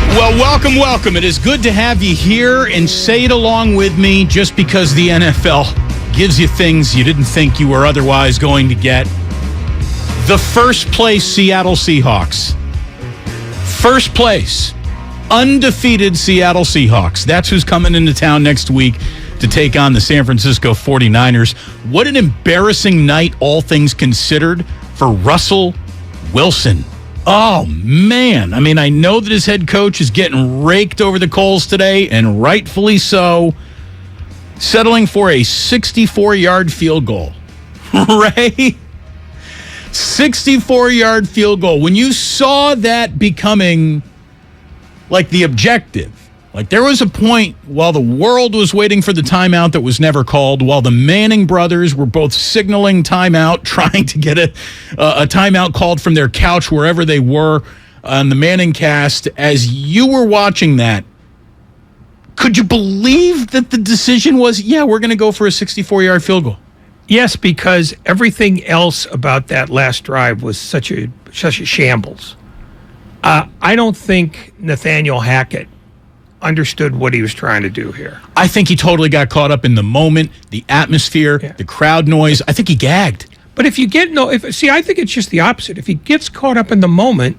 Well, welcome. It is good to have you here, and say it along with me just because the NFL gives you things you didn't think you were otherwise going to get. The first place Seattle Seahawks. First place. Undefeated Seattle Seahawks. That's who's coming into town next week to take on the San Francisco 49ers. What an embarrassing night, all things considered, for Russell Wilson. Oh, man. I mean, I know that his head coach is getting raked over the coals today, and rightfully so, settling for a 64-yard field goal. Ray? 64-yard field goal. When you saw that becoming like the objective, like there was a point while the world was waiting for the timeout that was never called, while the Manning brothers were both signaling timeout, trying to get a timeout called from their couch wherever they were on the Manning cast. As you were watching that, could you believe that the decision was, yeah, we're going to go for a 64-yard field goal? Yes, because everything else about that last drive was such a shambles. I don't think Nathaniel Hackett understood what he was trying to do here. I think he totally got caught up in the moment, the atmosphere, the crowd noise. I think he gagged. But if you get I think it's just the opposite. If he gets caught up in the moment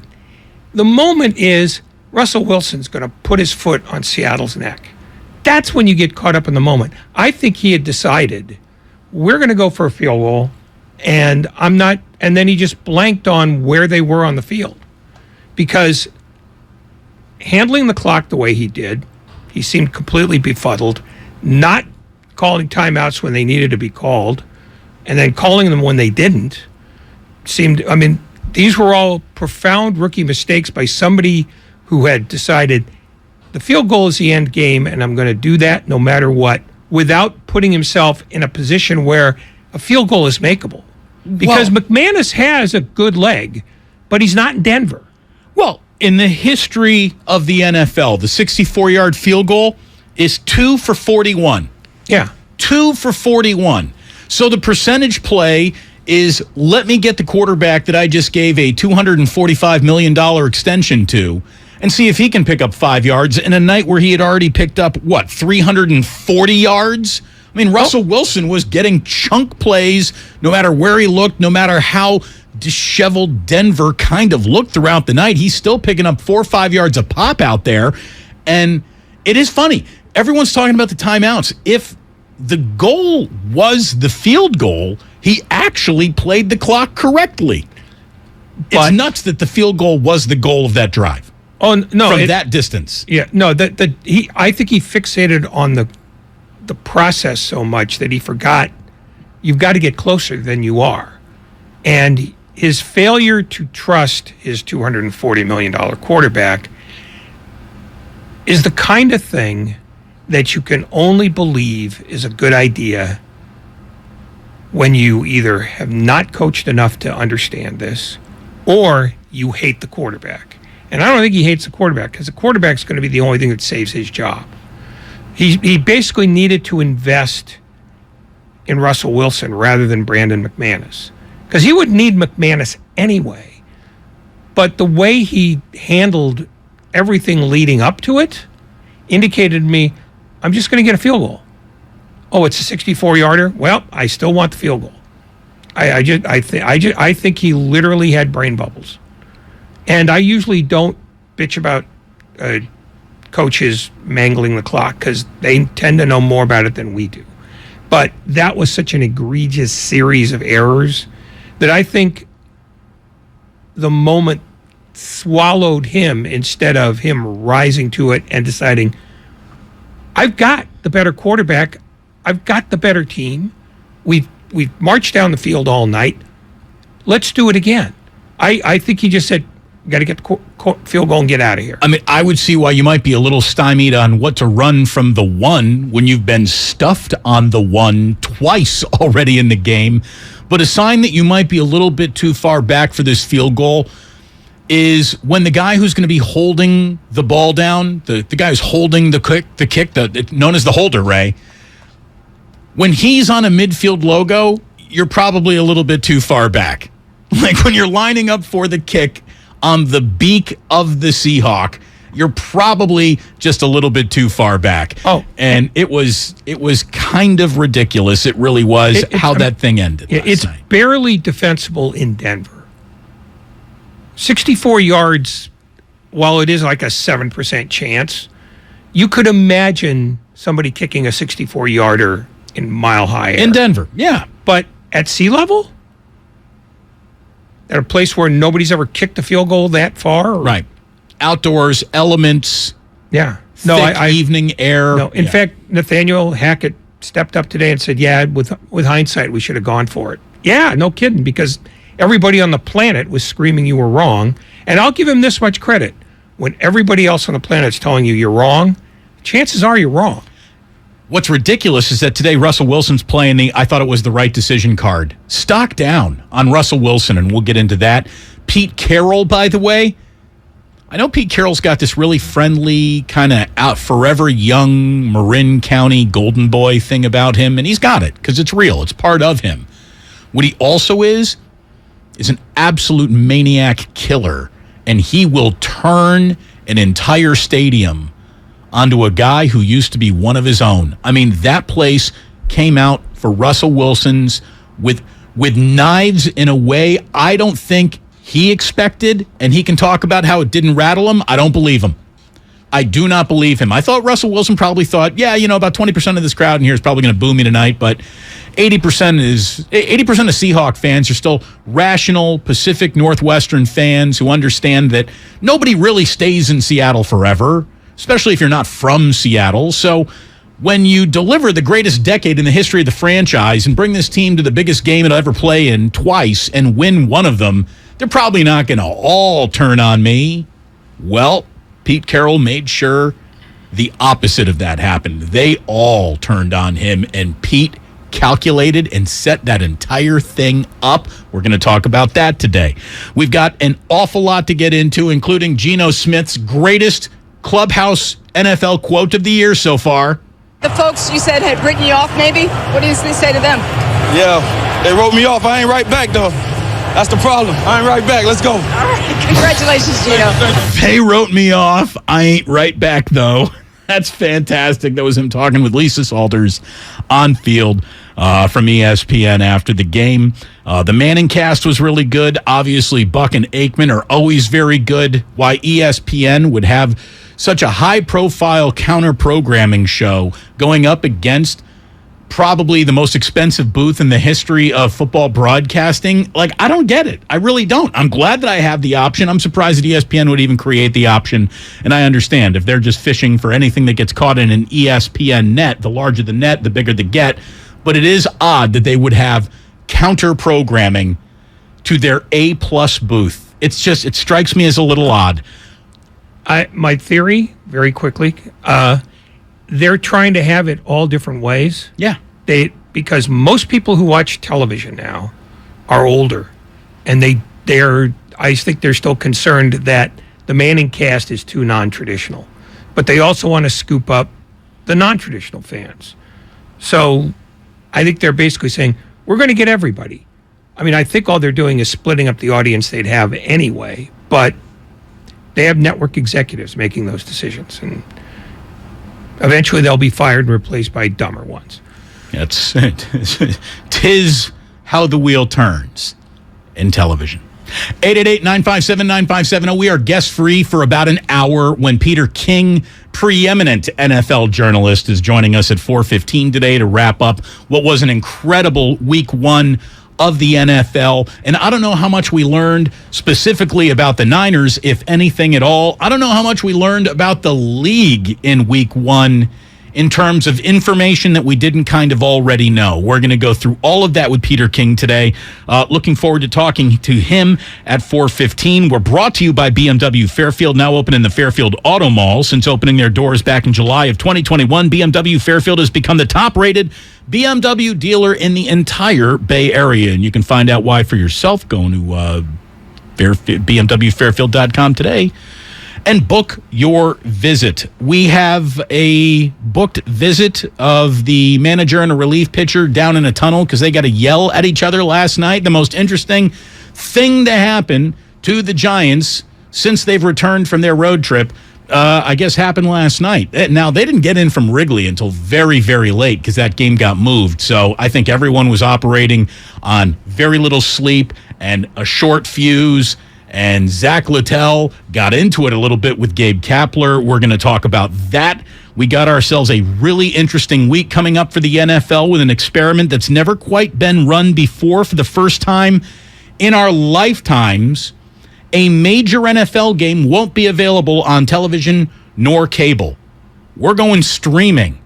is Russell Wilson's going to put his foot on Seattle's neck. That's when you get caught up in the moment. I think he had decided we're going to go for a field goal, and I'm not. And then he just blanked on where they were on the field, because handling the clock the way he did, he seemed completely befuddled, not calling timeouts when they needed to be called, and then calling them when they didn't. These were all profound rookie mistakes by somebody who had decided the field goal is the end game, and I'm going to do that no matter what, without putting himself in a position where a field goal is makeable. Because McManus has a good leg, but he's not in Denver. Well, in the history of the NFL, the 64-yard field goal is 2 for 41. Yeah. 2 for 41. So the percentage play is, let me get the quarterback that I just gave a $245 million extension to and see if he can pick up 5 yards in a night where he had already picked up, 340 yards? I mean, Russell Wilson was getting chunk plays no matter where he looked, no matter how disheveled Denver kind of looked throughout the night. He's still picking up 4 or 5 yards a pop out there. And it is funny. Everyone's talking about the timeouts. If the goal was the field goal, he actually played the clock correctly. It's nuts that the field goal was the goal of that drive. Oh, no. From that distance. Yeah, no, I think he fixated on the process so much that he forgot you've got to get closer than you are. And his failure to trust his $240 million quarterback is the kind of thing that you can only believe is a good idea when you either have not coached enough to understand this or you hate the quarterback. And I don't think he hates the quarterback, because the quarterback's going to be the only thing that saves his job. He basically needed to invest in Russell Wilson rather than Brandon McManus, because he would need McManus anyway. But the way he handled everything leading up to it indicated to me, I'm just going to get a field goal. Oh, it's a 64-yarder? Well, I still want the field goal. I think he literally had brain bubbles. And I usually don't bitch about coaches mangling the clock, because they tend to know more about it than we do. But that was such an egregious series of errors that I think the moment swallowed him instead of him rising to it and deciding, I've got the better quarterback, I've got the better team, we've marched down the field all night, let's do it again. I think he just said, got to get the field goal and get out of here. I mean, I would see why you might be a little stymied on what to run from the one when you've been stuffed on the one twice already in the game. But a sign that you might be a little bit too far back for this field goal is when the guy who's going to be holding the ball down, the guy who's holding the kick, known as the holder, Ray, when he's on a midfield logo, you're probably a little bit too far back. Like when you're lining up for the kick on the beak of the Seahawk you're probably just a little bit too far back. Oh. And it was kind of ridiculous. It really was how that thing ended last night. It's barely defensible in Denver. 64 yards, while it is like a 7% chance, you could imagine somebody kicking a 64-yarder in mile-high air. In Denver, yeah. But at sea level? At a place where nobody's ever kicked a field goal that far? Right. Outdoors, elements, yeah. thick evening air. No, in fact, Nathaniel Hackett stepped up today and said, yeah, with hindsight, we should have gone for it. Yeah, no kidding, because everybody on the planet was screaming you were wrong. And I'll give him this much credit. When everybody else on the planet's telling you you're wrong, chances are you're wrong. What's ridiculous is that today Russell Wilson's playing I thought it was the right decision card. Stock down on Russell Wilson, and we'll get into that. Pete Carroll, by the way. I know Pete Carroll's got this really friendly, kind of out forever young Marin County golden boy thing about him, and he's got it because it's real. It's part of him. What he also is an absolute maniac killer, and he will turn an entire stadium onto a guy who used to be one of his own. I mean, that place came out for Russell Wilson's with knives in a way I don't think he expected, and he can talk about how it didn't rattle him. I don't believe him. I do not believe him. I thought Russell Wilson probably thought, yeah, about 20% of this crowd in here is probably going to boo me tonight, but 80% of Seahawk fans are still rational Pacific Northwestern fans who understand that nobody really stays in Seattle forever, especially if you're not from Seattle. So when you deliver the greatest decade in the history of the franchise and bring this team to the biggest game it'll ever play in twice and win one of them, they're probably not going to all turn on me. Well, Pete Carroll made sure the opposite of that happened. They all turned on him, and Pete calculated and set that entire thing up. We're going to talk about that today. We've got an awful lot to get into, including Geno Smith's greatest clubhouse NFL quote of the year so far. The folks you said had written you off, maybe? What do you say to them? Yeah, they wrote me off. I ain't right back, though. That's the problem. I ain't right back. Let's go. All right. Congratulations, Geno. They wrote me off. I ain't right back, though. That's fantastic. That was him talking with Lisa Salters on field from ESPN after the game. The Manning cast was really good. Obviously, Buck and Aikman are always very good. Why ESPN would have such a high-profile counter-programming show going up against probably the most expensive booth in the history of football broadcasting. Like, I don't get it. I really don't. I'm glad that I have the option. I'm surprised that ESPN would even create the option. And I understand if they're just fishing for anything that gets caught in an ESPN net, the larger the net, the bigger the get. But it is odd that they would have counter-programming to their A-plus booth. It's just, it strikes me as a little odd. My theory, very quickly, they're trying to have it all different ways. Yeah. Because most people who watch television now are older, and I think they're still concerned that the Manning cast is too non-traditional. But they also want to scoop up the non-traditional fans. So I think they're basically saying, we're going to get everybody. I mean, I think all they're doing is splitting up the audience they'd have anyway, but they have network executives making those decisions, and eventually they'll be fired and replaced by dumber ones. Tis how the wheel turns in television. 888-957-9570. We are guest-free for about an hour when Peter King, preeminent NFL journalist, is joining us at 4:15 today to wrap up what was an incredible week one of the NFL. And I don't know how much we learned specifically about the Niners, if anything at all. I don't know how much we learned about the league in week one in terms of information that we didn't kind of already know. We're going to go through all of that with Peter King today. Looking forward to talking to him at 4:15. We're brought to you by BMW Fairfield, now open in the Fairfield Auto Mall. Since opening their doors back in July of 2021, BMW Fairfield has become the top-rated BMW dealer in the entire Bay Area. And you can find out why for yourself going to BMWFairfield.com today and book your visit. We have a booked visit of the manager and a relief pitcher down in a tunnel because they got to yell at each other last night. The most interesting thing to happen to the Giants since they've returned from their road trip. I guess, happened last night. Now, they didn't get in from Wrigley until very, very late because that game got moved. So I think everyone was operating on very little sleep and a short fuse. And Zach Latel got into it a little bit with Gabe Kapler. We're going to talk about that. We got ourselves a really interesting week coming up for the NFL with an experiment that's never quite been run before. For the first time in our lifetimes, a major NFL game won't be available on television nor cable. We're going streaming.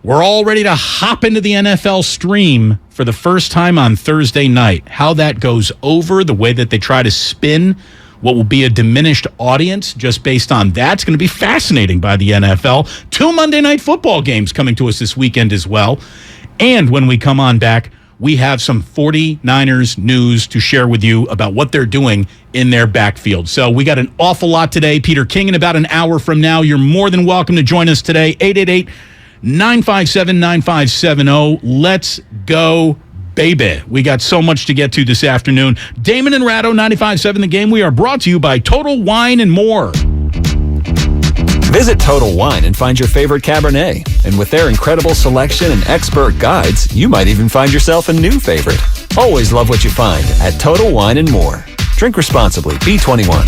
We're all ready to hop into the NFL stream for the first time on Thursday night. How that goes over, the way that they try to spin what will be a diminished audience just based on that's going to be fascinating by the NFL. 2 Monday Night Football games coming to us this weekend as well. And when we come on back, we have some 49ers news to share with you about what they're doing in their backfield. So we got an awful lot today. Peter King in about an hour from now. You're more than welcome to join us today. 888-957-9570. Let's go, baby. We got so much to get to this afternoon. Damon and Ratto, 95.7 The Game. We are brought to you by Total Wine and More. Visit Total Wine and find your favorite Cabernet. And with their incredible selection and expert guides, you might even find yourself a new favorite. Always love what you find at Total Wine and More. Drink responsibly. B21.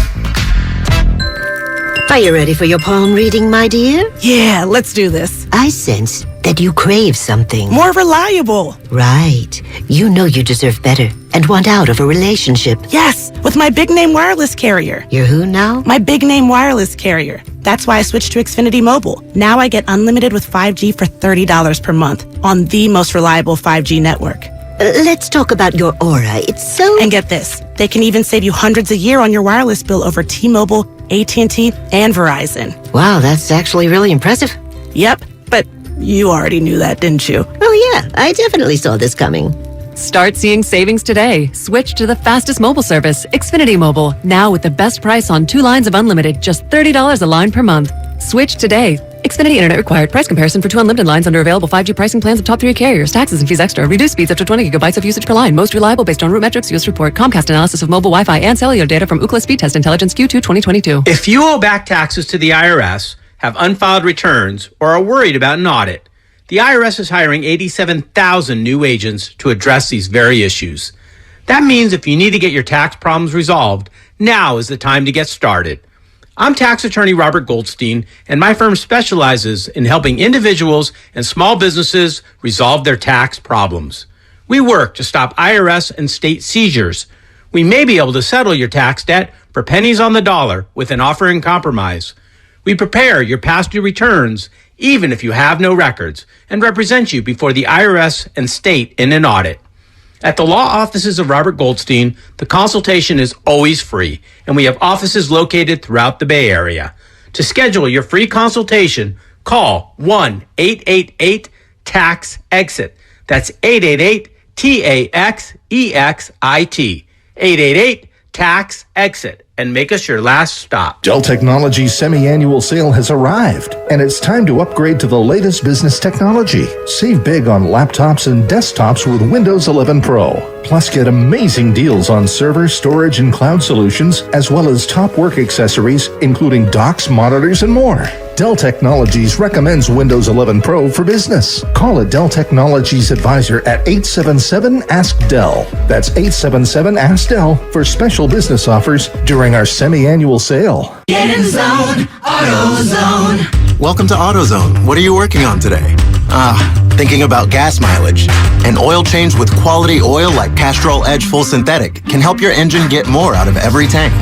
Are you ready for your palm reading, my dear? Yeah, let's do this. I sense that you crave something. More reliable. Right. You know you deserve better and want out of a relationship. Yes, with my big name wireless carrier. You're who now? My big name wireless carrier. That's why I switched to Xfinity Mobile. Now I get unlimited with 5G for $30 per month on the most reliable 5G network. Let's talk about your aura. It's so... And get this. They can even save you hundreds a year on your wireless bill over T-Mobile, AT&T, and Verizon. Wow, that's actually really impressive. Yep, but you already knew that, didn't you? Oh yeah, I definitely saw this coming. Start seeing savings today. Switch to the fastest mobile service, Xfinity Mobile. Now with the best price on 2 lines of unlimited, just $30 a line per month. Switch today. Xfinity Internet required. Price comparison for 2 unlimited lines under available 5G pricing plans of top 3 carriers. Taxes and fees extra. Reduced speeds up to 20 gigabytes of usage per line. Most reliable based on root metrics. US report. Comcast analysis of mobile Wi-Fi and cellular data from Ookla Speed Test Intelligence Q2 2022. If you owe back taxes to the IRS, have unfiled returns, or are worried about an audit, the IRS is hiring 87,000 new agents to address these very issues. That means if you need to get your tax problems resolved, now is the time to get started. I'm tax attorney Robert Goldstein, and my firm specializes in helping individuals and small businesses resolve their tax problems. We work to stop IRS and state seizures. We may be able to settle your tax debt for pennies on the dollar with an offer in compromise. We prepare your past due returns, even if you have no records, and represent you before the IRS and state in an audit. At the law offices of Robert Goldstein, the consultation is always free, and we have offices located throughout the Bay Area. To schedule your free consultation, call 1-888-TAX-EXIT. That's 888-TAXEXIT. 888-TAX-EXIT. And make us your last stop. Dell Technologies' semi-annual sale has arrived, and it's time to upgrade to the latest business technology. Save big on laptops and desktops with Windows 11 Pro. Plus, get amazing deals on server, storage, and cloud solutions, as well as top work accessories, including docks, monitors, and more. Dell Technologies recommends Windows 11 Pro for business. Call a Dell Technologies advisor at 877-ASK-DELL. That's 877-ASK-DELL for special business offers during our semi-annual sale. Get in zone, AutoZone. Welcome to AutoZone. What are you working on today? Thinking about gas mileage. An oil change with quality oil like Castrol Edge Full Synthetic can help your engine get more out of every tank.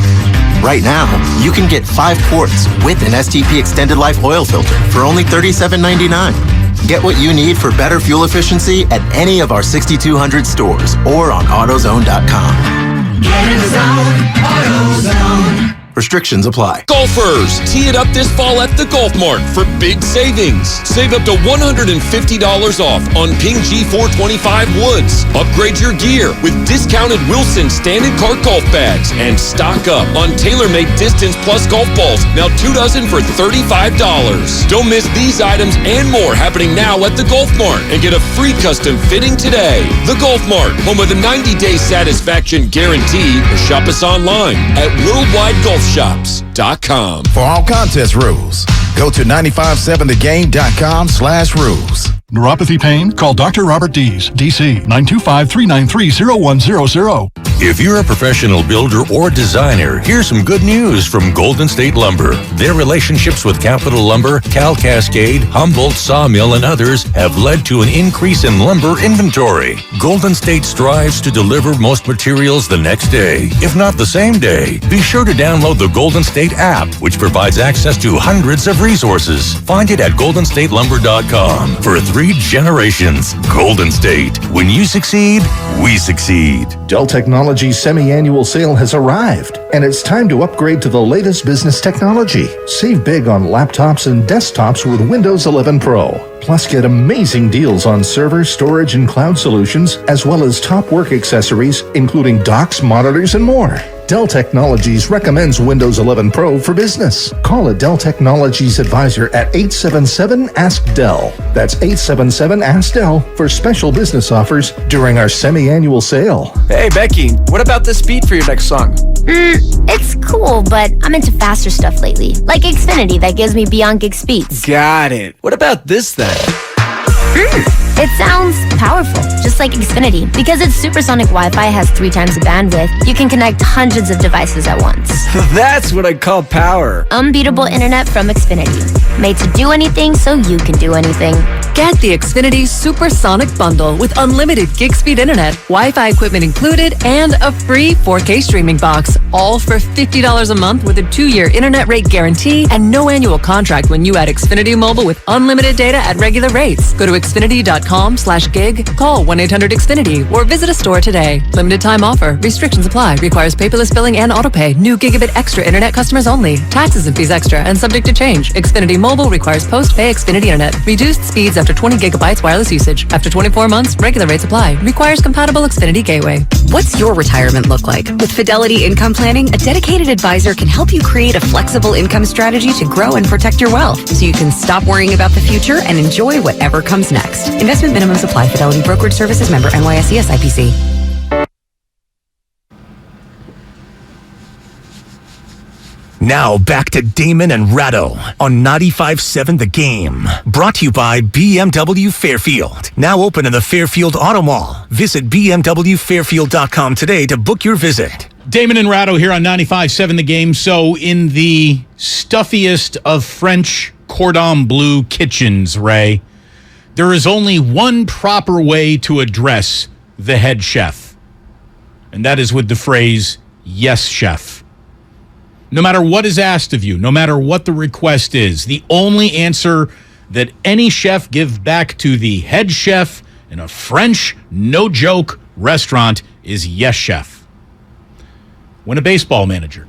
Right now, you can get 5 quarts with an STP Extended Life oil filter for only $37.99. Get what you need for better fuel efficiency at any of our 6,200 stores or on AutoZone.com. Get in the zone, AutoZone. Restrictions apply. Golfers, tee it up this fall at the Golf Mart for big savings. Save up to $150 off on Ping G425 woods. Upgrade your gear with discounted Wilson standard cart golf bags and stock up on tailor-made Distance Plus golf balls. Now 2 dozen for $35. Don't miss these items and more happening now at the Golf Mart and get a free custom fitting today. The Golf Mart, home of the 90-day satisfaction guarantee, or shop us online at Worldwide Golf gift-shops.com. For all contest rules, go to 957thegame.com/rules. Neuropathy pain? Call Dr. Robert Dees, DC, 925-393-0100. If you're a professional builder or designer, here's some good news from Golden State Lumber. Their relationships with Capital Lumber, Cal Cascade, Humboldt Sawmill, and others have led to an increase in lumber inventory. Golden State strives to deliver most materials the next day, if not the same day. Be sure to download the Golden State app, which provides access to hundreds of resources. Find it at goldenstatelumber.com. For 3 generations, Golden State. When you succeed, we succeed. Dell Technologies' semi-annual sale has arrived, and it's time to upgrade to the latest business technology. Save big on laptops and desktops with Windows 11 Pro. Plus, get amazing deals on server, storage, and cloud solutions, as well as top work accessories, including docks, monitors, and more. Dell Technologies recommends Windows 11 Pro for business. Call a Dell Technologies advisor at 877-ASK-DELL. That's 877-ASK-DELL for special business offers during our semi-annual sale. Hey, Becky, what about this beat for your next song? It's cool, but I'm into faster stuff lately. Like Xfinity that gives me beyond gig speeds. Got it. What about this then? It sounds powerful, just like Xfinity. Because its supersonic Wi-Fi has 3 times the bandwidth, you can connect hundreds of devices at once. That's what I call power. Unbeatable internet from Xfinity. Made to do anything so you can do anything. Get the Xfinity Supersonic Bundle with unlimited gig speed internet, Wi-Fi equipment included, and a free 4K streaming box. All for $50 a month with a 2-year internet rate guarantee and no annual contract when you add Xfinity Mobile with unlimited data at regular rates. Go to xfinity.com/gig, call 1-800-XFINITY, or visit a store today. Limited time offer. Restrictions apply. Requires paperless billing and autopay. New Gigabit Extra internet customers only. Taxes and fees extra and subject to change. Xfinity Mobile requires post-pay Xfinity internet. Reduced speeds after 20 gigabytes wireless usage. After 24 months, regular rates apply. Requires compatible Xfinity gateway. What's your retirement look like? With Fidelity Income Planning, a dedicated advisor can help you create a flexible income strategy to grow and protect your wealth so you can stop worrying about the future and enjoy whatever comes next. Investment minimums apply. Fidelity Brokerage Services member NYSE SIPC. Now back to Damon and Ratto on 95.7 The Game. Brought to you by BMW Fairfield. Now open in the Fairfield Auto Mall. Visit BMWFairfield.com today to book your visit. Damon and Ratto here on 95.7 The Game. So in the stuffiest of French cordon bleu kitchens, Ray, there is only one proper way to address the head chef. And that is with the phrase, "Yes, chef." No matter what is asked of you, no matter what the request is, the only answer that any chef gives back to the head chef in a French, no-joke restaurant is "Yes, chef." When a baseball manager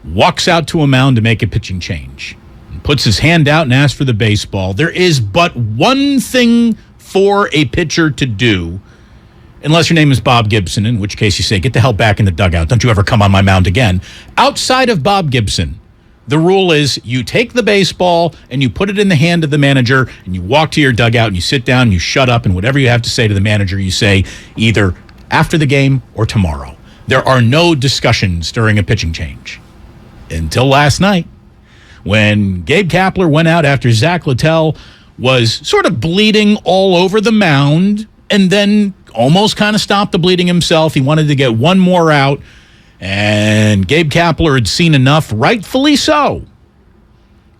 walks out to a mound to make a pitching change and puts his hand out and asks for the baseball, there is but one thing for a pitcher to do, unless your name is Bob Gibson, in which case you say, "Get the hell back in the dugout. Don't you ever come on my mound again." Outside of Bob Gibson, the rule is you take the baseball and you put it in the hand of the manager and you walk to your dugout and you sit down and you shut up, and whatever you have to say to the manager, you say either after the game or tomorrow. There are no discussions during a pitching change. Until last night, when Gabe Kapler went out after Zach Latel was sort of bleeding all over the mound and then almost kind of stopped the bleeding himself. He wanted to get one more out, and Gabe Kapler had seen enough, rightfully so.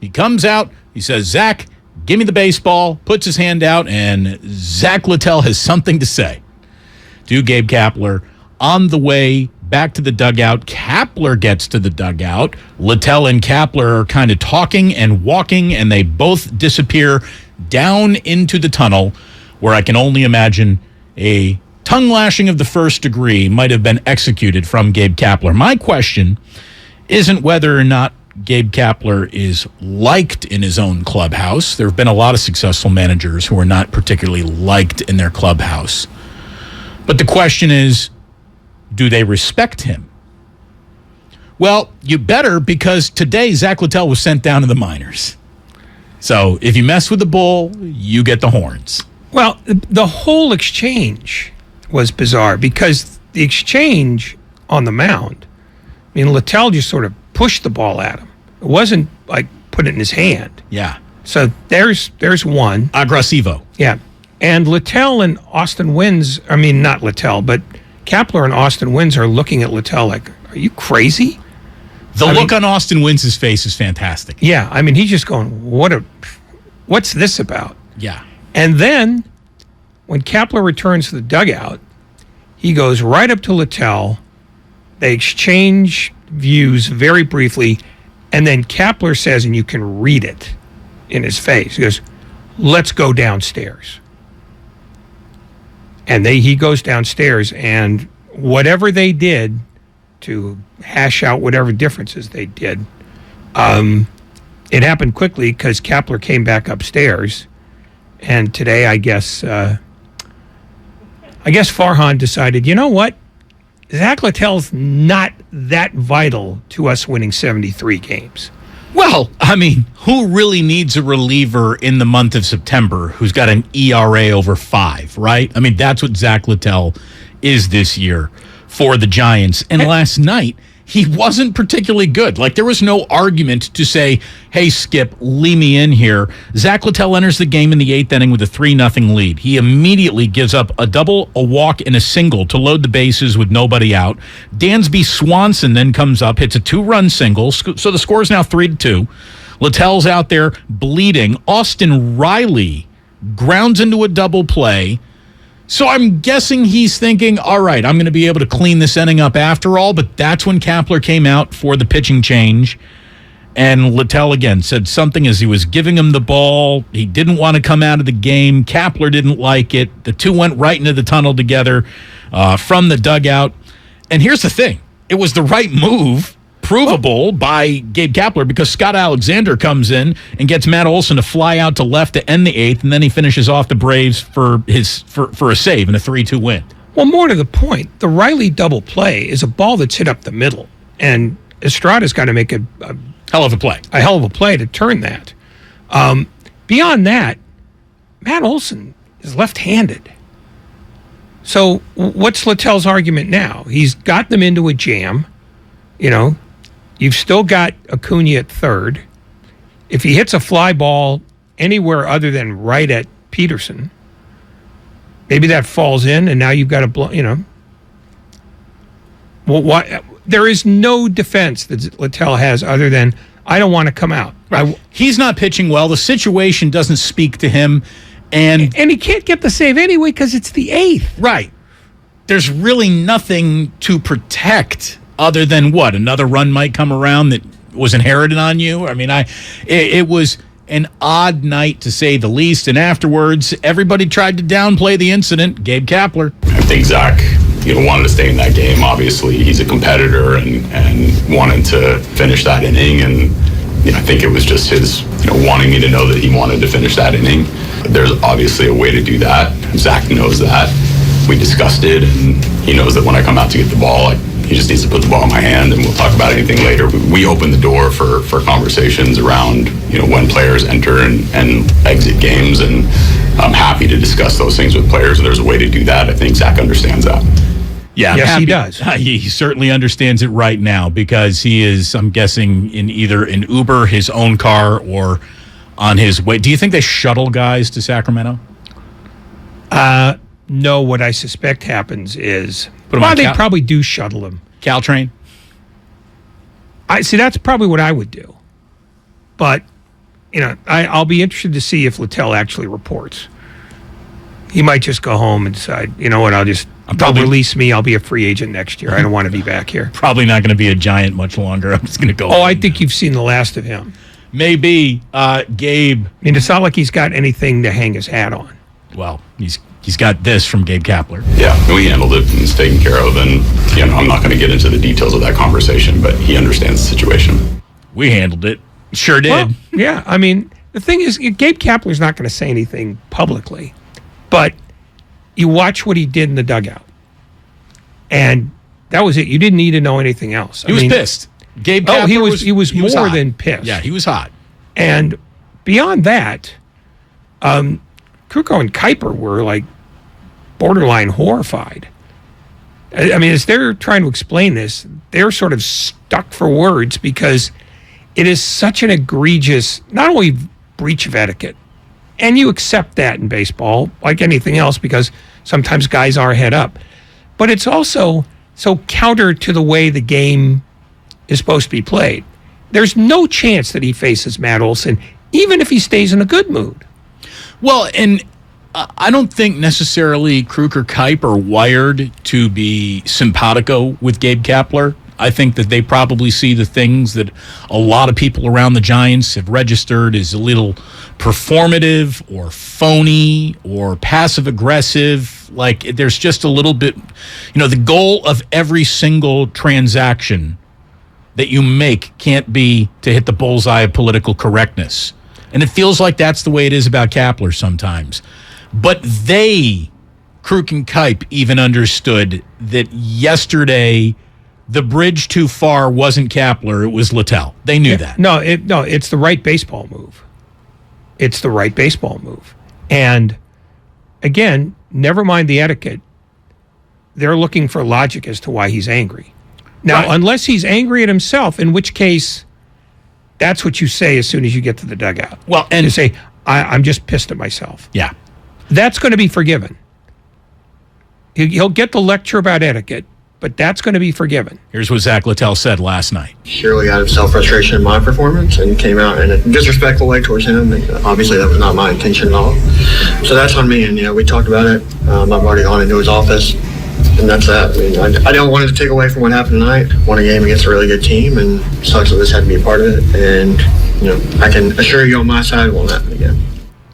He comes out, he says, "Zach, give me the baseball," puts his hand out, and Zach Latel has something to say to Gabe Kapler. On the way back to the dugout, Kapler gets to the dugout. Latel and Kapler are kind of talking and walking, and they both disappear down into the tunnel, where I can only imagine a tongue lashing of the first degree might have been executed from Gabe Kapler. My question isn't whether or not Gabe Kapler is liked in his own clubhouse. There have been a lot of successful managers who are not particularly liked in their clubhouse. But the question is, do they respect him? Well, you better, because today Zach Latel was sent down to the minors. So if you mess with the bull, you get the horns. Well, the whole exchange was bizarre because the exchange on the mound, I mean, Latel just sort of pushed the ball at him. It wasn't like put it in his hand. Yeah. So there's one. Aggressivo. Yeah. And Latel and Austin Wins, I mean, not Latel, but Kapler and Austin Wins are looking at Latel like, are you crazy? The look on Austin Wins' face is fantastic. Yeah. I mean, he's just going, what's this about? Yeah. And then when Kapler returns to the dugout, he goes right up to Latel. They exchange views very briefly. And then Kapler says, and you can read it in his face, he goes, let's go downstairs. And he goes downstairs, and whatever they did to hash out whatever differences they did, it happened quickly because Kapler came back upstairs. And today, I guess Farhan decided, you know what? Zach Latel's not that vital to us winning 73 games. Well, I mean, who really needs a reliever in the month of September who's got an ERA over 5, right? I mean, that's what Zach Latel is this year for the Giants. And last night, he wasn't particularly good. Like, there was no argument to say, hey, Skip, leave me in here. Zach Latel enters the game in the 8th inning with a 3-0 lead. He immediately gives up a double, a walk, and a single to load the bases with nobody out. Dansby Swanson then comes up, hits a 2-run single, so the score is now 3-2. Latel's out there bleeding. Austin Riley grounds into a double play. So I'm guessing he's thinking, all right, I'm going to be able to clean this inning up after all, but that's when Kapler came out for the pitching change. And Latel, again, said something as he was giving him the ball. He didn't want to come out of the game. Kapler didn't like it. The two went right into the tunnel together from the dugout. And here's the thing. It was the right move, provable by Gabe Kapler, because Scott Alexander comes in and gets Matt Olson to fly out to left to end the 8th, and then he finishes off the Braves for a save and a 3-2 win. Well, more to the point, the Riley double play is a ball that's hit up the middle, and Estrada's got to make a hell of a play. A hell of a play to turn that. Beyond that, Matt Olson is left-handed. So what's Latel's argument now? He's got them into a jam. You know, you've still got Acuna at third. If he hits a fly ball anywhere other than right at Peterson, maybe that falls in, and now you've got to, Well, there is no defense that Latel has other than, I don't want to come out. Right. He's not pitching well. The situation doesn't speak to him. And he can't get the save anyway because it's the 8th. Right. There's really nothing to protect other than what? Another run might come around that was inherited on you? I mean, it was an odd night, to say the least. And afterwards, everybody tried to downplay the incident. Gabe Kapler. I think Zach wanted to stay in that game. Obviously, he's a competitor and wanted to finish that inning. And I think it was just his wanting me to know that he wanted to finish that inning. There's obviously a way to do that. Zach knows that. We discussed it, and he knows that when I come out to get the ball, he just needs to put the ball in my hand, and we'll talk about anything later. We open the door for conversations around when players enter and exit games, and I'm happy to discuss those things with players, and there's a way to do that. I think Zach understands that. Yeah, yes, he does. He certainly understands it right now because he is, I'm guessing, in either an Uber, his own car, or on his way. Do you think they shuttle guys to Sacramento? No, what I suspect happens is, they probably do shuttle them. Caltrain? See, that's probably what I would do. But, I'll be interested to see if Latel actually reports. He might just go home and decide, you know what, they'll release me. I'll be a free agent next year. I don't want to be back here. Probably not going to be a Giant much longer. I'm just going to go home. I think you've seen the last of him. Maybe, Gabe. I mean, it's not like he's got anything to hang his hat on. Well, he's got this from Gabe Kapler. Yeah, we handled it and it's taken care of. And, I'm not going to get into the details of that conversation, but he understands the situation. We handled it. Sure did. Well, yeah, I mean, the thing is, Gabe Kapler's not going to say anything publicly, but you watch what he did in the dugout. And that was it. You didn't need to know anything else. He was pissed. Gabe Kapler he was more than pissed. Yeah, he was hot. And beyond that, Kruko and Kuiper were like borderline horrified. I mean, as they're trying to explain this, they're sort of stuck for words because it is such an egregious, not only breach of etiquette, and you accept that in baseball, like anything else, because sometimes guys are head up, but it's also so counter to the way the game is supposed to be played. There's no chance that he faces Matt Olson, even if he stays in a good mood. Well, and I don't think necessarily Kruk or Kipe are wired to be simpatico with Gabe Kapler. I think that they probably see the things that a lot of people around the Giants have registered as a little performative or phony or passive-aggressive. Like, there's just a little bit, the goal of every single transaction that you make can't be to hit the bullseye of political correctness. And it feels like that's the way it is about Kapler sometimes. But they, Kruk and Kipe, even understood that yesterday the bridge too far wasn't Kapler, it was Latel. They knew that. No, it's the right baseball move. It's the right baseball move. And again, never mind the etiquette. They're looking for logic as to why he's angry. Now, unless he's angry at himself, in which case, that's what you say as soon as you get to the dugout. Well, and you say, I'm just pissed at myself. Yeah. That's going to be forgiven. He'll get the lecture about etiquette, but that's going to be forgiven. Here's what Zach Latel said last night. Surely out of self-frustration in my performance and came out in a disrespectful way towards him. Obviously, that was not my intention at all. So that's on me, and we talked about it. I've already gone into his office, and that's that. I don't want it to take away from what happened tonight. Won a game against a really good team, and sucks that this had to be a part of it. And I can assure you on my side it won't happen again.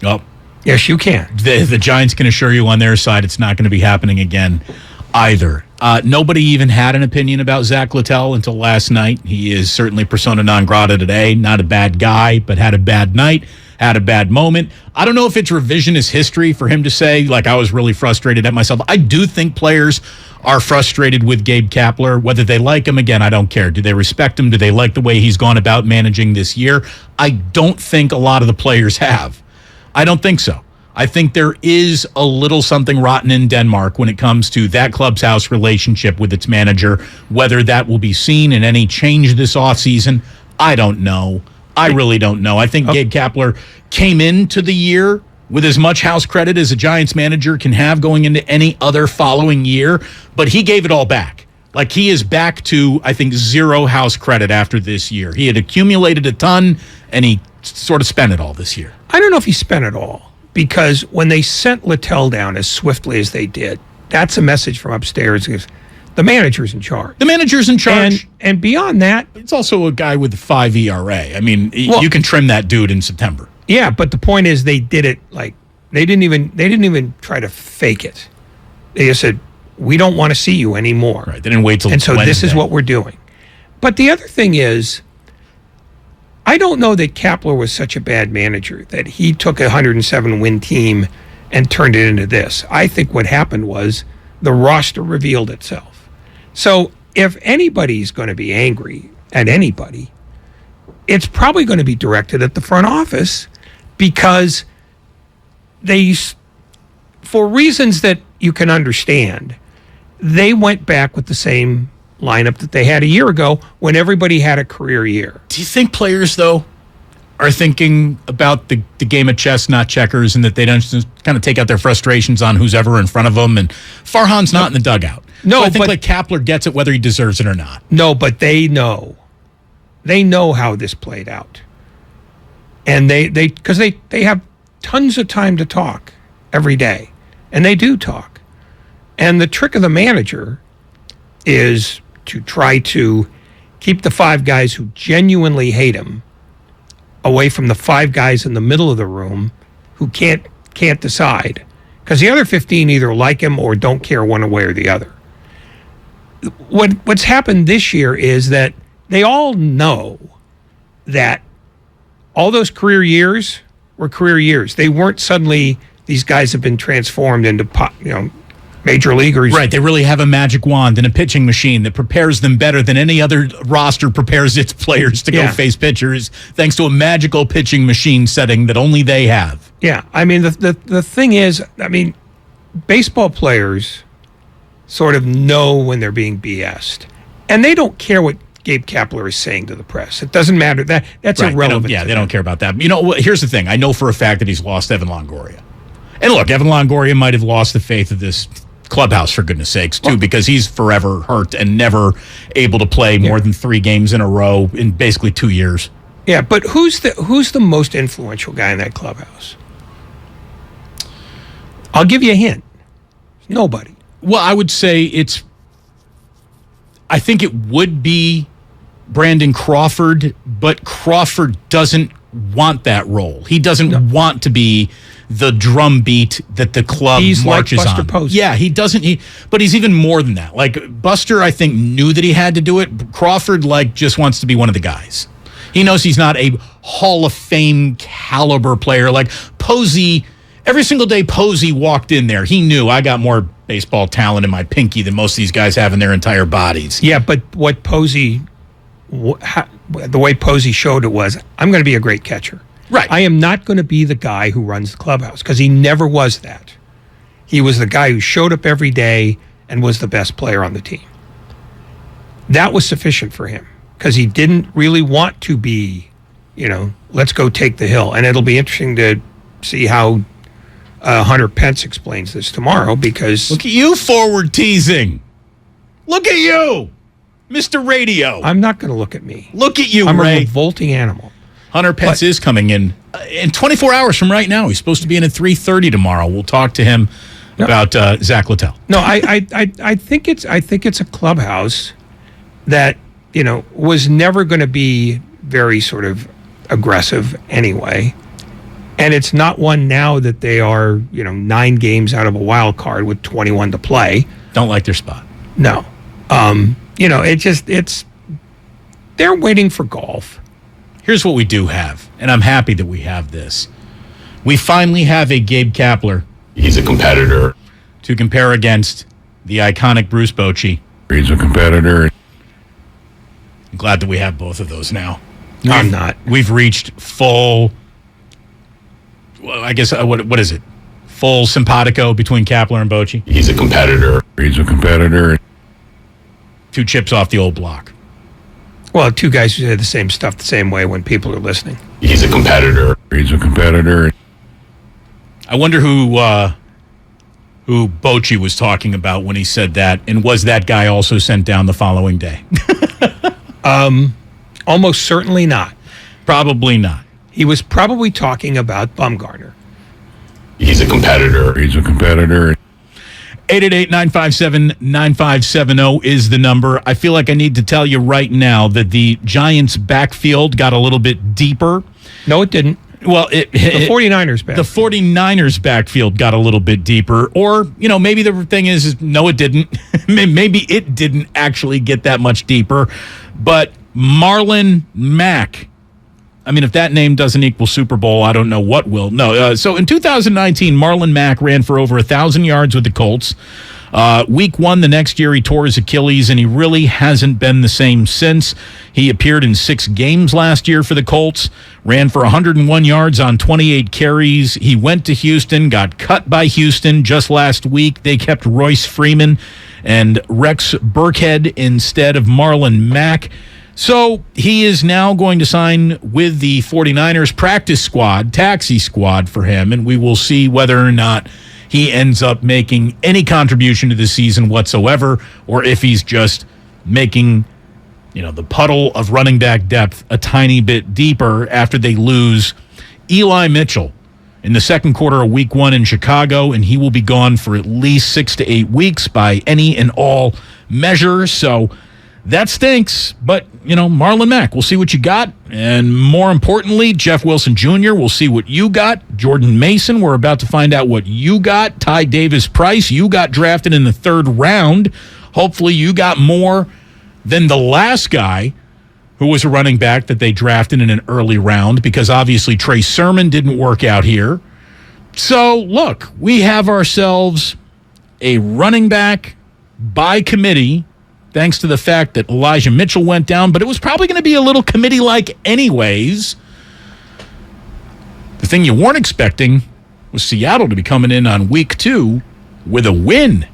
Oh, yes, you can. The Giants can assure you on their side it's not going to be happening again either. Nobody even had an opinion about Zach Latel until last night. He is certainly persona non grata today. Not a bad guy, but had a bad night, had a bad moment. I don't know if it's revisionist history for him to say, like, I was really frustrated at myself. I do think players are frustrated with Gabe Kapler. Whether they like him, again, I don't care. Do they respect him? Do they like the way he's gone about managing this year? I don't think a lot of the players have. I don't think so. I think there is a little something rotten in Denmark when it comes to that club's house relationship with its manager. Whether that will be seen in any change this offseason, I don't know. I really don't know. I think Gabe Kapler came into the year with as much house credit as a Giants manager can have going into any other following year, but he gave it all back. Like, he is back to, I think, zero house credit after this year. He had accumulated a ton, and he sort of spent it all this year. I don't know if he spent it all. Because when they sent Latel down as swiftly as they did, that's a message from upstairs. The manager's in charge. The manager's in charge. And beyond that, it's also a guy with a 5 ERA. I mean, you can trim that dude in September. Yeah, but the point is they did it like they didn't even try to fake it. They just said, we don't want to see you anymore. Right. They didn't wait till And so this is what we're doing. But the other thing is, I don't know that Kapler was such a bad manager that he took a 107-win team and turned it into this. I think what happened was the roster revealed itself. So if anybody's going to be angry at anybody, it's probably going to be directed at the front office because they, for reasons that you can understand, they went back with the same lineup that they had a year ago when everybody had a career year. Do you think players, though, are thinking about the game of chess, not checkers, and that they don't just kind of take out their frustrations on who's ever in front of them? And Farhan's not in the dugout. No, so I think like Kapler gets it whether he deserves it or not. No, but they know. They know how this played out. And because they have tons of time to talk every day. And they do talk. And the trick of the manager is to try to keep the five guys who genuinely hate him away from the five guys in the middle of the room who can't decide. Because the other 15 either like him or don't care one way or the other. What's happened this year is that they all know that all those career years were career years. They weren't suddenly, these guys have been transformed into major leaguers. Right. They really have a magic wand and a pitching machine that prepares them better than any other roster prepares its players to go face pitchers, thanks to a magical pitching machine setting that only they have. Yeah. I mean, the thing is, I mean, baseball players sort of know when they're being BS'd. And they don't care what Gabe Kapler is saying to the press. It doesn't matter. That's Right. irrelevant. They don't care about that. You know, here's the thing. I know for a fact that he's lost Evan Longoria. And look, Evan Longoria might have lost the faith of this clubhouse, for goodness sakes, too, because he's forever hurt and never able to play more than 3 games in a row in basically 2 years. Yeah, but who's the most influential guy in that clubhouse? I'll give you a hint. Nobody. Well, I would say I think it would be Brandon Crawford, but Crawford doesn't want that role. He doesn't want to be the drumbeat that the club marches like Buster on. Posey. Yeah, he doesn't. But he's even more than that. Like Buster, I think, knew that he had to do it. Crawford, just wants to be one of the guys. He knows he's not a Hall of Fame caliber player. Like Posey, every single day Posey walked in there, he knew I got more baseball talent in my pinky than most of these guys have in their entire bodies. Yeah, but what Posey, the way Posey showed it was, I'm going to be a great catcher. Right. I am not going to be the guy who runs the clubhouse, because he never was that. He was the guy who showed up every day and was the best player on the team. That was sufficient for him, because he didn't really want to be, let's go take the hill. And it'll be interesting to see how Hunter Pence explains this tomorrow, because... Look at you forward teasing. Look at you, Mr. Radio. I'm not going to look at me. Look at you, I'm Ray. a revolting animal. Hunter Pence is coming in 24 hours from right now. He's supposed to be in at 3:30 tomorrow. We'll talk to him about Zach Latel. No, I think it's a clubhouse that was never going to be very sort of aggressive anyway, and it's not one now that they are 9 games out of a wild card with 21 to play. Don't like their spot. No, it's they're waiting for golf. Here's what we do have, and I'm happy that we have this. We finally have a Gabe Kapler. He's a competitor. To compare against the iconic Bruce Bochy. He's a competitor. I'm glad that we have both of those now. I'm not. We've reached full, I guess, what is it? Full simpatico between Kapler and Bochy? He's a competitor. He's a competitor. 2 chips off the old block. Well, 2 guys who say the same stuff the same way when people are listening. He's a competitor. He's a competitor. I wonder who Bochy was talking about when he said that, and was that guy also sent down the following day? Almost certainly not. Probably not. He was probably talking about Bumgarner. He's a competitor. He's a competitor. 888-957-9570 is the number. I feel like I need to tell you right now that the Giants' backfield got a little bit deeper. No, it didn't. Well, the 49ers backfield. The 49ers backfield got a little bit deeper. Or, maybe the thing is no, it didn't. Maybe it didn't actually get that much deeper. But Marlon Mack, if that name doesn't equal Super Bowl, I don't know what will. No. So in 2019, Marlon Mack ran for over 1,000 yards with the Colts. Week 1 the next year, he tore his Achilles, and he really hasn't been the same since. He appeared in 6 games last year for the Colts, ran for 101 yards on 28 carries. He went to Houston, got cut by Houston just last week. They kept Royce Freeman and Rex Burkhead instead of Marlon Mack. So he is now going to sign with the 49ers practice squad, taxi squad for him, and we will see whether or not he ends up making any contribution to the season whatsoever, or if he's just making, the puddle of running back depth a tiny bit deeper after they lose Eli Mitchell in the second quarter of week 1 in Chicago, and he will be gone for at least 6 to 8 weeks by any and all measures. So that stinks, but, Marlon Mack, we'll see what you got. And more importantly, Jeff Wilson Jr., we'll see what you got. Jordan Mason, we're about to find out what you got. Ty Davis-Price, you got drafted in the 3rd round. Hopefully you got more than the last guy who was a running back that they drafted in an early round, because obviously Trey Sermon didn't work out here. So, look, we have ourselves a running back by committee, thanks to the fact that Elijah Mitchell went down, but it was probably going to be a little committee-like anyways. The thing you weren't expecting was Seattle to be coming in on week 2 with a win.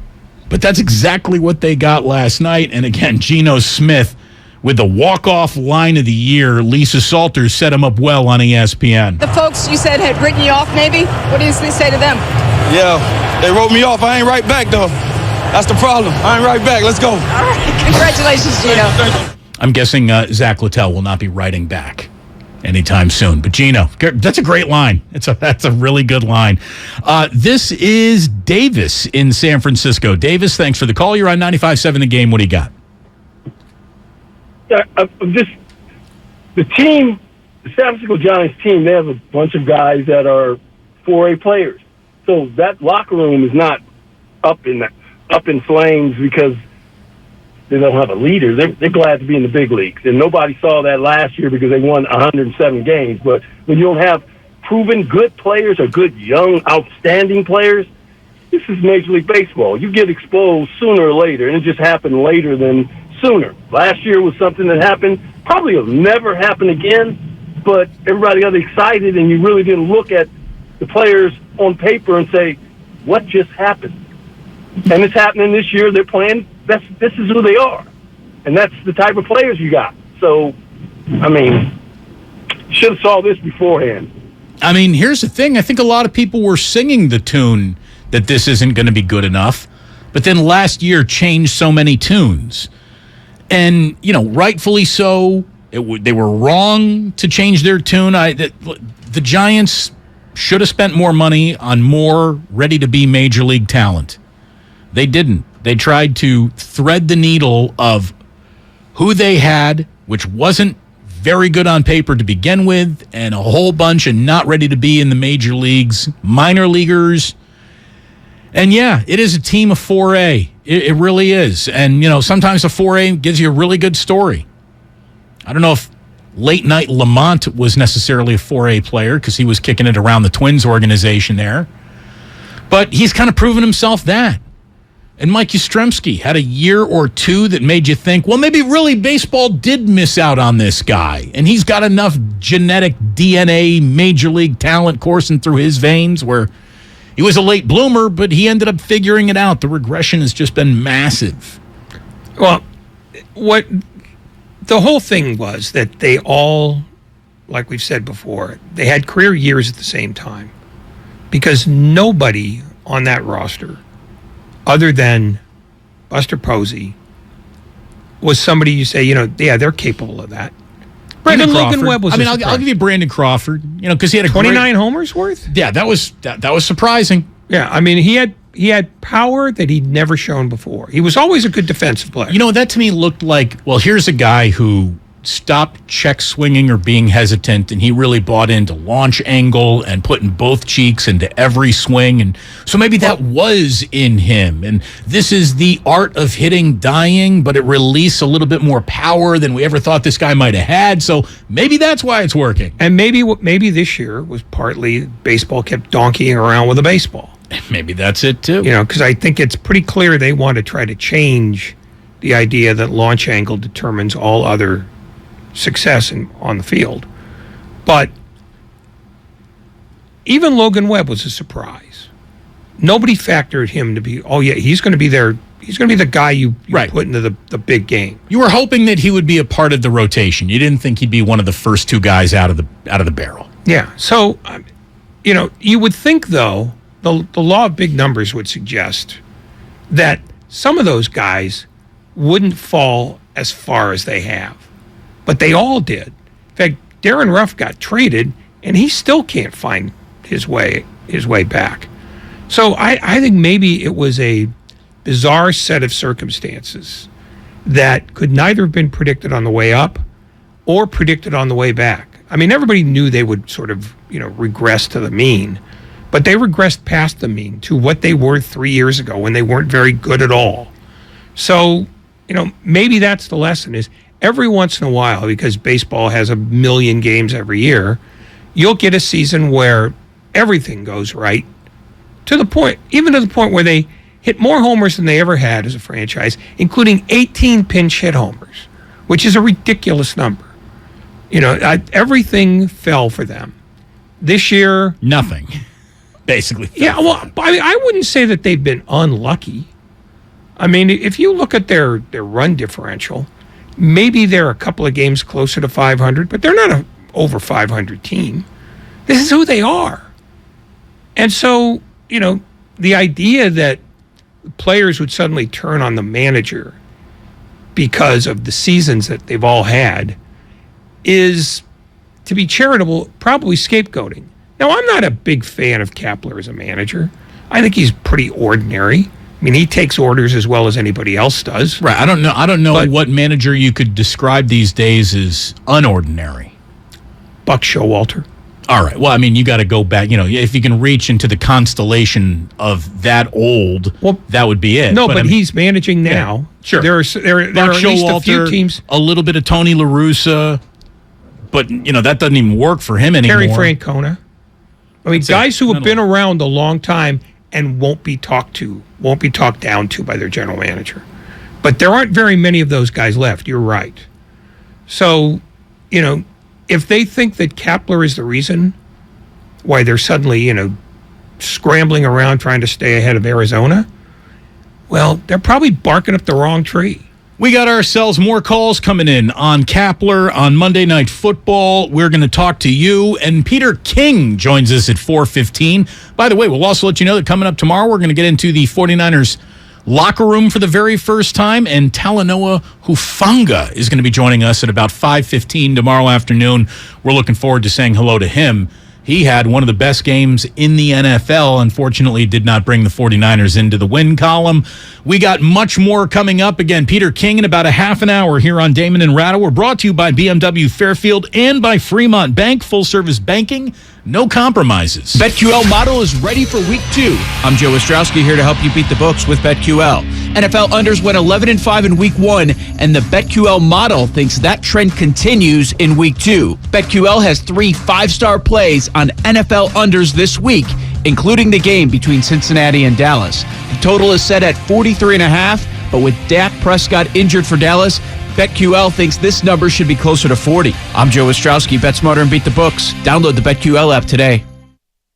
But that's exactly what they got last night. And again, Geno Smith with the walk-off line of the year. Lisa Salters set him up well on ESPN. The folks you said had written you off, maybe? What do you say to them? Yeah, they wrote me off. I ain't right back, though. That's the problem. I ain't right back. Let's go. All right. Congratulations, Geno. I'm guessing Zach Latel will not be writing back anytime soon. But Geno, that's a great line. That's a really good line. This is Davis in San Francisco. Davis, thanks for the call. You're on 95.7 The Game. What do you got? Yeah, the team, the San Francisco Giants team, they have a bunch of guys that are 4A players. So that locker room is not up in flames because they don't have a leader. They're glad to be in the big leagues. And nobody saw that last year because they won 107 games. But when you don't have proven good players or good, young, outstanding players, this is Major League Baseball. You get exposed sooner or later, and it just happened later than sooner. Last year was something that happened. Probably will never happen again, but everybody got excited, and you really didn't look at the players on paper and say, what just happened? And it's happening this year. They're playing. This is who they are. And that's the type of players you got. So, I mean, should have saw this beforehand. I mean, here's the thing. I think a lot of people were singing the tune that this isn't going to be good enough. But then last year changed so many tunes. And, rightfully so. They were wrong to change their tune. The Giants should have spent more money on more ready-to-be Major League talent. They didn't. They tried to thread the needle of who they had, which wasn't very good on paper to begin with, and a whole bunch of not ready to be in the major leagues, minor leaguers. And yeah, it is a team of 4A. It really is. And, sometimes a 4A gives you a really good story. I don't know if late night Lamont was necessarily a 4A player because he was kicking it around the Twins organization there. But he's kind of proven himself that. And Mike Yastrzemski had a year or two that made you think, well, maybe really baseball did miss out on this guy. And he's got enough genetic DNA, major league talent coursing through his veins where he was a late bloomer, but he ended up figuring it out. The regression has just been massive. Well, what the whole thing was that they all, like we've said before, they had career years at the same time because nobody on that roster other than Buster Posey, was somebody you say, they're capable of that. Brandon Even Crawford. Logan Webb was I'll give you Brandon Crawford, because he had a 29 homers worth? Yeah, that was surprising. Yeah, I mean, he had power that he'd never shown before. He was always a good defensive player. That to me looked like, well, here's a guy who stopped check swinging or being hesitant, and he really bought into launch angle and putting both cheeks into every swing. And so maybe that was in him. And this is the art of hitting dying, but it released a little bit more power than we ever thought this guy might have had. So maybe that's why it's working. And maybe this year was partly baseball kept donkeying around with a baseball. Maybe that's it too. Because I think it's pretty clear they want to try to change the idea that launch angle determines all other success on the field. But even Logan Webb was a surprise. Nobody factored him to be, he's going to be there. He's going to be the guy you put into the big game. You were hoping that he would be a part of the rotation. You didn't think he'd be one of the first two guys out of the barrel. Yeah. So, you would think, though, the law of big numbers would suggest that some of those guys wouldn't fall as far as they have. But they all did. In fact, Darren Ruff got traded, and he still can't find his way back. So I think maybe it was a bizarre set of circumstances that could neither have been predicted on the way up or predicted on the way back. I mean, everybody knew they would sort of, regress to the mean, but they regressed past the mean to what they were 3 years ago when they weren't very good at all. So, maybe that's the lesson is every once in a while, because baseball has 1 million games every year, you'll get a season where everything goes right to the point where they hit more homers than they ever had as a franchise, including 18 pinch hit homers, which is a ridiculous number. Everything fell for them. This year, nothing, basically. Yeah, well, I wouldn't say that they've been unlucky. I mean, if you look at their run differential, maybe they're a couple of games closer to 500, but they're not a over 500 team. This is who they are. And so, the idea that players would suddenly turn on the manager because of the seasons that they've all had is, to be charitable, probably scapegoating. Now, I'm not a big fan of Kapler as a manager. I think he's pretty ordinary. I mean, he takes orders as well as anybody else does. Right. I don't know what manager you could describe these days as unordinary. Buck Showalter. All right. Well, I mean, you got to go back. If you can reach into the constellation of that old, that would be it. No, but he's managing now. Yeah, sure. There are at least a few teams. A little bit of Tony La Russa, but that doesn't even work for him anymore. Terry Francona. I mean, guys who have been around a long time and won't be talked down to by their general manager. But there aren't very many of those guys left. You're right. So, if they think that Kapler is the reason why they're suddenly, scrambling around trying to stay ahead of Arizona, well, they're probably barking up the wrong tree. We got ourselves more calls coming in on Kapler on Monday Night Football. We're going to talk to you, and Peter King joins us at 4:15. By the way, we'll also let you know that coming up tomorrow, we're going to get into the 49ers locker room for the very first time, and Talanoa Hufanga is going to be joining us at about 5:15 tomorrow afternoon. We're looking forward to saying hello to him. He had one of the best games in the NFL. Unfortunately, did not bring the 49ers into the win column. We got much more coming up. Again, Peter King in about a half an hour here on Damon and Ratto. We're brought to you by BMW Fairfield and by Fremont Bank. Full-service banking, no compromises. BetQL model is ready for week 2. I'm Joe Ostrowski here to help you beat the books with BetQL. NFL unders went 11-5 in week 1, and the BetQL model thinks that trend continues in week 2. BetQL has 3 5-star plays on NFL unders this week, including the game between Cincinnati and Dallas. The total is set at 43.5, but with Dak Prescott injured for Dallas, BetQL thinks this number should be closer to 40. I'm Joe Ostrowski. Bet smarter and beat the books. Download the BetQL app today.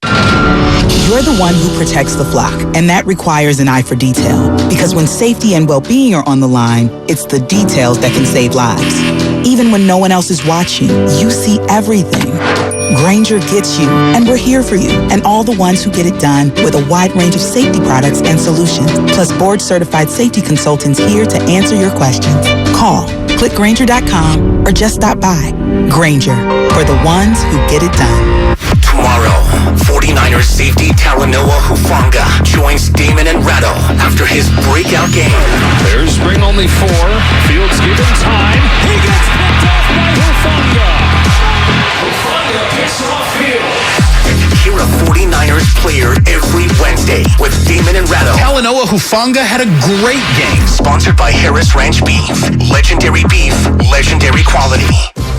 You're the one who protects the flock, and that requires an eye for detail. Because when safety and well-being are on the line, it's the details that can save lives. Even when no one else is watching, you see everything. Grainger gets you, and we're here for you, and all the ones who get it done with a wide range of safety products and solutions, plus board-certified safety consultants here to answer your questions. Call, click Grainger.com, or just stop by. Grainger, for the ones who get it done. Tomorrow, 49ers safety Talanoa Hufanga joins Damon and Ratto after his breakout game. Bears bring only 4. Fields given time. He gets picked off by Hufanga. Hufanga picks him off field. Hear a 49ers player every Wednesday with Damon and Ratto. Talanoa Hufanga had a great game. Sponsored by Harris Ranch Beef. Legendary beef, legendary quality.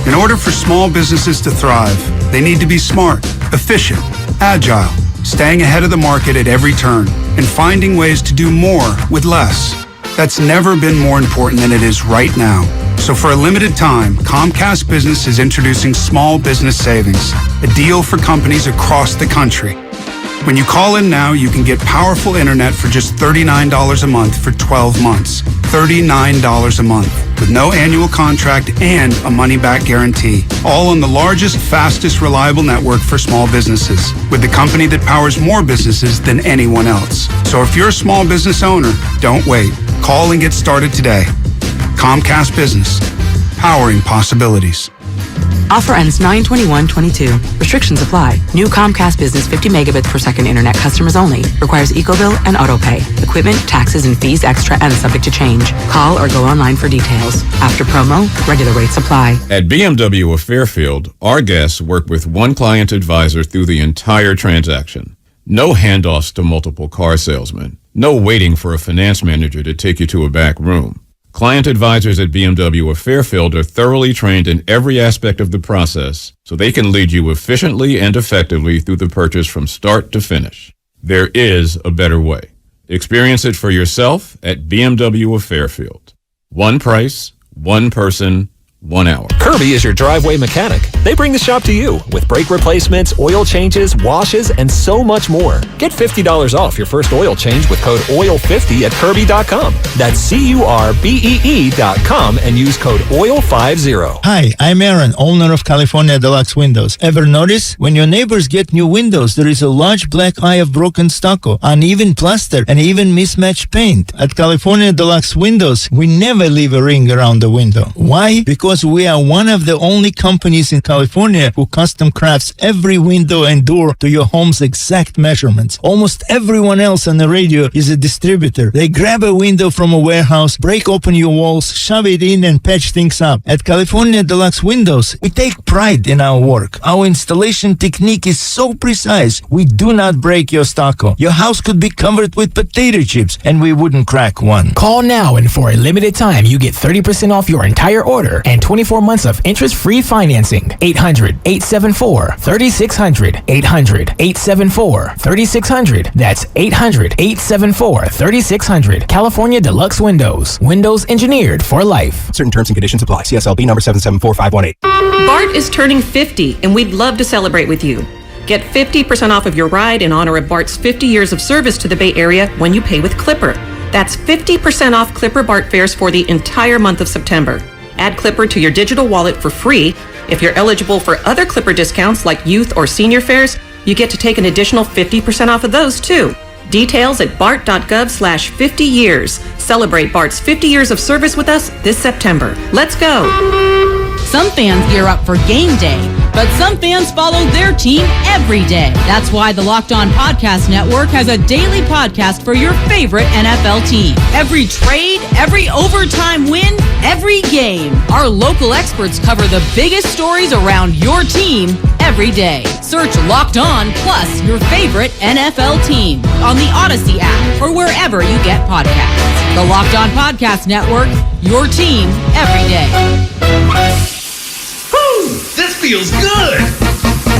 In order for small businesses to thrive, they need to be smart, efficient, agile, staying ahead of the market at every turn, and finding ways to do more with less. That's never been more important than it is right now. So for a limited time, Comcast Business is introducing Small Business Savings, a deal for companies across the country. When you call in now, you can get powerful internet for just $39 a month for 12 months. $39 a month, with no annual contract and a money-back guarantee. All on the largest, fastest, reliable network for small businesses, with the company that powers more businesses than anyone else. So if you're a small business owner, don't wait. Call and get started today. Comcast Business, powering possibilities. Offer ends 9/21/22. Restrictions apply. New Comcast Business 50 megabits per second internet customers only. Requires EcoBill and AutoPay. Equipment, taxes, and fees extra and subject to change. Call or go online for details. After promo, regular rates apply. At BMW of Fairfield, our guests work with one client advisor through the entire transaction. No handoffs to multiple car salesmen. No waiting for a finance manager to take you to a back room. Client advisors at BMW of Fairfield are thoroughly trained in every aspect of the process, so they can lead you efficiently and effectively through the purchase from start to finish. There is a better way. Experience it for yourself at BMW of Fairfield. One price, one person, 1 hour. Kirby is your driveway mechanic. They bring the shop to you with brake replacements, oil changes, washes, and so much more. Get $50 off your first oil change with code OIL50 at Kirby.com. That's CURBEE.com and use code OIL50. Hi, I'm Aaron, owner of California Deluxe Windows. Ever notice? When your neighbors get new windows, there is a large black eye of broken stucco, uneven plaster, and even mismatched paint. At California Deluxe Windows, we never leave a ring around the window. Why? Because we are one of the only companies in California who custom crafts every window and door to your home's exact measurements. Almost everyone else on the radio is a distributor. They grab a window from a warehouse, break open your walls, shove it in, and patch things up. At California Deluxe Windows, we take pride in our work. Our installation technique is so precise, we do not break your stucco. Your house could be covered with potato chips, and we wouldn't crack one. Call now, and for a limited time, you get 30% off your entire order and 24 months of interest-free financing. 800-874-3600. 800-874-3600. That's 800-874-3600. California Deluxe Windows. Windows engineered for life. Certain terms and conditions apply. CSLB number 774518. Bart is turning 50, and we'd love to celebrate with you. Get 50% off of your ride in honor of Bart's 50 years of service to the Bay Area when you pay with Clipper. That's 50% off Clipper Bart fares for the entire month of September. Add Clipper to your digital wallet for free. If you're eligible for other Clipper discounts like youth or senior fares, you get to take an additional 50% off of those too. Details at bart.gov/50 years. Celebrate Bart's 50 years of service with us this September. Let's go. Some fans gear up for game day, but some fans follow their team every day. That's why the Locked On Podcast Network has a daily podcast for your favorite NFL team. Every trade, every overtime win, every game. Our local experts cover the biggest stories around your team every day. Search Locked On plus your favorite NFL team on the Odyssey app or wherever you get podcasts. The Locked On Podcast Network, your team every day. This feels good!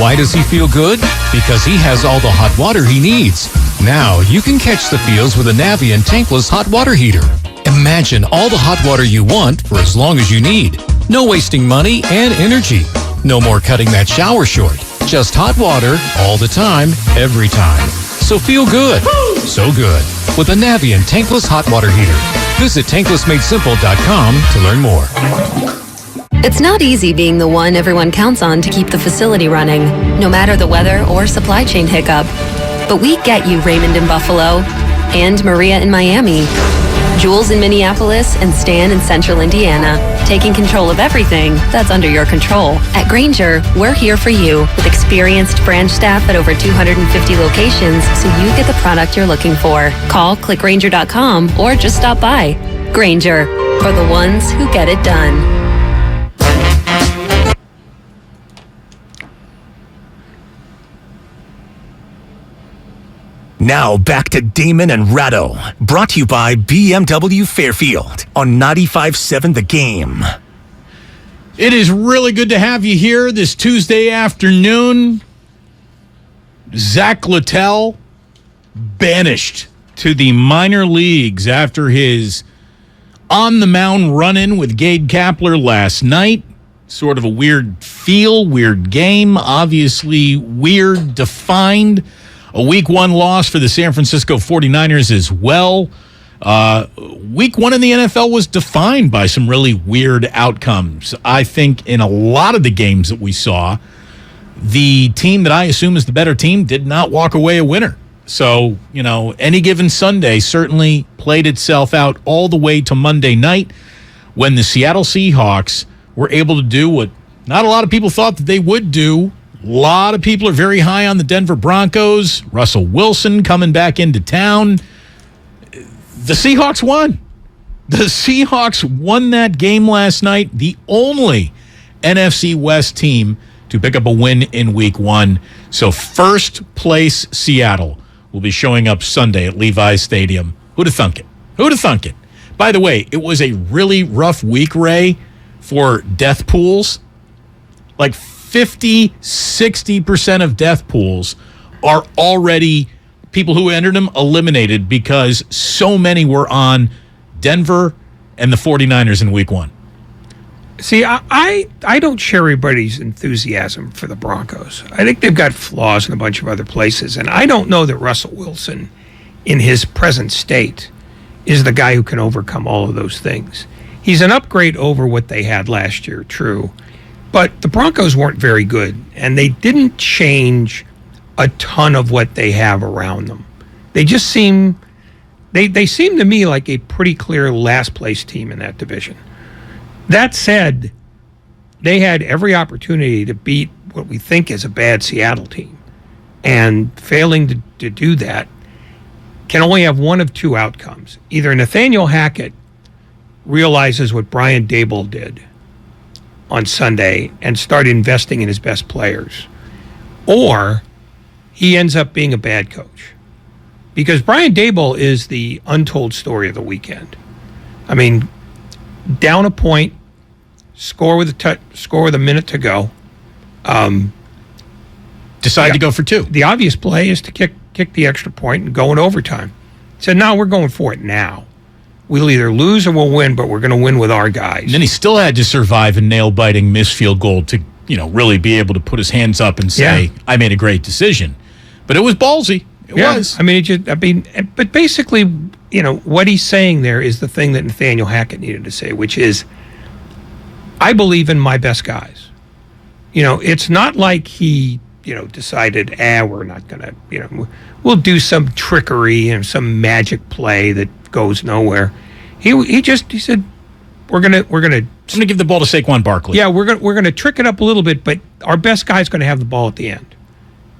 Why does he feel good? Because he has all the hot water he needs. Now you can catch the feels with a Navien tankless hot water heater. Imagine all the hot water you want for as long as you need. No wasting money and energy. No more cutting that shower short. Just hot water all the time, every time. So feel good. So good. With a Navien tankless hot water heater. Visit tanklessmadesimple.com to learn more. It's not easy being the one everyone counts on to keep the facility running, no matter the weather or supply chain hiccup. But we get you, Raymond in Buffalo, and Maria in Miami, Jules in Minneapolis, and Stan in Central Indiana, taking control of everything that's under your control. At Grainger, we're here for you with experienced branch staff at over 250 locations so you get the product you're looking for. Call, click Grainger.com, or just stop by. Grainger, for the ones who get it done. Now back to Damon and Ratto, brought to you by BMW Fairfield on 95.7 The Game. It is really good to have you here this Tuesday afternoon. Zach Latel banished to the minor leagues after his on-the-mound run-in with Gade Kapler last night. Sort of a weird feel, weird game, obviously weird defined. A Week 1 loss for the San Francisco 49ers as well. Week 1 in the NFL was defined by some really weird outcomes. I think in a lot of the games that we saw, the team that I assume is the better team did not walk away a winner. So, any given Sunday certainly played itself out all the way to Monday night when the Seattle Seahawks were able to do what not a lot of people thought that they would do. A lot of people are very high on the Denver Broncos. Russell Wilson coming back into town. The Seahawks won. The Seahawks won that game last night. The only NFC West team to pick up a win in Week 1. So first place Seattle will be showing up Sunday at Levi's Stadium. Who'd have thunk it? Who'd have thunk it? By the way, it was a really rough week, Ray, for death pools. Like 50-60% of death pools are already people who entered them eliminated because so many were on Denver and the 49ers in Week 1. See, I don't share everybody's enthusiasm for the Broncos. I think they've got flaws in a bunch of other places, and I don't know that Russell Wilson, in his present state, is the guy who can overcome all of those things. He's an upgrade over what they had last year, true, but the Broncos weren't very good, and they didn't change a ton of what they have around them. They just seem to me like a pretty clear last place team in that division. That said, they had every opportunity to beat what we think is a bad Seattle team. And failing to do that can only have one of two outcomes. Either Nathaniel Hackett realizes what Brian Daboll did on Sunday and start investing in his best players, or he ends up being a bad coach. Because Brian Daboll is the untold story of the weekend. I mean, down a point, score with a minute to go. Decide to go for two. The obvious play is to kick the extra point and go in overtime. Said, no, we're going for it now. We'll either lose or we'll win, but we're going to win with our guys. And then he still had to survive a nail-biting missed field goal to, really be able to put his hands up and say, I made a great decision. But it was ballsy. It was. But basically, what he's saying there is the thing that Nathaniel Hackett needed to say, which is, I believe in my best guys. It's not like he, decided, we're not going to, we'll do some trickery and some magic play that goes nowhere. He said, we're gonna I'm gonna give the ball to Saquon Barkley. Yeah, we're gonna trick it up a little bit, but our best guy's gonna have the ball at the end.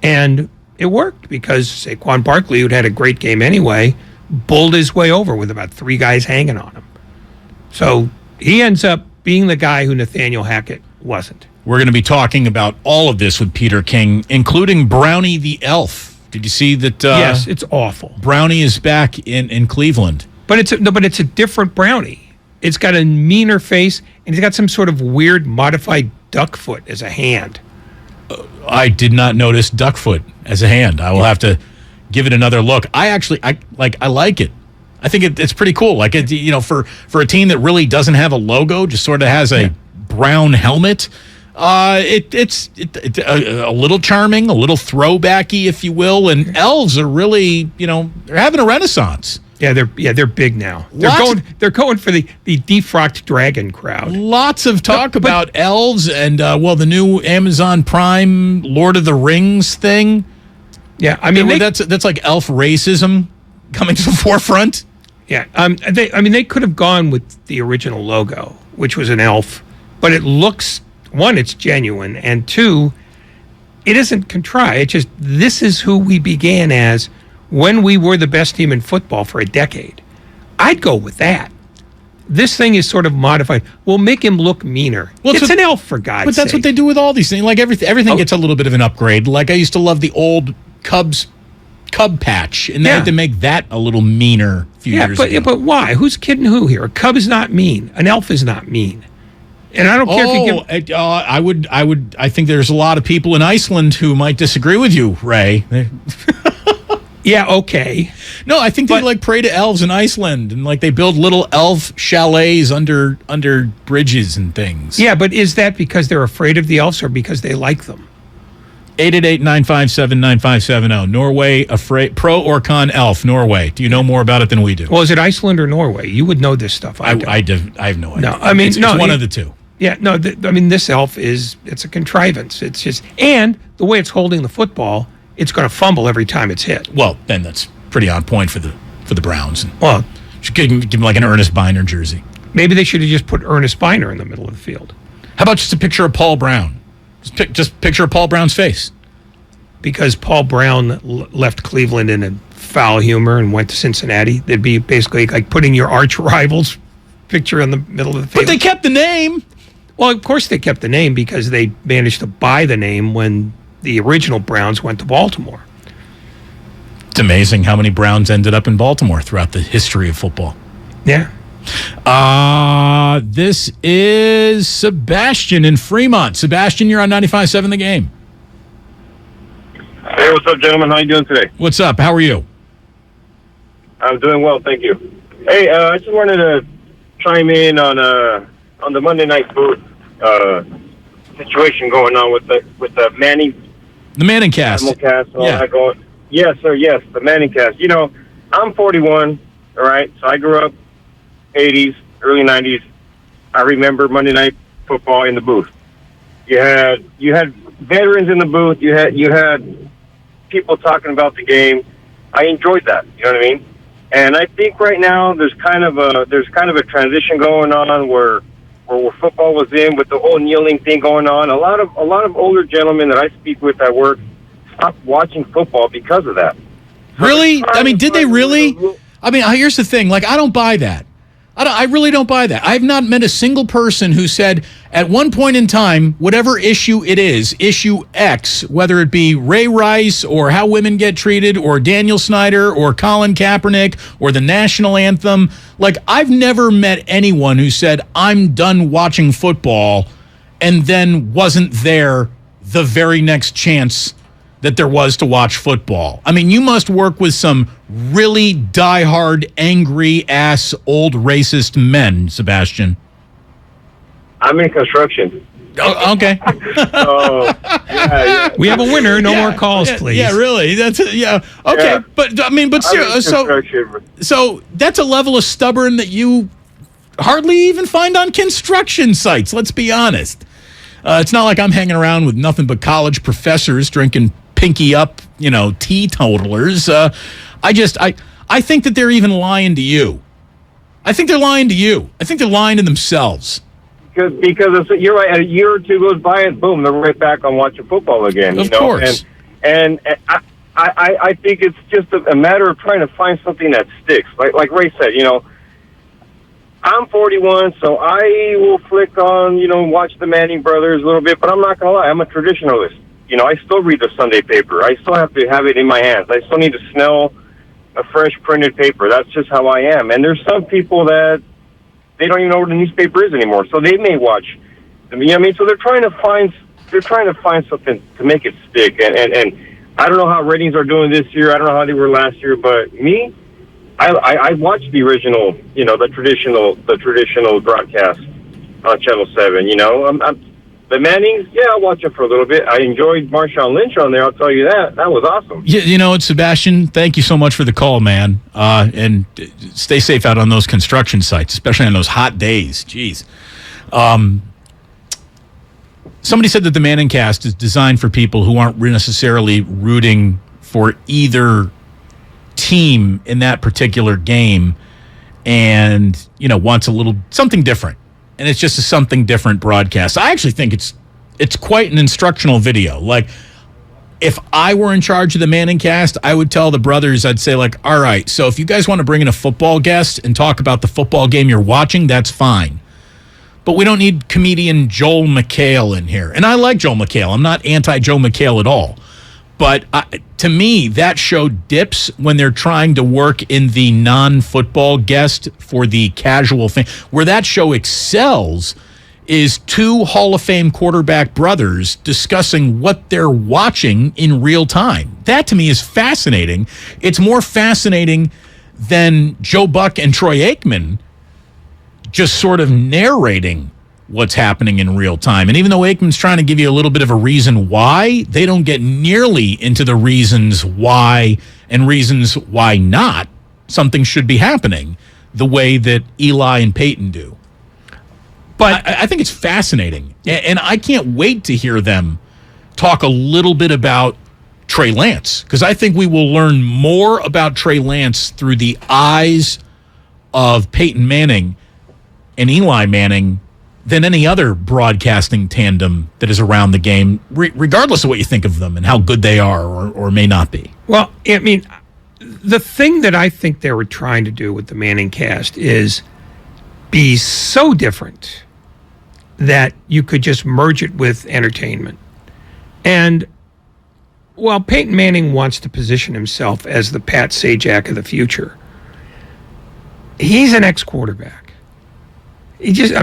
And it worked because Saquon Barkley, who'd had a great game anyway, bowled his way over with about three guys hanging on him. So he ends up being the guy who Nathaniel Hackett wasn't. We're going to be talking about all of this with Peter King, including Brownie the Elf. Did you see that? Yes, it's awful. Brownie is back in Cleveland. But it's a different Brownie. It's got a meaner face, and he's got some sort of weird modified duck foot as a hand. I did not notice duck foot as a hand. I will have to give it another look. I like it. I think it's pretty cool. Like for a team that really doesn't have a logo, just sort of has a brown helmet. It's a little charming, a little throwbacky, if you will. And elves are really, they're having a renaissance. Yeah, they're big now. They're going for the defrocked dragon crowd. Lots of talk about elves and the new Amazon Prime Lord of the Rings thing. Yeah, that's like elf racism coming to the forefront. Yeah, they could have gone with the original logo, which was an elf, but it looks, one, it's genuine, and two, it isn't contrived. It's just, this is who we began as when we were the best team in football for a decade. I'd go with that. This thing is sort of modified. We'll make him look meaner. Well, it's an elf, for God's sake. But that's what they do with all these things. Like everything gets a little bit of an upgrade. Like I used to love the old Cub patch, and they had to make that a little meaner a few years ago. But why? Who's kidding who here? A Cub is not mean. An elf is not mean. And I don't care if you give... I think there's a lot of people in Iceland who might disagree with you, Ray. Yeah, okay. No, I think they pray to elves in Iceland, and they build little elf chalets under bridges and things. Yeah, but is that because they're afraid of the elves or because they like them? 888-957-9570. Norway, pro or con elf, Norway. Do you know more about it than we do? Well, is it Iceland or Norway? You would know this stuff. I have no idea. No, I mean, it's one of the two. Yeah, no, this elf it's a contrivance. It's just, and the way it's holding the football, it's going to fumble every time it's hit. Well, then that's pretty on point for the Browns. Well, should give him like an Ernest Biner jersey. Maybe they should have just put Ernest Biner in the middle of the field. How about just a picture of Paul Brown? Just picture of Paul Brown's face. Because Paul Brown left Cleveland in a foul humor and went to Cincinnati, they'd be basically like putting your arch rival's picture in the middle of the field. But they kept the name. Well, of course they kept the name because they managed to buy the name when the original Browns went to Baltimore. It's amazing how many Browns ended up in Baltimore throughout the history of football. Yeah. This is Sebastian in Fremont. Sebastian, you're on 95.7 The Game. Hey, what's up, gentlemen? How you doing today? What's up? How are you? I'm doing well, thank you. Hey, I just wanted to chime in on on the Monday night booth situation going on with the Manning. The Manning cast. Cast and all that going. Yes, sir. Yes, the Manning cast. You know, I'm 41. All right, so I grew up 80s, early 90s. I remember Monday Night Football in the booth. You had veterans in the booth. You had people talking about the game. I enjoyed that. You know what I mean? And I think right now there's kind of a transition going on where football was in with the whole kneeling thing going on. A lot of older gentlemen that I speak with at work stopped watching football because of that. Really? I mean, did they really? I mean, here's the thing. Like, I don't buy that. I really don't buy that. I've not met a single person who said at one point in time, whatever issue it is, issue X, whether it be Ray Rice or how women get treated or Daniel Snyder or Colin Kaepernick or the national anthem. Like, I've never met anyone who said, I'm done watching football, and then wasn't there the very next chance that there was to watch football. I mean, you must work with some really diehard, angry-ass, old racist men, Sebastian. I'm in construction. Oh, okay. Yeah. We have a winner. No more calls, please. Yeah, really. That's okay. Yeah. But I mean, so that's a level of stubborn that you hardly even find on construction sites. Let's be honest. It's not like I'm hanging around with nothing but college professors drinking pinky up, teetotalers. I think that they're even lying to you. I think they're lying to you. I think they're lying to themselves. Because you're right. A year or two goes by, and boom, they're right back on watching football again. Of course. And I think it's just a matter of trying to find something that sticks. Like Ray said, I'm 41, so I will flick on, watch the Manning brothers a little bit. But I'm not gonna lie, I'm a traditionalist. I still read the Sunday paper. I still have to have it in my hands. I still need to smell a fresh printed paper. That's just how I am. And there's some people that they don't even know what a newspaper is anymore, so they may watch. You know what I mean? So they're trying to find something to make it stick. And I don't know how ratings are doing this year. I don't know how they were last year, but me, I watched the original, the traditional broadcast on Channel 7. The Mannings, I'll watch it for a little bit. I enjoyed Marshawn Lynch on there, I'll tell you that. That was awesome. Yeah, Sebastian, thank you so much for the call, man. And stay safe out on those construction sites, especially on those hot days. Jeez. Somebody said that the Manning cast is designed for people who aren't necessarily rooting for either team in that particular game and, wants a little something different. And it's just a something different broadcast. I actually think it's quite an instructional video. Like, if I were in charge of the Manning cast, I would tell the brothers, I'd say, like, all right, so if you guys want to bring in a football guest and talk about the football game you're watching, that's fine. But we don't need comedian Joel McHale in here. And I like Joel McHale. I'm not anti-Joe McHale at all. But to me, that show dips when they're trying to work in the non-football guest for the casual fan. Where that show excels is two Hall of Fame quarterback brothers discussing what they're watching in real time. That, to me, is fascinating. It's more fascinating than Joe Buck and Troy Aikman just sort of narrating what's happening in real time. And even though Aikman's trying to give you a little bit of a reason why, they don't get nearly into the reasons why and reasons why not something should be happening the way that Eli and Peyton do. But I think it's fascinating. And I can't wait to hear them talk a little bit about Trey Lance, because I think we will learn more about Trey Lance through the eyes of Peyton Manning and Eli Manning than any other broadcasting tandem that is around the game, regardless of what you think of them and how good they are or may not be. Well, I mean, the thing that I think they were trying to do with the Manning cast is be so different that you could just merge it with entertainment. And while Peyton Manning wants to position himself as the Pat Sajak of the future, he's an ex-quarterback. He's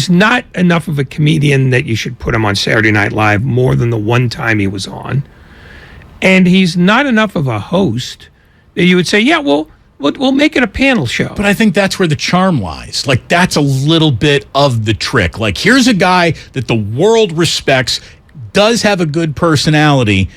not enough of a comedian that you should put him on Saturday Night Live more than the one time he was on. And he's not enough of a host that you would say, yeah, well, We'll make it a panel show. But I think that's where the charm lies. Like, that's a little bit of the trick. Like, here's a guy that the world respects, does have a good personality,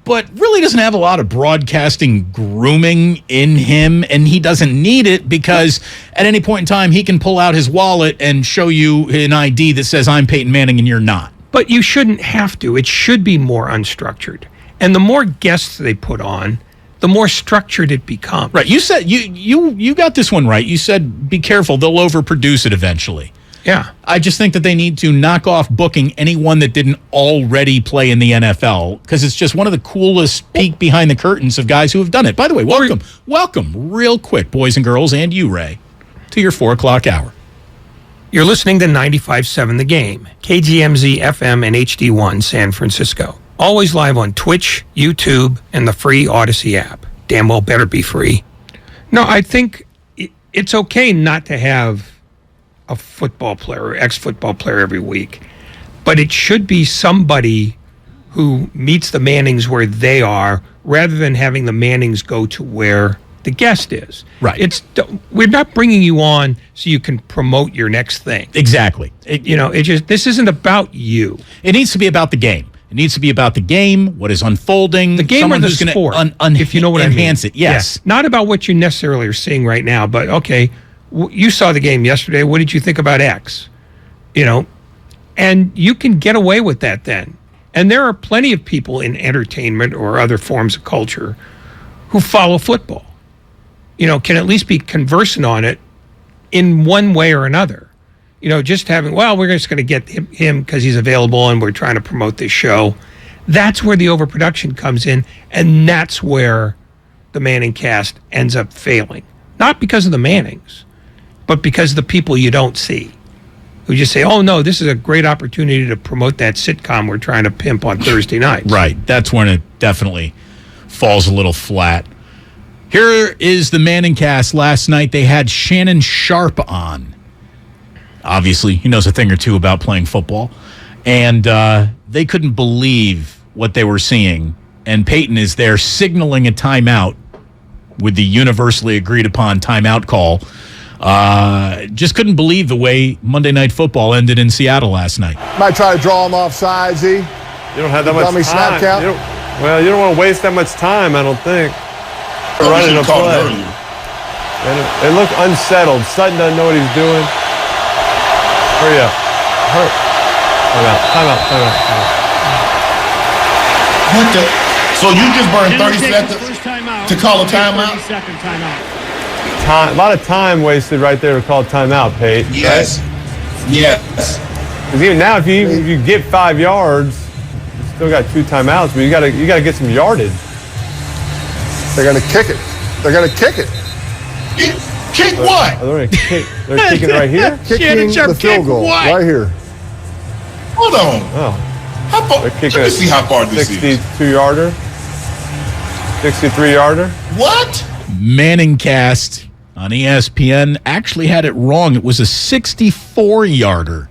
but really doesn't have a lot of broadcasting grooming in him, and he doesn't need it because at any point in time he can pull out his wallet and show you an ID that says, I'm Peyton Manning and you're not. But you shouldn't have to. It should be more unstructured. And the more guests they put on, the more structured it becomes. Right. You said you got this one right. You said be careful, they'll overproduce it eventually. Yeah. I just think that they need to knock off booking anyone that didn't already play in the NFL, because it's just one of the coolest peek behind the curtains of guys who have done it. By the way, welcome real quick, boys and girls, and you, Ray, to your 4 o'clock hour. You're listening to 95.7 The Game, KGMZ FM and HD1 San Francisco. Always live on Twitch, YouTube, and the free Odyssey app. Damn well better be free. No, I think it's okay not to have a football player or ex-football player every week, but it should be somebody who meets the Mannings where they are rather than having the Mannings go to where the guest is. Right. We're not bringing you on so you can promote your next thing. Exactly. This isn't about you. It needs to be about the game. It needs to be about the game, what is unfolding. The game or the sport, if you know what I mean. Enhance it, yes. Yeah. Not about what you necessarily are seeing right now, but okay, you saw the game yesterday. What did you think about X? And you can get away with that then. And there are plenty of people in entertainment or other forms of culture who follow football. Can at least be conversant on it in one way or another. Just having, we're just going to get him because he's available and we're trying to promote this show. That's where the overproduction comes in, and that's where the Manning cast ends up failing. Not because of the Mannings, but because of the people you don't see, who just say, oh, no, this is a great opportunity to promote that sitcom we're trying to pimp on Thursday nights. Right. That's when it definitely falls a little flat. Here is the Manning cast last night. They had Shannon Sharp on. Obviously, he knows a thing or two about playing football. And they couldn't believe what they were seeing. And Peyton is there signaling a timeout with the universally agreed upon timeout call. Just couldn't believe the way Monday Night Football ended in Seattle last night. Might try to draw him off side, Z. You don't have that much time. Snap count? You don't want to waste that much time, I don't think. Running a play. They look unsettled. Sutton doesn't know what he's doing. Hurry up. Time out. What the? So you just burned 30 seconds to call a timeout? A lot of time wasted right there to call timeout, Pate. Yes. Right? Yes. Because even now, if you get 5 yards, you still got 2 timeouts, but you got to get some yardage. They're gonna kick it. Kick what? They're kicking right here. Kicking the field goal right here. Hold on. Oh. How far? Let me see how far this is. 62-yarder. 63-yarder. What? Manning cast on ESPN actually had it wrong. It was a 64-yarder.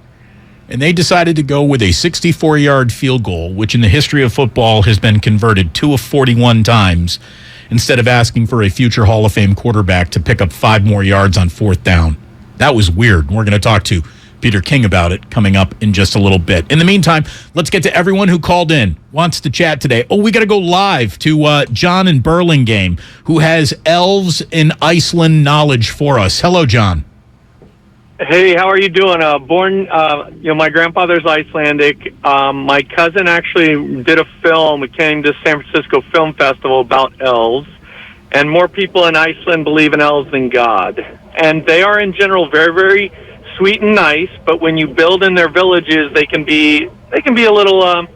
And they decided to go with a 64-yard field goal, which in the history of football has been converted 2 of 41 times, instead of asking for a future Hall of Fame quarterback to pick up 5 more yards on 4th down. That was weird. We're going to talk to Peter King about it coming up in just a little bit. In the meantime, let's get to everyone who called in, wants to chat today. Oh, we got to go live to John in Burlingame, who has elves in Iceland knowledge for us. Hello, John. Hey, how are you doing? My grandfather's Icelandic. My cousin actually did a film. We came to San Francisco Film Festival about elves, and more people in Iceland believe in elves than God. And they are in general very, very sweet and nice. But when you build in their villages, they can be a little.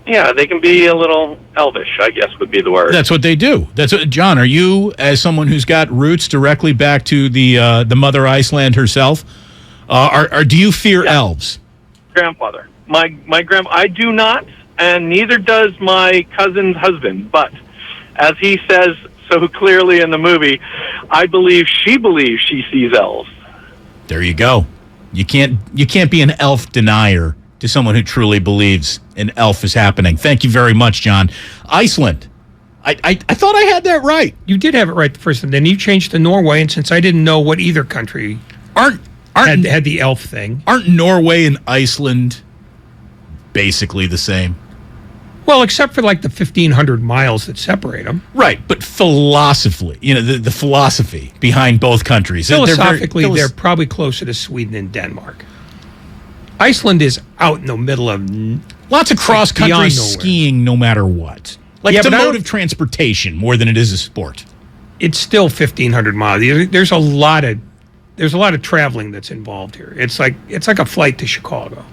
They can be a little elvish, I guess would be the word. That's what they do. John, are you, as someone who's got roots directly back to the Mother Iceland herself, do you fear elves? Grandfather. My I do not, and neither does my cousin's husband. But as he says so clearly in the movie, I believe she sees elves. There you go. You can't be an elf denier to someone who truly believes an elf is happening. Thank you very much, John. Iceland I thought I had that right. You did have it right the first time. Then you changed to Norway, and since I didn't know what either country had the elf thing. Aren't Norway and Iceland basically the same? Well, except for like the 1,500 miles that separate them. Right, but philosophically, the philosophy behind both countries. Philosophically, they're probably closer to Sweden and Denmark. Iceland is out in the middle of... Lots of cross-country skiing no matter what. It's a mode of transportation more than it is a sport. It's still 1,500 miles. There's a lot of traveling that's involved here. It's like a flight to Chicago.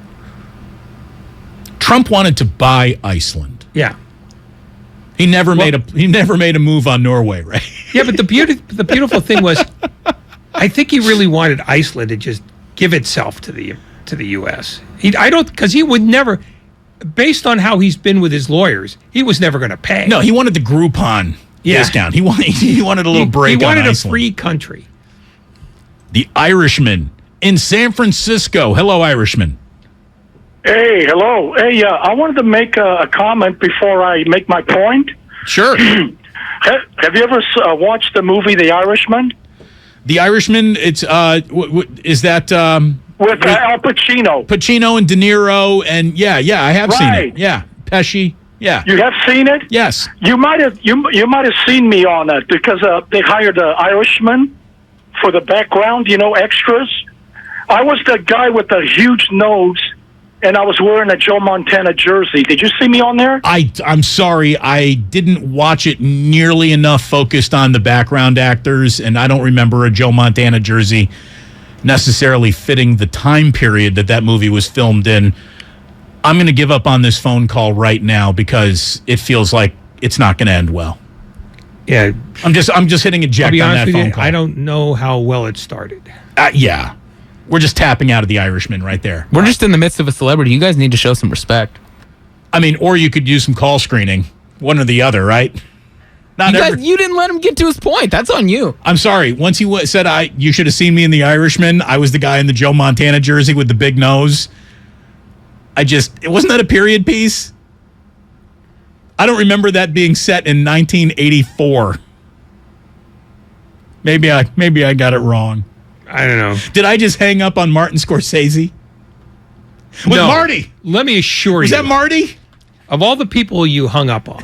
Trump wanted to buy Iceland. Yeah. He never made a move on Norway, right? Yeah, but the beautiful thing was, I think he really wanted Iceland to just give itself to the U.S. Because he would never, based on how he's been with his lawyers, he was never going to pay. No, he wanted the Groupon discount. He wanted a little break. He wanted on a free country. The Irishman in San Francisco. Hello, Irishman. Hey, hello. Hey, I wanted to make a comment before I make my point. Sure. Have you ever watched the movie The Irishman? The Irishman. It's is that with Al Pacino? Pacino and De Niro, and I have seen it. Yeah, Pesci. Yeah, you have seen it. Yes, you might have seen me on it because they hired an Irishman for the background, extras. I was the guy with the huge nose, and I was wearing a Joe Montana jersey. Did you see me on there? I'm sorry, I didn't watch it nearly enough focused on the background actors, and I don't remember a Joe Montana jersey necessarily fitting the time period that movie was filmed in. I'm going to give up on this phone call right now because it feels like it's not going to end well. Yeah, I'm just hitting eject on that phone call. I don't know how well it started. Yeah, we're just tapping out of The Irishman right there. We're just in the midst of a celebrity. You guys need to show some respect. I mean, or you could use some call screening, one or the other, right? You didn't let him get to his point. That's on you. I'm sorry. Once he said you should have seen me in The Irishman, I was the guy in the Joe Montana jersey with the big nose. It wasn't that a period piece? I don't remember that being set in 1984. Maybe I got it wrong. I don't know. Did I just hang up on Martin Scorsese? With Marty. Let me assure you. Was that Marty? Of all the people you hung up on,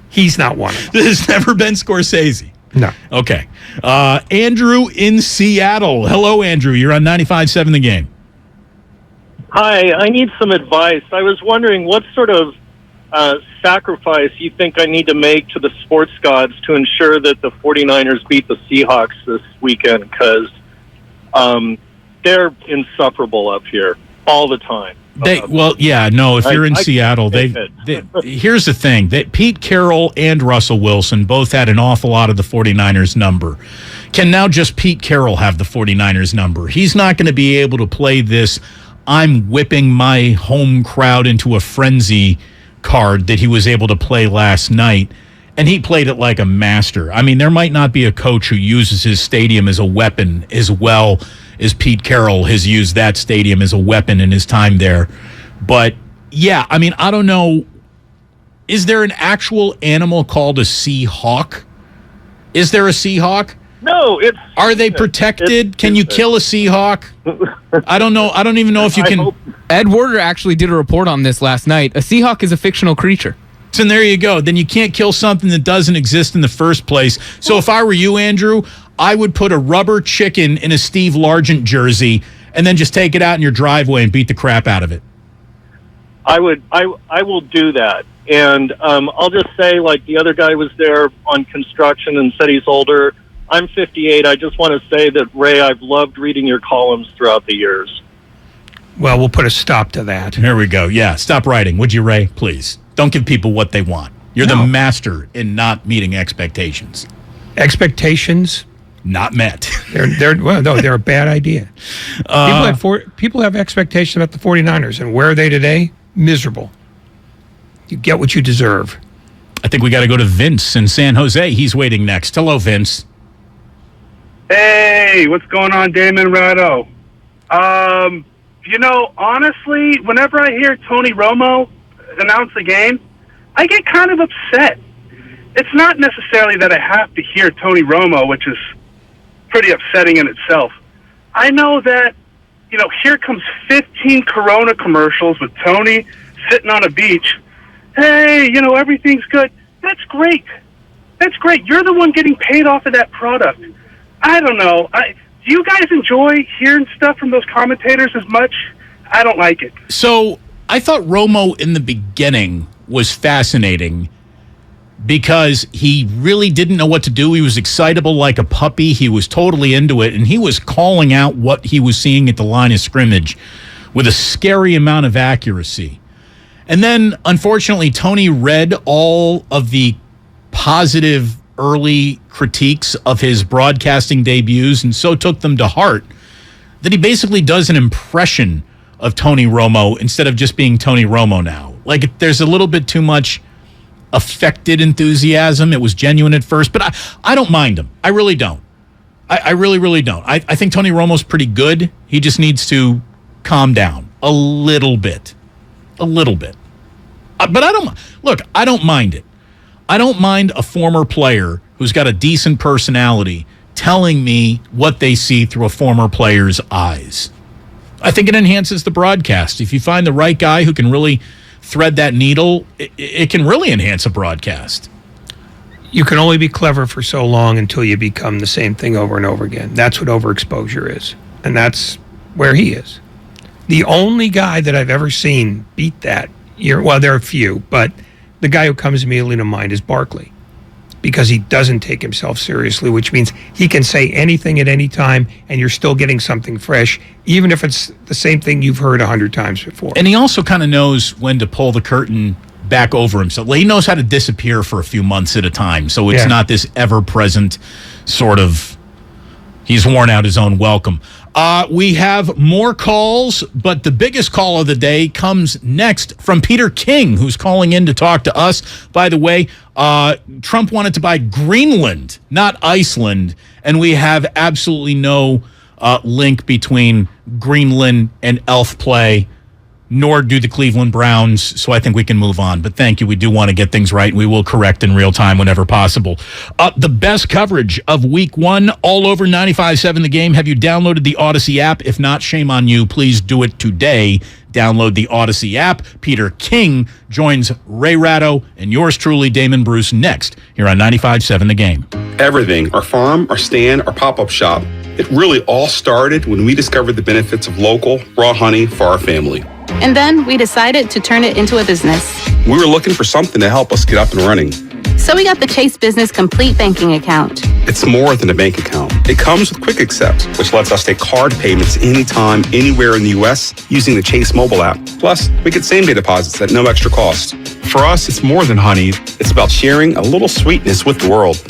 he's not one of them. There's never been Scorsese. No. Okay. Andrew in Seattle. Hello, Andrew. You're on 95.7 The Game. Hi, I need some advice. I was wondering what sort of sacrifice you think I need to make to the sports gods to ensure that the 49ers beat the Seahawks this weekend, because they're insufferable up here all the time. If you're in Seattle, here's the thing. Pete Carroll and Russell Wilson both had an awful lot of the 49ers number. Can now just Pete Carroll have the 49ers number? He's not going to be able to play this I'm whipping my home crowd into a frenzy card that he was able to play last night, and he played it like a master. I mean, there might not be a coach who uses his stadium as a weapon as well as Pete Carroll has used that stadium as a weapon in his time there. But, I mean, I don't know. Is there an actual animal called a Seahawk? Is there a Seahawk? No, Are they protected? Can you kill a Seahawk? I don't know. I don't even know if you can. Ed Werder actually did a report on this last night. A Seahawk is a fictional creature. So there you go. Then you can't kill something that doesn't exist in the first place. So if I were you, Andrew, I would put a rubber chicken in a Steve Largent jersey and then just take it out in your driveway and beat the crap out of it. I will do that. And I'll just say, like the other guy was there on construction and said he's older. I'm 58. I just want to say that, Ray, I've loved reading your columns throughout the years. Well, we'll put a stop to that. There we go. Yeah, stop writing, would you, Ray? Please. Don't give people what they want. You're the master in not meeting expectations. Expectations? Not met. They're a bad idea. People have expectations about the 49ers, and where are they today? Miserable. You get what you deserve. I think we got to go to Vince in San Jose. He's waiting next. Hello, Vince. Hey, what's going on, Damon Ratto? Honestly, whenever I hear Tony Romo announce a game, I get kind of upset. it's not necessarily that I have to hear Tony Romo, which is pretty upsetting in itself. I know that, here comes 15 Corona commercials with Tony sitting on a beach. Hey, everything's good. That's great. That's great. You're the one getting paid off of that product. I don't know. Do you guys enjoy hearing stuff from those commentators as much? I don't like it. So I thought Romo in the beginning was fascinating because he really didn't know what to do. He was excitable like a puppy. He was totally into it, and he was calling out what he was seeing at the line of scrimmage with a scary amount of accuracy. And then, unfortunately, Tony read all of the positive early critiques of his broadcasting debuts and so took them to heart that he basically does an impression of Tony Romo instead of just being Tony Romo now. Like, there's a little bit too much affected enthusiasm. It was genuine at first, but I don't mind him. I really don't. I really, really don't. I think Tony Romo's pretty good. He just needs to calm down a little bit. A little bit. But I don't mind it. I don't mind a former player who's got a decent personality telling me what they see through a former player's eyes. I think it enhances the broadcast. If you find the right guy who can really thread that needle, it can really enhance a broadcast. You can only be clever for so long until you become the same thing over and over again. That's what overexposure is. And that's where he is. The only guy that I've ever seen beat that, well, there are a few, but the guy who comes immediately to mind is Barkley, because he doesn't take himself seriously, which means he can say anything at any time and you're still getting something fresh, even if it's the same thing you've heard 100 times before. And he also kind of knows when to pull the curtain back over himself. He knows how to disappear for a few months at a time, so it's not this ever-present sort of, he's worn out his own welcome. We have more calls, but the biggest call of the day comes next from Peter King, who's calling in to talk to us. By the way, Trump wanted to buy Greenland, not Iceland, and we have absolutely no link between Greenland and elf play, nor do the Cleveland Browns, so I think we can move on. But thank you. We do want to get things right, and we will correct in real time whenever possible. The best coverage of Week 1 all over 95.7 The Game. Have you downloaded the Odyssey app? If not, shame on you. Please do it today. Download the Odyssey app. Peter King joins Ray Ratto and yours truly, Damon Bruce, next here on 95.7 The Game. Everything, our farm, our stand, our pop-up shop, it really all started when we discovered the benefits of local, raw honey for our family. And then we decided to turn it into a business. We were looking for something to help us get up and running. So we got the Chase Business Complete Banking Account. It's more than a bank account. It comes with Quick Accept, which lets us take card payments anytime, anywhere in the U.S. using the Chase mobile app. Plus, we get same-day deposits at no extra cost. For us, it's more than honey. It's about sharing a little sweetness with the world.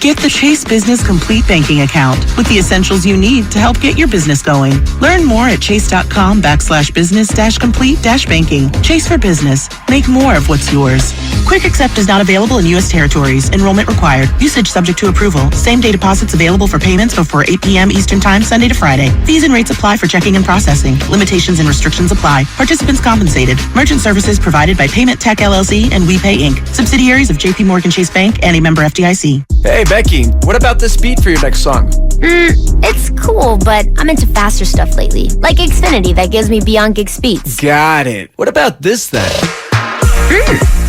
Get the Chase Business Complete Banking Account with the essentials you need to help get your business going. Learn more at chase.com/business-complete-banking. Chase for business. Make more of what's yours. Quick Accept is not available in U.S. territories. Enrollment required. Usage subject to approval. Same-day deposits available for payments before 8 p.m. Eastern Time, Sunday to Friday. Fees and rates apply for checking and processing. Limitations and restrictions apply. Participants compensated. Merchant services provided by Payment Tech LLC and WePay Inc. Subsidiaries of J.P. Morgan Chase Bank and a member FDIC. Hey, Becky, what about this beat for your next song? It's cool, but I'm into faster stuff lately. Like Xfinity that gives me beyond gig speeds. Got it. What about this then?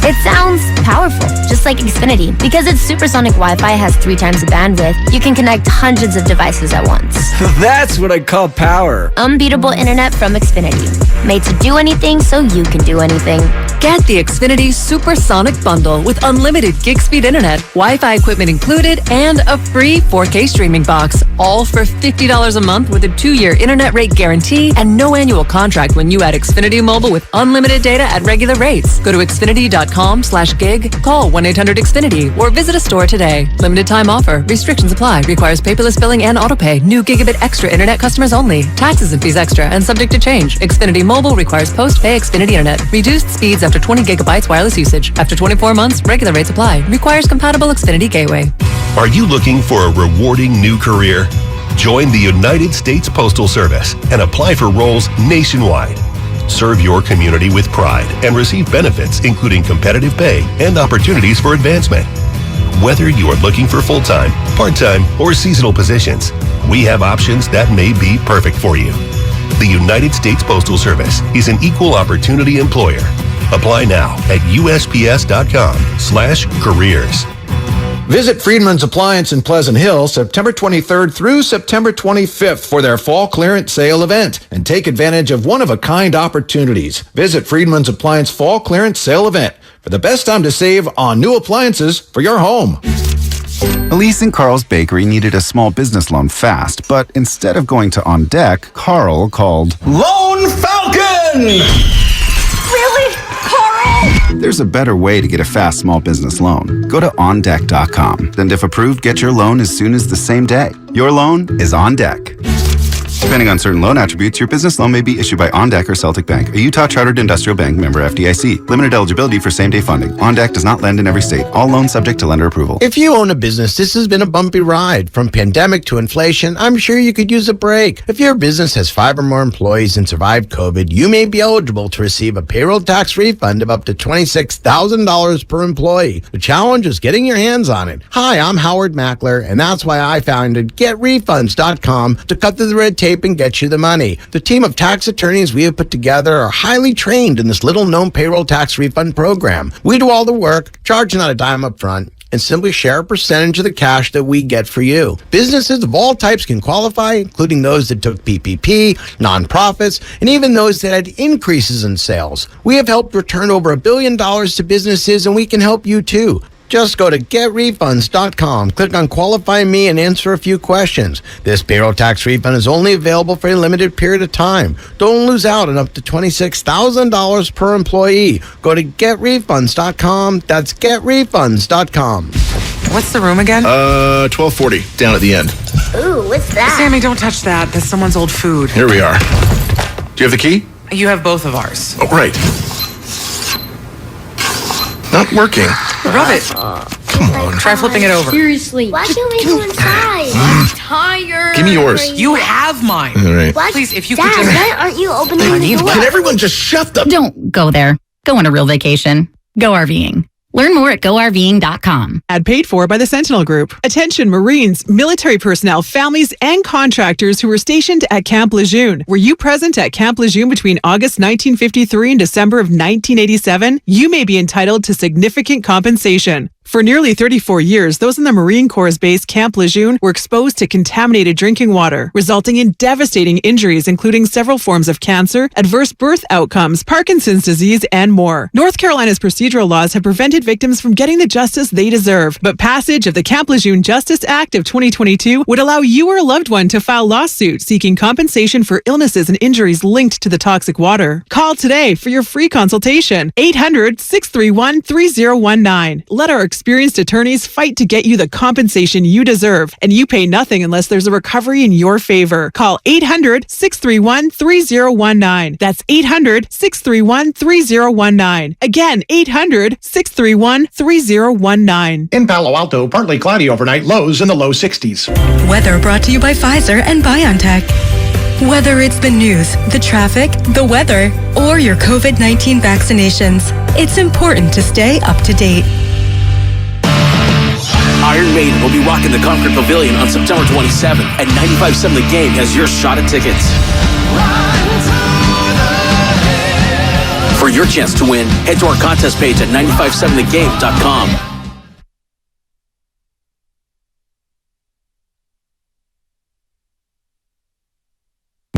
It sounds powerful, just like Xfinity. Because its supersonic Wi-Fi has 3 times the bandwidth, you can connect hundreds of devices at once. That's what I call power. Unbeatable internet from Xfinity. Made to do anything so you can do anything. Get the Xfinity Supersonic Bundle with unlimited gig speed internet, Wi-Fi equipment included, and a free 4K streaming box. All for $50 a month with a 2-year internet rate guarantee and no annual contract when you add Xfinity Mobile with unlimited data at regular rates. Go to Xfinity.com/gig, call 1-800-XFINITY, or visit a store today. Limited time offer. Restrictions apply. Requires paperless billing and autopay. New Gigabit Extra internet customers only. Taxes and fees extra and subject to change. Xfinity Mobile requires post-pay Xfinity internet. Reduced speeds after 20 gigabytes wireless usage. After 24 months, regular rates apply. Requires compatible Xfinity gateway. Are you looking for a rewarding new career? Join the United States Postal Service and apply for roles nationwide. Serve your community with pride and receive benefits including competitive pay and opportunities for advancement. Whether you are looking for full-time, part-time, or seasonal positions, we have options that may be perfect for you. The United States Postal Service is an equal opportunity employer. Apply now at USPS.com/careers. Visit Friedman's Appliance in Pleasant Hill September 23rd through September 25th for their fall clearance sale event and take advantage of one-of-a-kind opportunities. Visit Friedman's Appliance Fall Clearance Sale event for the best time to save on new appliances for your home. Elise and Carl's bakery needed a small business loan fast, but instead of going to On Deck, Carl called Lone Falcon! Really? Carl? There's a better way to get a fast small business loan. Go to OnDeck.com. And if approved, get your loan as soon as the same day. Your loan is on deck. Depending on certain loan attributes, your business loan may be issued by OnDeck or Celtic Bank, a Utah Chartered Industrial Bank member FDIC. Limited eligibility for same-day funding. OnDeck does not lend in every state. All loans subject to lender approval. If you own a business, this has been a bumpy ride. From pandemic to inflation, I'm sure you could use a break. If your business has 5 or more employees and survived COVID, you may be eligible to receive a payroll tax refund of up to $26,000 per employee. The challenge is getting your hands on it. Hi, I'm Howard Mackler, and that's why I founded GetRefunds.com to cut through the red tape and get you the money. The team of tax attorneys we have put together are highly trained in this little-known payroll tax refund program. We do all the work, charge not a dime up front, and simply share a percentage of the cash that we get for you. Businesses of all types can qualify, including those that took PPP, nonprofits, and even those that had increases in sales. We have helped return over $1 billion to businesses, and we can help you too. Just go to GetRefunds.com, click on Qualify Me, and answer a few questions. This payroll tax refund is only available for a limited period of time. Don't lose out on up to $26,000 per employee. Go to GetRefunds.com. That's GetRefunds.com. What's the room again? 1240, down at the end. Ooh, what's that? Sammy, don't touch that. That's someone's old food. Here we are. Do you have the key? You have both of ours. Oh, right. Not working. Rub it. Come on. Try flipping it over. Seriously. Why can't we go inside? I'm tired. Give me yours. You have mine. All right. What? Please, if you Dad, could just... why aren't you opening the door? Can everyone just shut the... Don't go there. Go on a real vacation. Go RVing. Learn more at GoRVing.com. Ad paid for by the Sentinel Group. Attention Marines, military personnel, families, and contractors who were stationed at Camp Lejeune. Were you present at Camp Lejeune between August 1953 and December of 1987? You may be entitled to significant compensation. For nearly 34 years, those in the Marine Corps' base Camp Lejeune were exposed to contaminated drinking water, resulting in devastating injuries, including several forms of cancer, adverse birth outcomes, Parkinson's disease, and more. North Carolina's procedural laws have prevented victims from getting the justice they deserve, but passage of the Camp Lejeune Justice Act of 2022 would allow you or a loved one to file lawsuit seeking compensation for illnesses and injuries linked to the toxic water. Call today for your free consultation. 800-631-3019. Let our experienced attorneys fight to get you the compensation you deserve, and you pay nothing unless there's a recovery in your favor. Call 800-631-3019. That's 800-631-3019. Again, 800-631-3019. In Palo Alto, partly cloudy overnight, lows in the low 60s. Weather brought to you by Pfizer and BioNTech. Whether it's the news, the traffic, the weather, or your COVID-19 vaccinations, it's important to stay up to date. Iron Maiden will be rocking the Concord Pavilion on September 27th, and 95.7 The Game has your shot at tickets. For your chance to win, head to our contest page at 957thegame.com.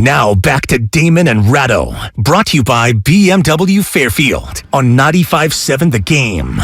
Now back to Damon and Ratto, brought to you by BMW Fairfield on 95.7 The Game.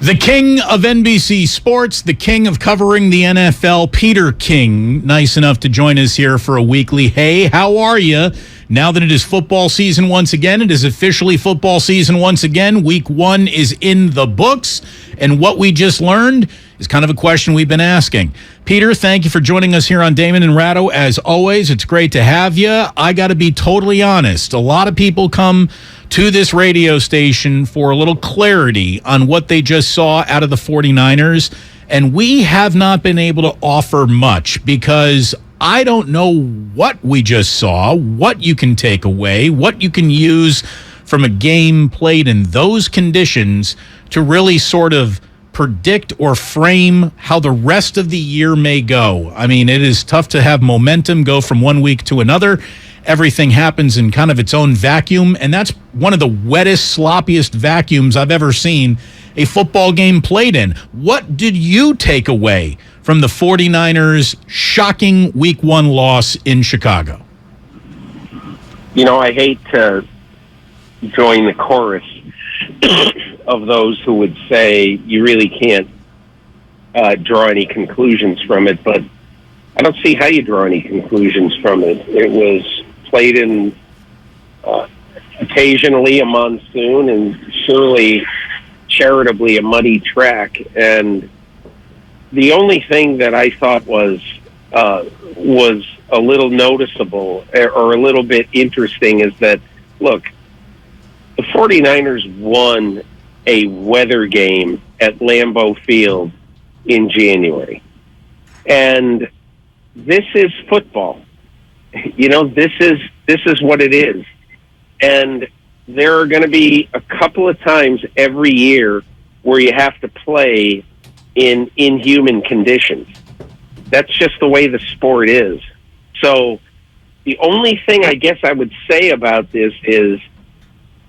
The king of NBC Sports, the king of covering the NFL, Peter King, nice enough to join us here for a weekly. Hey, how are you? Now that it is football season once again, it is officially football season once again. Week 1 is in the books, and what we just learned is kind of a question we've been asking. Peter, thank you for joining us here on Damon and Ratto. As always, it's great to have you. I got to be totally honest. A lot of people come to this radio station for a little clarity on what they just saw out of the 49ers, and we have not been able to offer much because I don't know what we just saw, what you can take away, what you can use from a game played in those conditions to really sort of predict or frame how the rest of the year may go. I mean, it is tough to have momentum go from one week to another. Everything happens in kind of its own vacuum, and that's one of the wettest, sloppiest vacuums I've ever seen a football game played in. What did you take away from the 49ers' shocking Week 1 loss in Chicago? You know, I hate to join the chorus of those who would say you really can't draw any conclusions from it, but I don't see how you draw any conclusions from it. It was played in occasionally a monsoon and surely charitably a muddy track, and the only thing that I thought was a little noticeable or a little bit interesting is that, look, the 49ers won a weather game at Lambeau Field in January. And this is football. You know, this is what it is. And there are going to be a couple of times every year where you have to play in inhuman conditions. That's just the way the sport is. So the only thing I guess I would say about this is,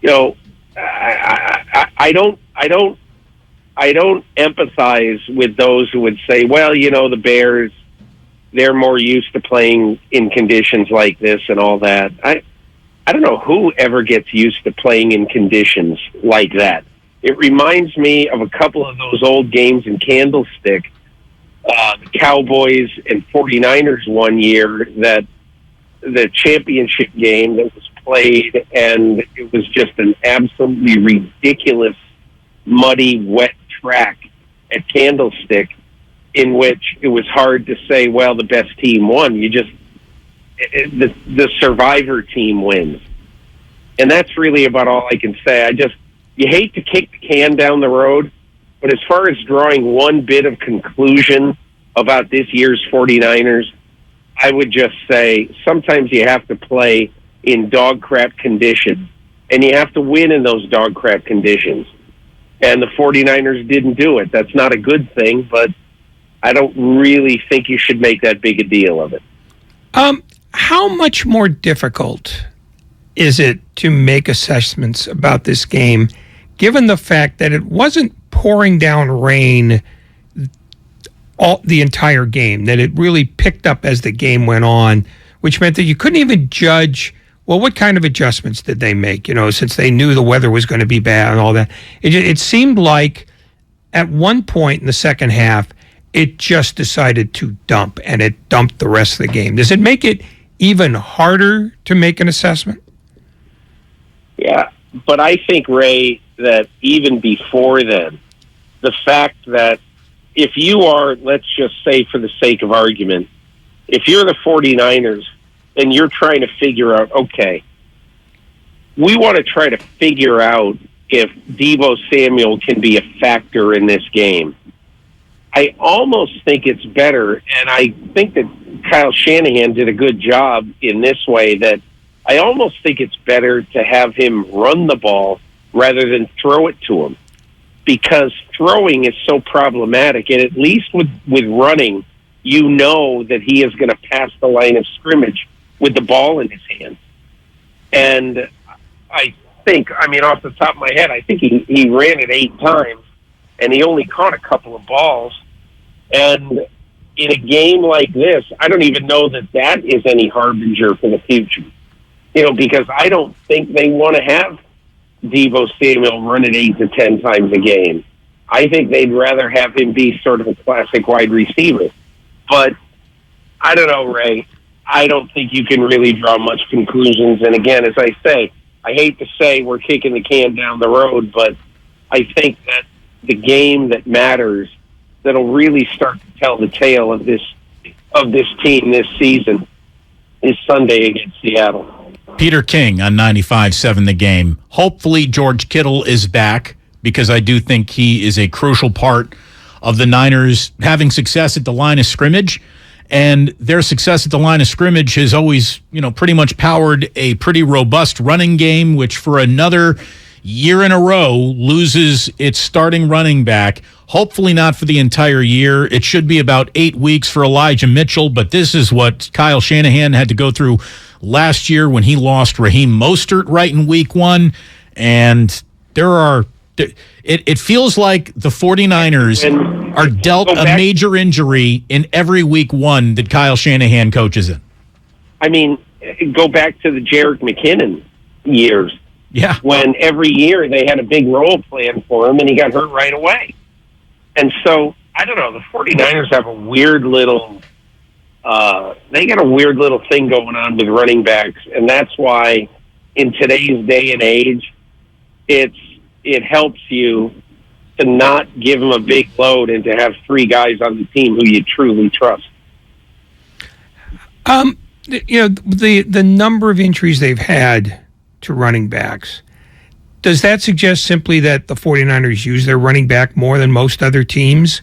you know, I don't empathize with those who would say, well, you know, the Bears, they're more used to playing in conditions like this and all that. I don't know who ever gets used to playing in conditions like that. It reminds me of a couple of those old games in Candlestick, the Cowboys and 49ers one year, that the championship game that was played, and it was just an absolutely ridiculous, muddy, wet track at Candlestick, in which it was hard to say, well, the best team won. You just, the survivor team wins. And that's really about all I can say. You hate to kick the can down the road, but as far as drawing one bit of conclusion about this year's 49ers, I would just say sometimes you have to play in dog crap conditions, and you have to win in those dog crap conditions. And the 49ers didn't do it. That's not a good thing, but I don't really think you should make that big a deal of it. How much more difficult is it to make assessments about this game, given the fact that it wasn't pouring down rain the entire game, that it really picked up as the game went on, which meant that you couldn't even judge, well, what kind of adjustments did they make, you know, since they knew the weather was going to be bad and all that. It seemed like at one point in the second half, it just decided to dump, and it dumped the rest of the game. Does it make it even harder to make an assessment? Yeah, but I think, Ray, that even before then, the fact that if you are, let's just say for the sake of argument, if you're the 49ers and you're trying to figure out, okay, we want to try to figure out if Deebo Samuel can be a factor in this game. I almost think it's better, and I think that Kyle Shanahan did a good job in this way, that I almost think it's better to have him run the ball rather than throw it to him, because throwing is so problematic, and at least with running, you know that he is going to pass the line of scrimmage with the ball in his hand. And I think, I mean, off the top of my head, I think he ran it 8 times, and he only caught a couple of balls. And in a game like this, I don't even know that is any harbinger for the future. You know, because I don't think they want to have Deebo Samuel run it 8 to 10 times a game. I think they'd rather have him be sort of a classic wide receiver. But I don't know, Ray. I don't think you can really draw much conclusions. And again, as I say, I hate to say we're kicking the can down the road, but I think that the game that matters, that'll really start to tell the tale of this team this season, is Sunday against Seattle. Peter King on 95.7 The Game. Hopefully George Kittle is back, because I do think he is a crucial part of the Niners having success at the line of scrimmage. And their success at the line of scrimmage has always, pretty much powered a pretty robust running game, which for another year in a row loses its starting running back. Hopefully not for the entire year. It should be about 8 weeks for Elijah Mitchell, but this is what Kyle Shanahan had to go through last year when he lost Raheem Mostert right in week 1. And it feels like the 49ers are dealt a major injury in every week 1 that Kyle Shanahan coaches in. I mean, go back to the Jerick McKinnon years. Yeah. When every year they had a big role plan for him and he got hurt right away. And so, I don't know, the 49ers have a weird little thing going on with running backs, and that's why in today's day and age, it helps you to not give them a big load and to have 3 guys on the team who you truly trust. The number of injuries they've had to running backs, does that suggest simply that the 49ers use their running back more than most other teams?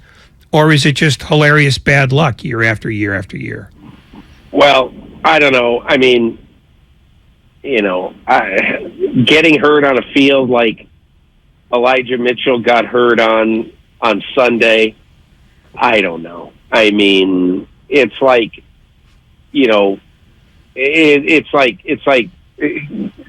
Or is it just hilarious bad luck year after year after year? Well, I don't know. I mean, getting hurt on a field like Elijah Mitchell got hurt on Sunday, I don't know. I mean, it's like, it's like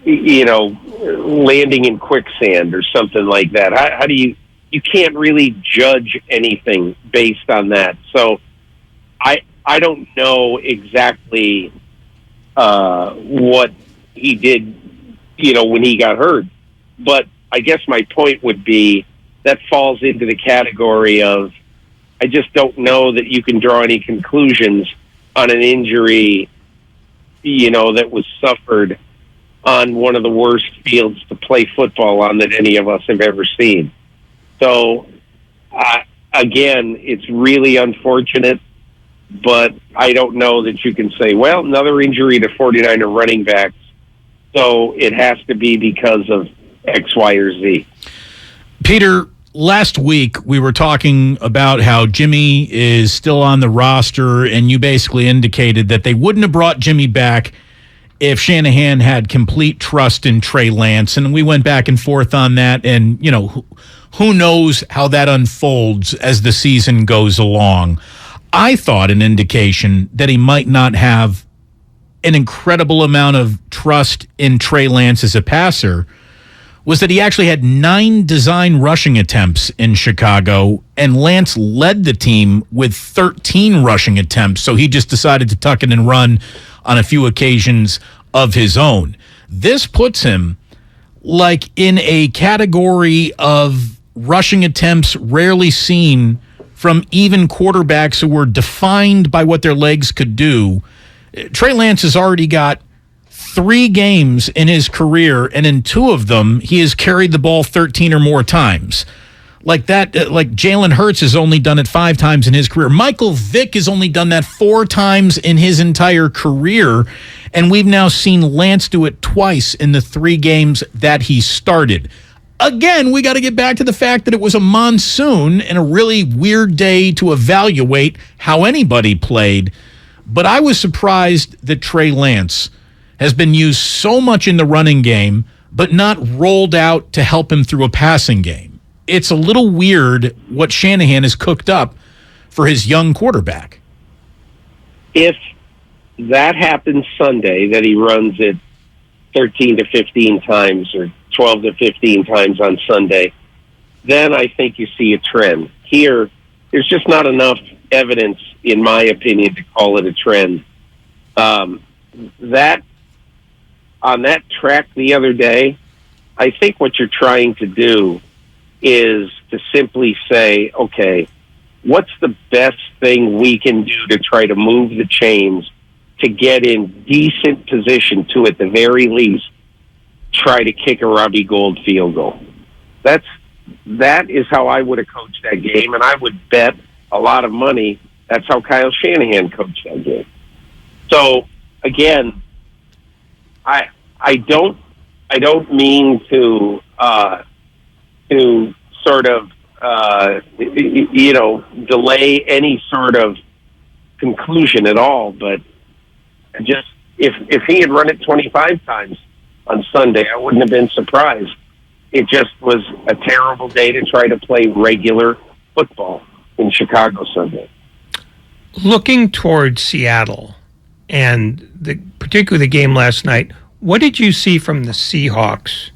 landing in quicksand or something like that. How do you can't really judge anything based on that. So I don't know exactly what he did, when he got hurt. But I guess my point would be that falls into the category of I just don't know that you can draw any conclusions on an injury, that was suffered on one of the worst fields to play football on that any of us have ever seen. So, again, it's really unfortunate, but I don't know that you can say, well, another injury to 49er running backs, so it has to be because of X, Y, or Z. Peter, last week we were talking about how Jimmy is still on the roster, and you basically indicated that they wouldn't have brought Jimmy back if Shanahan had complete trust in Trey Lance. And we went back and forth on that, and, who knows how that unfolds as the season goes along. I thought an indication that he might not have an incredible amount of trust in Trey Lance as a passer was that he actually had 9 design rushing attempts in Chicago, and Lance led the team with 13 rushing attempts, so he just decided to tuck it and run on a few occasions of his own. This puts him like in a category of rushing attempts rarely seen from even quarterbacks who were defined by what their legs could do. Trey Lance has already got 3 games in his career, and in 2 of them, he has carried the ball 13 or more times. Like that, like Jalen Hurts has only done it 5 times in his career. Michael Vick has only done that 4 times in his entire career, and we've now seen Lance do it twice in the 3 games that he started. Again, we got to get back to the fact that it was a monsoon and a really weird day to evaluate how anybody played. But I was surprised that Trey Lance has been used so much in the running game, but not rolled out to help him through a passing game. It's a little weird what Shanahan has cooked up for his young quarterback. If that happens Sunday, that he runs it 13 to 15 times or 12 to 15 times on Sunday, then I think you see a trend. Here, there's just not enough evidence, in my opinion, to call it a trend. That on that track the other day, I think what you're trying to do is to simply say, okay, what's the best thing we can do to try to move the chains to get in decent position to, at the very least, try to kick a Robbie Gould field goal. That is how I would have coached that game, and I would bet a lot of money that's how Kyle Shanahan coached that game. So again, I don't mean to sort of delay any sort of conclusion at all, but just if he had run it 25 times on Sunday, I wouldn't have been surprised. It just was a terrible day to try to play regular football in Chicago Sunday. Looking towards Seattle and particularly the game last night, what did you see from the Seahawks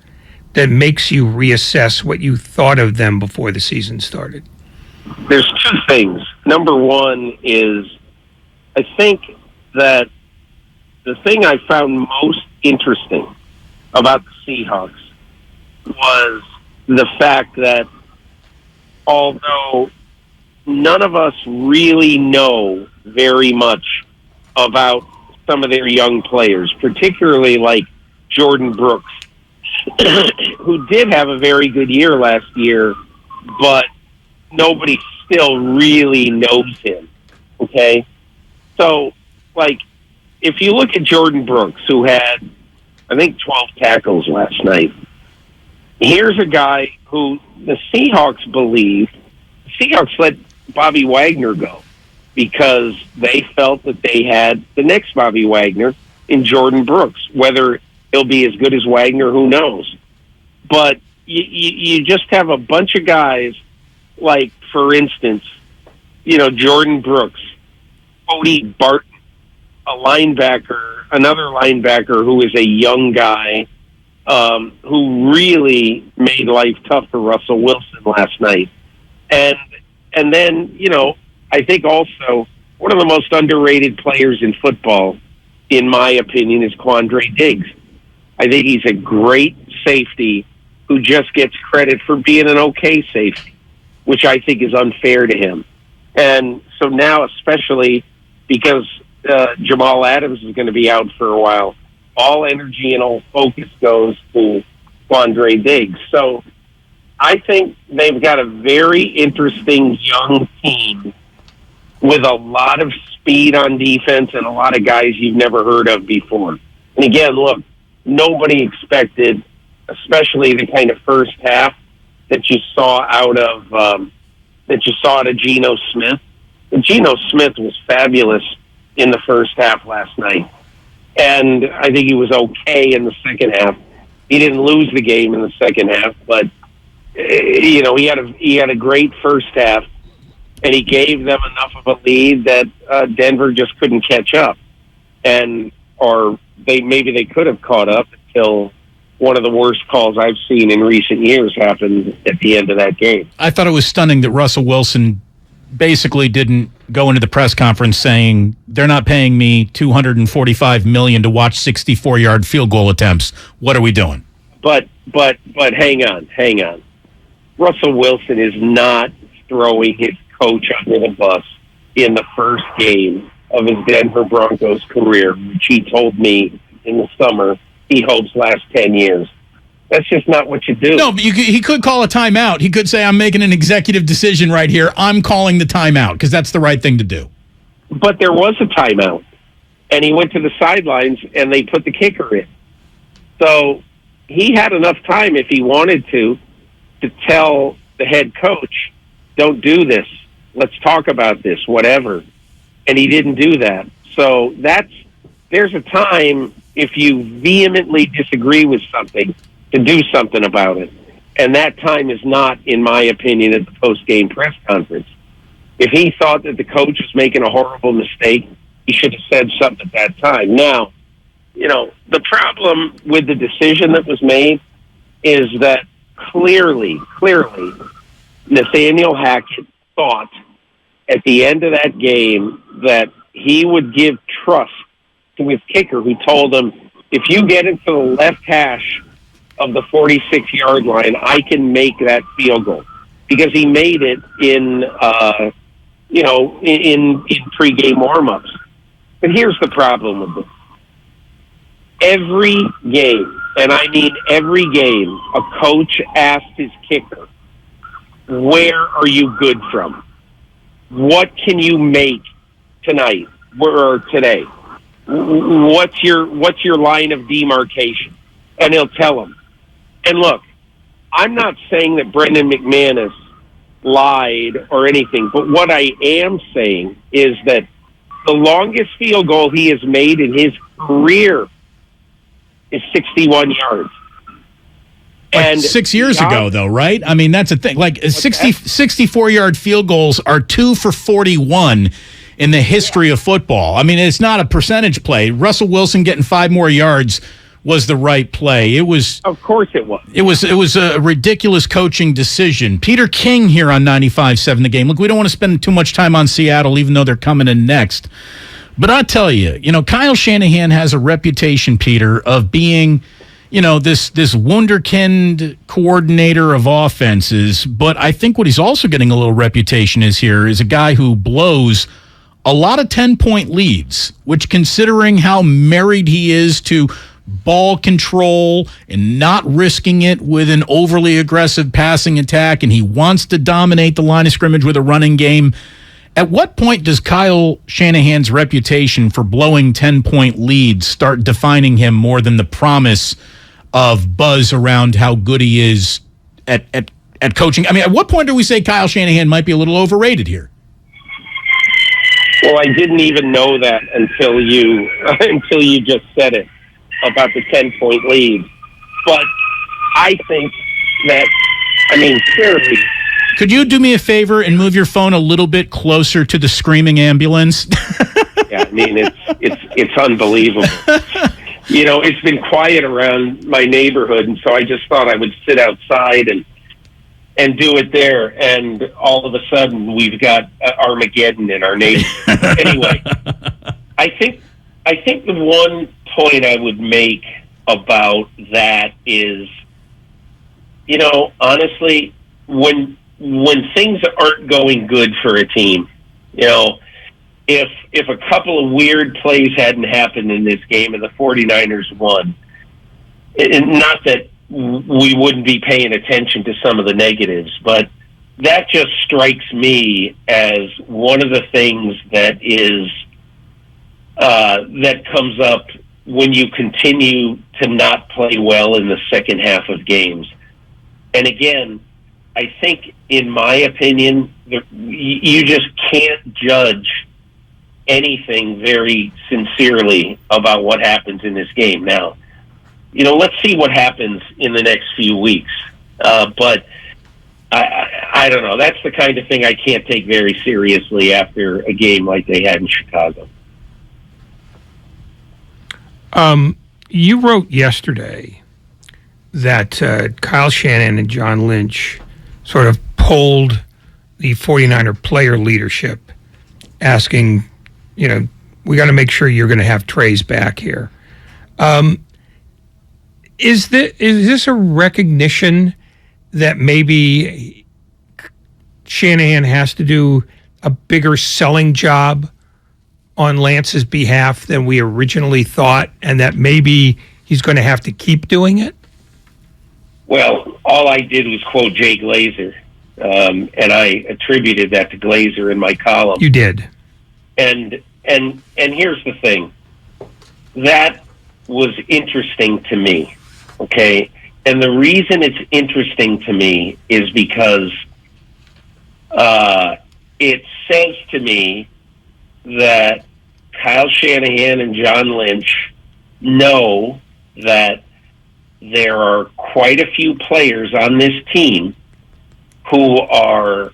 that makes you reassess what you thought of them before the season started? There's two things. Number one is I think that the thing I found most interesting about the Seahawks was the fact that although none of us really know very much about some of their young players, particularly like Jordan Brooks, who did have a very good year last year, but nobody still really knows him, okay? So, like, if you look at Jordan Brooks, who had, I think, 12 tackles last night, here's a guy who the Seahawks believe, the Seahawks let Bobby Wagner go because they felt that they had the next Bobby Wagner in Jordan Brooks. Whether he'll be as good as Wagner, who knows? But you just have a bunch of guys, like, for instance, Jordan Brooks, Cody Barton, another linebacker who is a young guy who really made life tough for Russell Wilson last night. And then, I think also one of the most underrated players in football, in my opinion, is Quandary Diggs. I think he's a great safety who just gets credit for being an okay safety, which I think is unfair to him. And so now, especially because Jamal Adams is going to be out for a while, all energy and all focus goes to Quandary Diggs. So I think they've got a very interesting young team with a lot of speed on defense and a lot of guys you've never heard of before. And again, look, nobody expected, especially the kind of first half that you saw out of Geno Smith. And Geno Smith was fabulous in the first half last night, and I think he was okay in the second half. He didn't lose the game in the second half, but he had a great first half, and he gave them enough of a lead that Denver just couldn't catch up, or they could have caught up until one of the worst calls I've seen in recent years happened at the end of that game. I thought it was stunning that Russell Wilson basically didn't go into the press conference saying they're not paying me $245 million to watch 64-yard field goal attempts. What are we doing? But hang on. Russell Wilson is not throwing his coach under the bus in the first game of his Denver Broncos career, which he told me in the summer he hopes lasts 10 years. That's just not what you do. No, but he could call a timeout. He could say, I'm making an executive decision right here. I'm calling the timeout, because that's the right thing to do. But there was a timeout, and he went to the sidelines, and they put the kicker in. So he had enough time, if he wanted to tell the head coach, don't do this. Let's talk about this, whatever. And he didn't do that. So there's a time, if you vehemently disagree with something, to do something about it. And that time is not, in my opinion, at the post-game press conference. If he thought that the coach was making a horrible mistake, he should have said something at that time. Now, the problem with the decision that was made is that clearly, Nathaniel Hackett thought at the end of that game that he would give trust to his kicker, who told him, if you get into the left hash of the 46-yard line, I can make that field goal, because he made it in pregame warmups. But here's the problem with this: every game, and I mean every game, a coach asked his kicker, "Where are you good from? What can you make tonight or today? What's your line of demarcation?" And he'll tell him. And look, I'm not saying that Brendan McManus lied or anything, but what I am saying is that The longest field goal he has made in his career is 61 yards. And 6 years ago, though, right? I mean, that's a thing. Like 64-yard field goals are 2 for 41 in the history of football. I mean, it's not a percentage play. Russell Wilson getting 5 more yards was the right play. It was. Of course it was. It was a ridiculous coaching decision. Peter King here on 95.7 The Game. Look, we don't want to spend too much time on Seattle, even though they're coming in next. But I'll tell you, Kyle Shanahan has a reputation, Peter, of being, this wunderkind coordinator of offenses. But I think what he's also getting a little reputation is a guy who blows a lot of 10-point leads, which, considering how married he is to ball control and not risking it with an overly aggressive passing attack, and he wants to dominate the line of scrimmage with a running game. At what point does Kyle Shanahan's reputation for blowing 10-point leads start defining him more than the promise of buzz around how good he is at coaching? I mean, at what point do we say Kyle Shanahan might be a little overrated here? Well, I didn't even know that until you just said it about the 10-point lead. But I think that, clearly. Could you do me a favor and move your phone a little bit closer to the screaming ambulance? Yeah, it's unbelievable. It's been quiet around my neighborhood, and so I just thought I would sit outside and do it there. And all of a sudden, we've got Armageddon in our neighborhood. Anyway, I think the one point I would make about that is, honestly, when things aren't going good for a team, if a couple of weird plays hadn't happened in this game and the 49ers won, not that we wouldn't be paying attention to some of the negatives, but that just strikes me as one of the things that is that comes up when you continue to not play well in the second half of games. And again, I think, in my opinion, you just can't judge anything very sincerely about what happens in this game. Now, let's see what happens in the next few weeks. But I don't know. That's the kind of thing I can't take very seriously after a game like they had in Chicago. You wrote yesterday that Kyle Shanahan and John Lynch sort of polled the 49er player leadership, asking, we got to make sure you're going to have Trey's back here. Is this a recognition that maybe Shanahan has to do a bigger selling job on Lance's behalf than we originally thought, and that maybe he's going to have to keep doing it? Well, all I did was quote Jay Glazer, and I attributed that to Glazer in my column. You did. And here's the thing. That was interesting to me, okay? And the reason it's interesting to me is because it says to me that Kyle Shanahan and John Lynch know that there are quite a few players on this team who are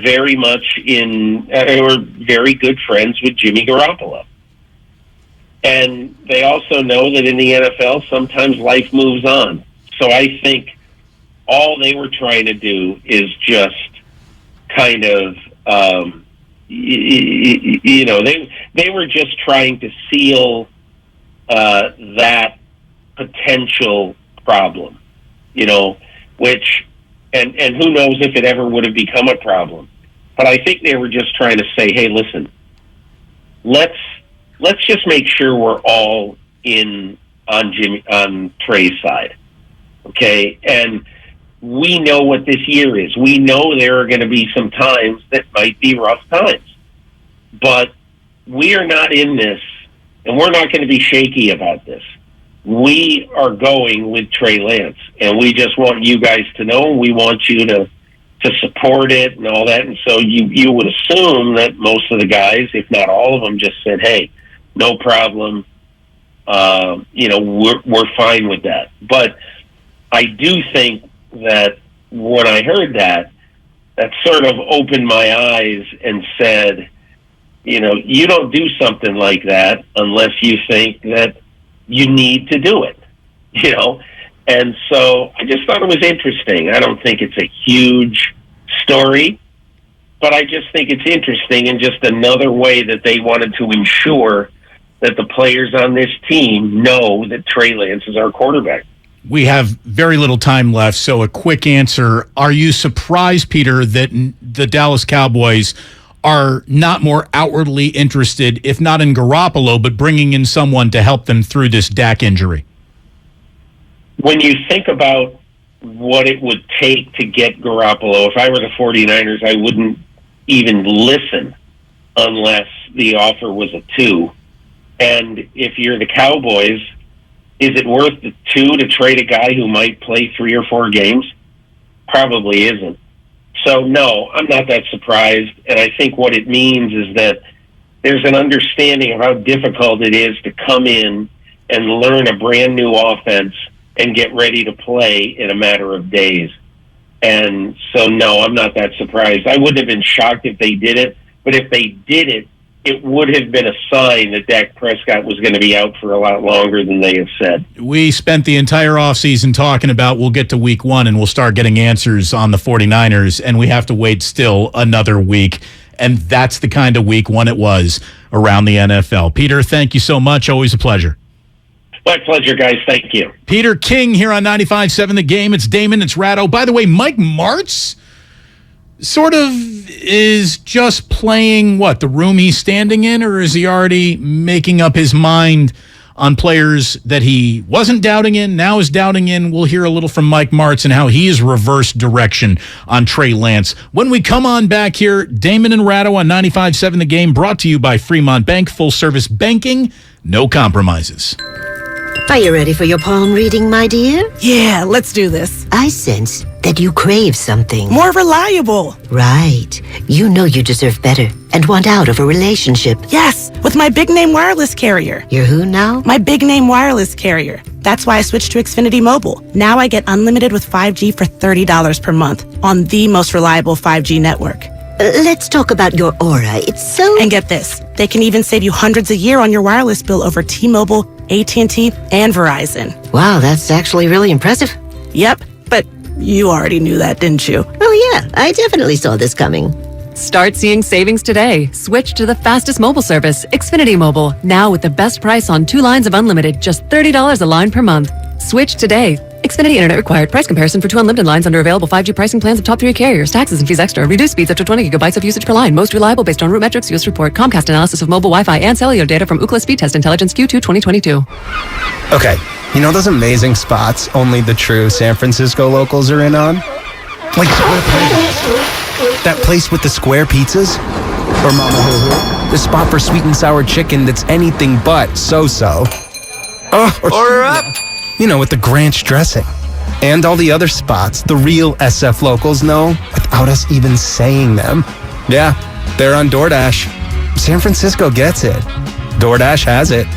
very much who are very good friends with Jimmy Garoppolo. And they also know that in the NFL, sometimes life moves on. So I think all they were trying to do is just kind of, they were just trying to seal that potential problem, which, and who knows if it ever would have become a problem. But I think they were just trying to say, hey, listen, let's just make sure we're all in on Trey's side, okay? And we know what this year is. We know there are going to be some times that might be rough times. But we are not in this, and we're not going to be shaky about this. We are going with Trey Lance, and we just want you guys to know, we want you to to support it and all that. And so you would assume that most of the guys, if not all of them, just said, hey, no problem. We're fine with that. But I do think that when I heard that sort of opened my eyes and said, you don't do something like that unless you think that you need to do it, And so I just thought it was interesting. I don't think it's a huge story, but I just think it's interesting and just another way that they wanted to ensure that the players on this team know that Trey Lance is our quarterback. We have very little time left, so a quick answer. Are you surprised, Peter, that the Dallas Cowboys are not more outwardly interested, if not in Garoppolo, but bringing in someone to help them through this Dak injury? When you think about what it would take to get Garoppolo, if I were the 49ers, I wouldn't even listen unless the offer was a 2. And if you're the Cowboys, is it worth the 2 to trade a guy who might play 3 or 4 games? Probably isn't. So, no, I'm not that surprised. And I think what it means is that there's an understanding of how difficult it is to come in and learn a brand new offense and get ready to play in a matter of days. And so, no, I'm not that surprised. I wouldn't have been shocked if they did it, but if they did it, it would have been a sign that Dak Prescott was going to be out for a lot longer than they have said. We spent the entire offseason talking about we'll get to week 1 and we'll start getting answers on the 49ers, and we have to wait still another week. And that's the kind of week 1 it was around the NFL. Peter, thank you so much. Always a pleasure. My pleasure, guys. Thank you. Peter King here on 95.7 The Game. It's Damon, it's Ratto. By the way, Mike Martz sort of is just playing, the room he's standing in, or is he already making up his mind on players that he wasn't doubting in, now is doubting in? We'll hear a little from Mike Martz and how he has reversed direction on Trey Lance. When we come on back here, Damon and Ratto on 95.7 The Game, brought to you by Fremont Bank, full-service banking, no compromises. Are you ready for your palm reading, my dear? Yeah, let's do this. I sense that you crave something. More reliable. Right. You know you deserve better and want out of a relationship. Yes, with my big name wireless carrier. You're who now? My big name wireless carrier. That's why I switched to Xfinity Mobile. Now I get unlimited with 5G for $30 per month on the most reliable 5G network. Let's talk about your aura. It's so... And get this. They can even save you hundreds a year on your wireless bill over T-Mobile, AT&T, and Verizon. Wow, that's actually really impressive. Yep, but you already knew that, didn't you? Oh yeah, I definitely saw this coming. Start seeing savings today. Switch to the fastest mobile service, Xfinity Mobile. Now with the best price on 2 lines of unlimited, just $30 a line per month. Switch today. Xfinity Internet required. Price comparison for 2 unlimited lines under available 5G pricing plans of top 3 carriers. Taxes and fees extra. Reduced speeds up to 20 gigabytes of usage per line. Most reliable based on root metrics. US report. Comcast analysis of mobile Wi-Fi and cellular data from Ookla Speed Test Intelligence Q2 2022. Okay, you know those amazing spots only the true San Francisco locals are in on? Like that place with the square pizzas? Or Mama the spot for sweet and sour chicken that's anything but so-so. Order up! You know, with the Granch dressing. And all the other spots the real SF locals know without us even saying them. Yeah, they're on DoorDash. San Francisco gets it. DoorDash has it.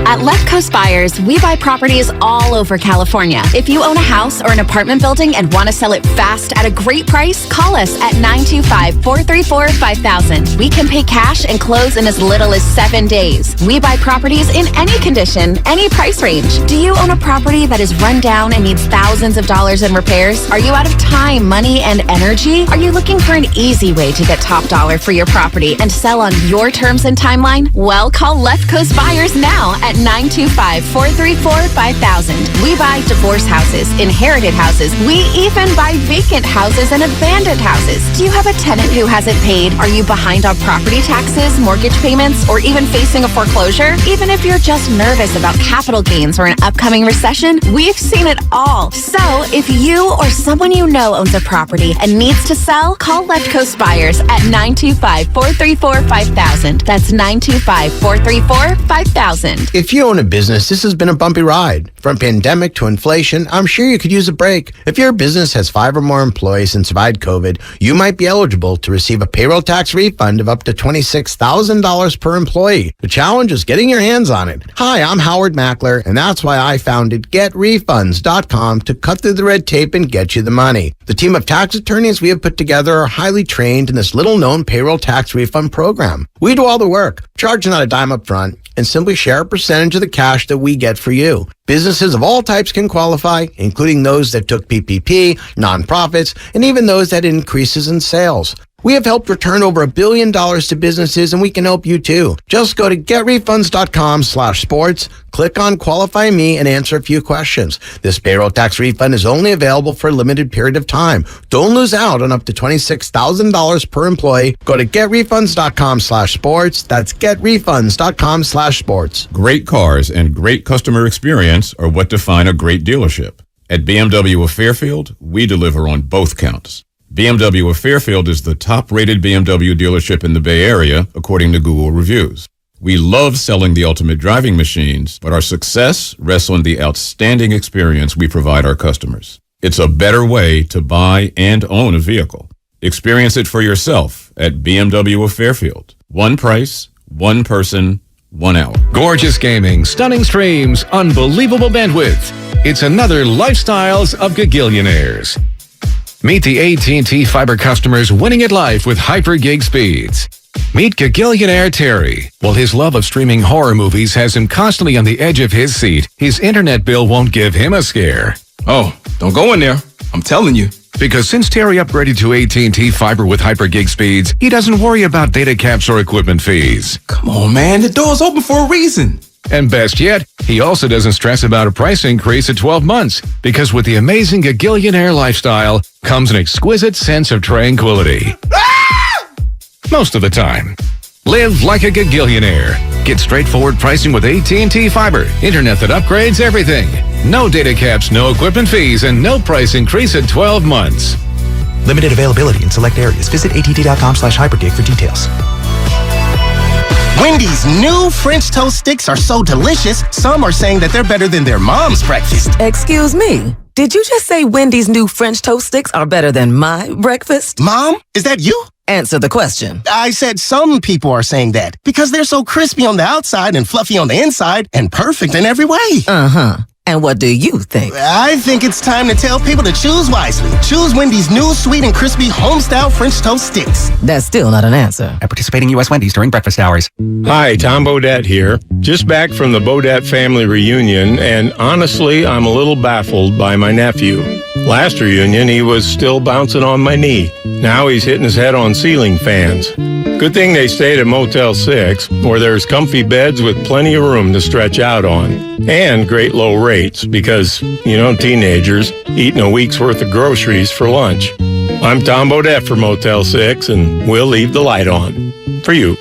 At Left Coast Buyers, we buy properties all over California. If you own a house or an apartment building and want to sell it fast at a great price, call us at 925-434-5000. We can pay cash and close in as little as 7 days. We buy properties in any condition, any price range. Do you own a property that is run down and needs thousands of dollars in repairs? Are you out of time, money, and energy? Are you looking for an easy way to get top dollar for your property and sell on your terms and timeline? Well, call Left Coast Buyers now at 925-434-5000. We buy divorce houses, inherited houses. We even buy vacant houses and abandoned houses. Do you have a tenant who hasn't paid? Are you behind on property taxes, mortgage payments, or even facing a foreclosure? Even if you're just nervous about capital gains or an upcoming recession, we've seen it all. So if you or someone you know owns a property and needs to sell, call Left Coast Buyers at 925-434-5000. That's 925-434-5000. If If you own a business, this has been a bumpy ride. From pandemic to inflation, I'm sure you could use a break. If your business has 5 or more employees and survived COVID, you might be eligible to receive a payroll tax refund of up to $26,000 per employee. The challenge is getting your hands on it. Hi, I'm Howard Mackler, and that's why I founded GetRefunds.com to cut through the red tape and get you the money. The team of tax attorneys we have put together are highly trained in this little-known payroll tax refund program. We do all the work, charge not a dime up front, and simply share a percentage of the cash that we get for you. Businesses of all types can qualify, including those that took PPP, nonprofits, and even those that had increases in sales. We have helped return over $1 billion to businesses, and we can help you too. Just go to getrefunds.com/sports, click on Qualify Me, and answer a few questions. This payroll tax refund is only available for a limited period of time. Don't lose out on up to $26,000 per employee. Go to getrefunds.com/sports. That's getrefunds.com/sports. Great cars and great customer experience are what define a great dealership. At BMW of Fairfield, we deliver on both counts. BMW of Fairfield is the top-rated BMW dealership in the Bay Area, according to Google reviews. We love selling the ultimate driving machines, but our success rests on the outstanding experience we provide our customers. It's a better way to buy and own a vehicle. Experience it for yourself at BMW of Fairfield. One price, one person, 1 hour. Gorgeous gaming, stunning streams, unbelievable bandwidth. It's another Lifestyles of Gagillionaires. Meet the AT&T Fiber customers winning at life with hyper gig speeds. Meet Gagillionaire Terry. While his love of streaming horror movies has him constantly on the edge of his seat, his internet bill won't give him a scare. Oh, don't go in there. I'm telling you. Because since Terry upgraded to AT&T Fiber with hyper gig speeds, he doesn't worry about data caps or equipment fees. Come on, man. The door's open for a reason. And best yet, he also doesn't stress about a price increase at 12 months, because with the amazing Gagillionaire lifestyle comes an exquisite sense of tranquility. Most of the time. Live like a Gagillionaire. Get straightforward pricing with AT&T Fiber. Internet that upgrades everything. No data caps, no equipment fees, and no price increase at 12 months. Limited availability in select areas. Visit att.com/hypergig for details. Wendy's new French toast sticks are so delicious, some are saying that they're better than their mom's breakfast. Excuse me. Did you just say Wendy's new French toast sticks are better than my breakfast? Mom, is that you? Answer the question. I said some people are saying that because they're so crispy on the outside and fluffy on the inside and perfect in every way. Uh-huh. And what do you think? I think it's time to tell people to choose wisely. Choose Wendy's new sweet and crispy home-style French toast sticks. That's still not an answer. At participating U.S. Wendy's during breakfast hours. Hi, Tom Bodette here. Just back from the Bodette family reunion, and honestly, I'm a little baffled by my nephew. Last reunion, he was still bouncing on my knee. Now he's hitting his head on ceiling fans. Good thing they stayed at Motel 6, where there's comfy beds with plenty of room to stretch out on. And great low rates, because, teenagers eating a week's worth of groceries for lunch. I'm Tom Bodette for Motel 6, and we'll leave the light on. For you.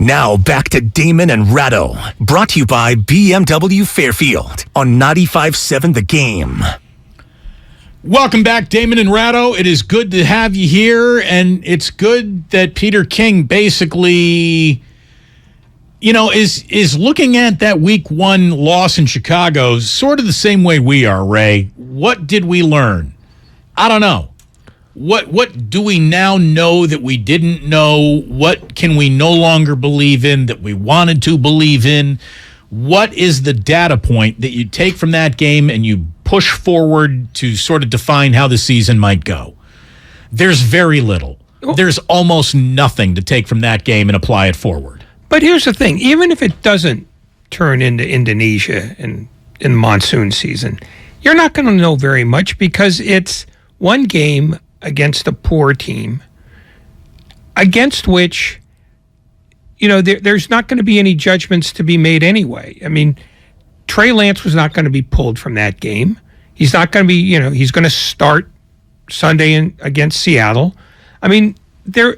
Now back to Damon and Ratto, brought to you by BMW Fairfield on 95.7 The Game. Welcome back, Damon and Ratto. It is good to have you here, and it's good that Peter King basically, is looking at that Week 1 loss in Chicago sort of the same way we are, Ray. What did we learn? I don't know. What do we now know that we didn't know? What can we no longer believe in that we wanted to believe in? What is the data point that you take from that game and you push forward to sort of define how the season might go? There's very little. There's almost nothing to take from that game and apply it forward. But here's the thing. Even if it doesn't turn into Indonesia in monsoon season, you're not going to know very much because it's one game against a poor team against which, there's not going to be any judgments to be made anyway. I mean, Trey Lance was not going to be pulled from that game. He's not going to be, he's going to start Sunday against Seattle. I mean, the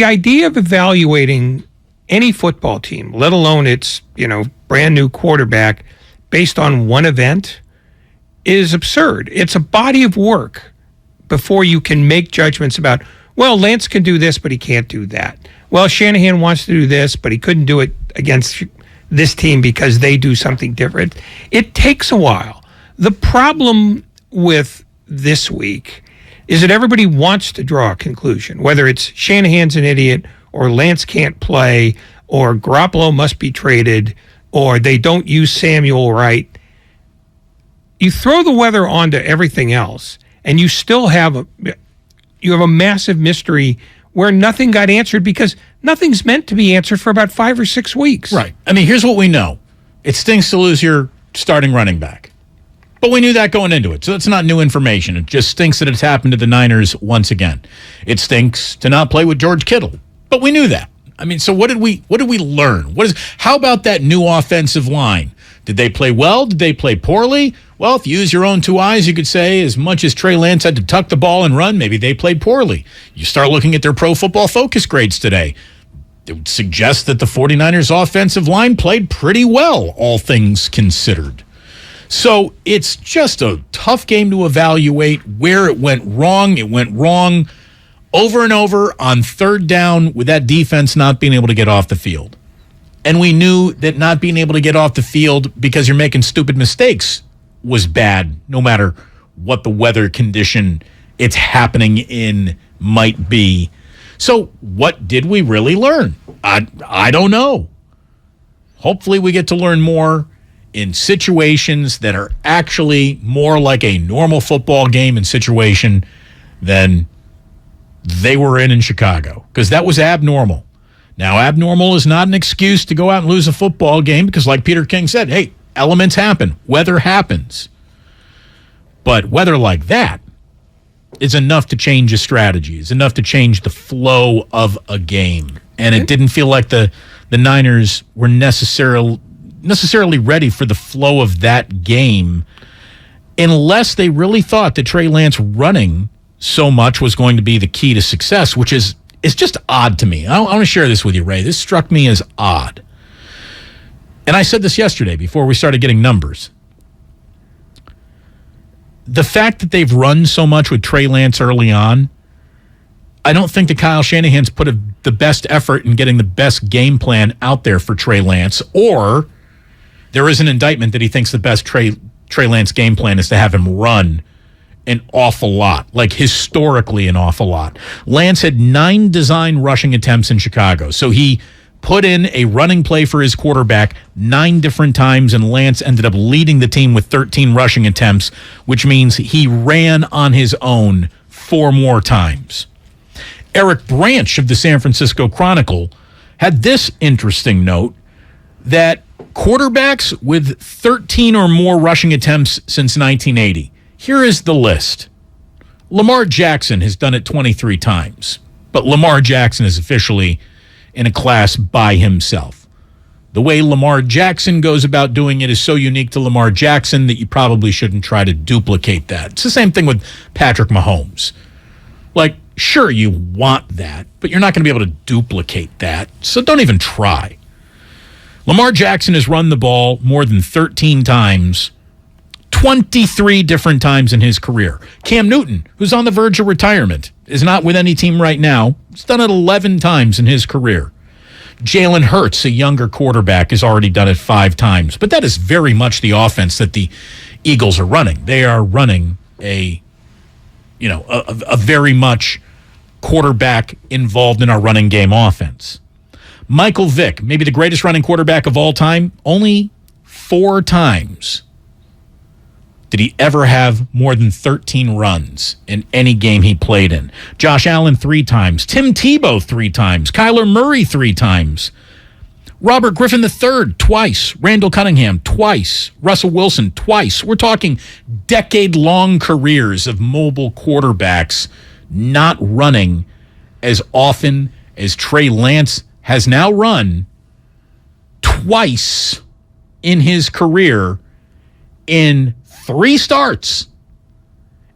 idea of evaluating any football team, let alone its, brand new quarterback based on one event is absurd. It's a body of work before you can make judgments about, well, Lance can do this, but he can't do that. Well, Shanahan wants to do this, but he couldn't do it against this team because they do something different. It takes a while. The problem with this week is that everybody wants to draw a conclusion, whether it's Shanahan's an idiot or Lance can't play or Garoppolo must be traded or they don't use Samuel right. You throw the weather onto everything else and you still have a massive mystery where nothing got answered because nothing's meant to be answered for about 5 or 6 weeks. Right. I mean, here's what we know. It stinks to lose your starting running back. But we knew that going into it, so it's not new information. It just stinks that it's happened to the Niners once again. It stinks to not play with George Kittle, but we knew that. I mean, so what did we learn? How about that new offensive line? Did they play well? Did they play poorly? Well, if you use your own two eyes, you could say as much as Trey Lance had to tuck the ball and run, maybe they played poorly. You start looking at their Pro Football Focus grades today. It would suggest that the 49ers offensive line played pretty well, all things considered. So it's just a tough game to evaluate where it went wrong. It went wrong over and over on third down with that defense not being able to get off the field. And we knew that not being able to get off the field because you're making stupid mistakes was bad, no matter what the weather condition it's happening in might be. So what did we really learn? I don't know. Hopefully we get to learn more in situations that are actually more like a normal football game and situation than they were in Chicago, because that was abnormal. Now, abnormal is not an excuse to go out and lose a football game because, like Peter King said, hey, elements happen. Weather happens. But weather like that is enough to change a strategy. It's enough to change the flow of a game. And it didn't feel like the Niners were necessarily ready for the flow of that game unless they really thought that Trey Lance running so much was going to be the key to success, which is just odd to me. I want to share this with you, Ray. This struck me as odd. And I said this yesterday before we started getting numbers. The fact that they've run so much with Trey Lance early on, I don't think that Kyle Shanahan's put the best effort in getting the best game plan out there for Trey Lance, or there is an indictment that he thinks the best Trey Lance game plan is to have him run an awful lot, like historically an awful lot. Lance had 9 design rushing attempts in Chicago, so he put in a running play for his quarterback 9 different times, and Lance ended up leading the team with 13 rushing attempts, which means he ran on his own 4 more times. Eric Branch of the San Francisco Chronicle had this interesting note that quarterbacks with 13 or more rushing attempts since 1980. Here is the list. Lamar Jackson has done it 23 times, but Lamar Jackson is officially in a class by himself. The way Lamar Jackson goes about doing it is so unique to Lamar Jackson that you probably shouldn't try to duplicate that. It's the same thing with Patrick Mahomes. Like, sure, you want that, but you're not going to be able to duplicate that, so don't even try. Lamar Jackson has run the ball more than 13 times, 23 different times in his career. Cam Newton, who's on the verge of retirement, is not with any team right now. He's done it 11 times in his career. Jalen Hurts, a younger quarterback, has already done it 5 times. But that is very much the offense that the Eagles are running. They are running a very much quarterback involved in our running game offense. Michael Vick, maybe the greatest running quarterback of all time, only 4 times did he ever have more than 13 runs in any game he played in. Josh Allen 3 times. Tim Tebow 3 times. Kyler Murray 3 times. Robert Griffin III twice. Randall Cunningham twice. Russell Wilson twice. We're talking decade-long careers of mobile quarterbacks not running as often as Trey Lance has now run twice in his career in 3 starts,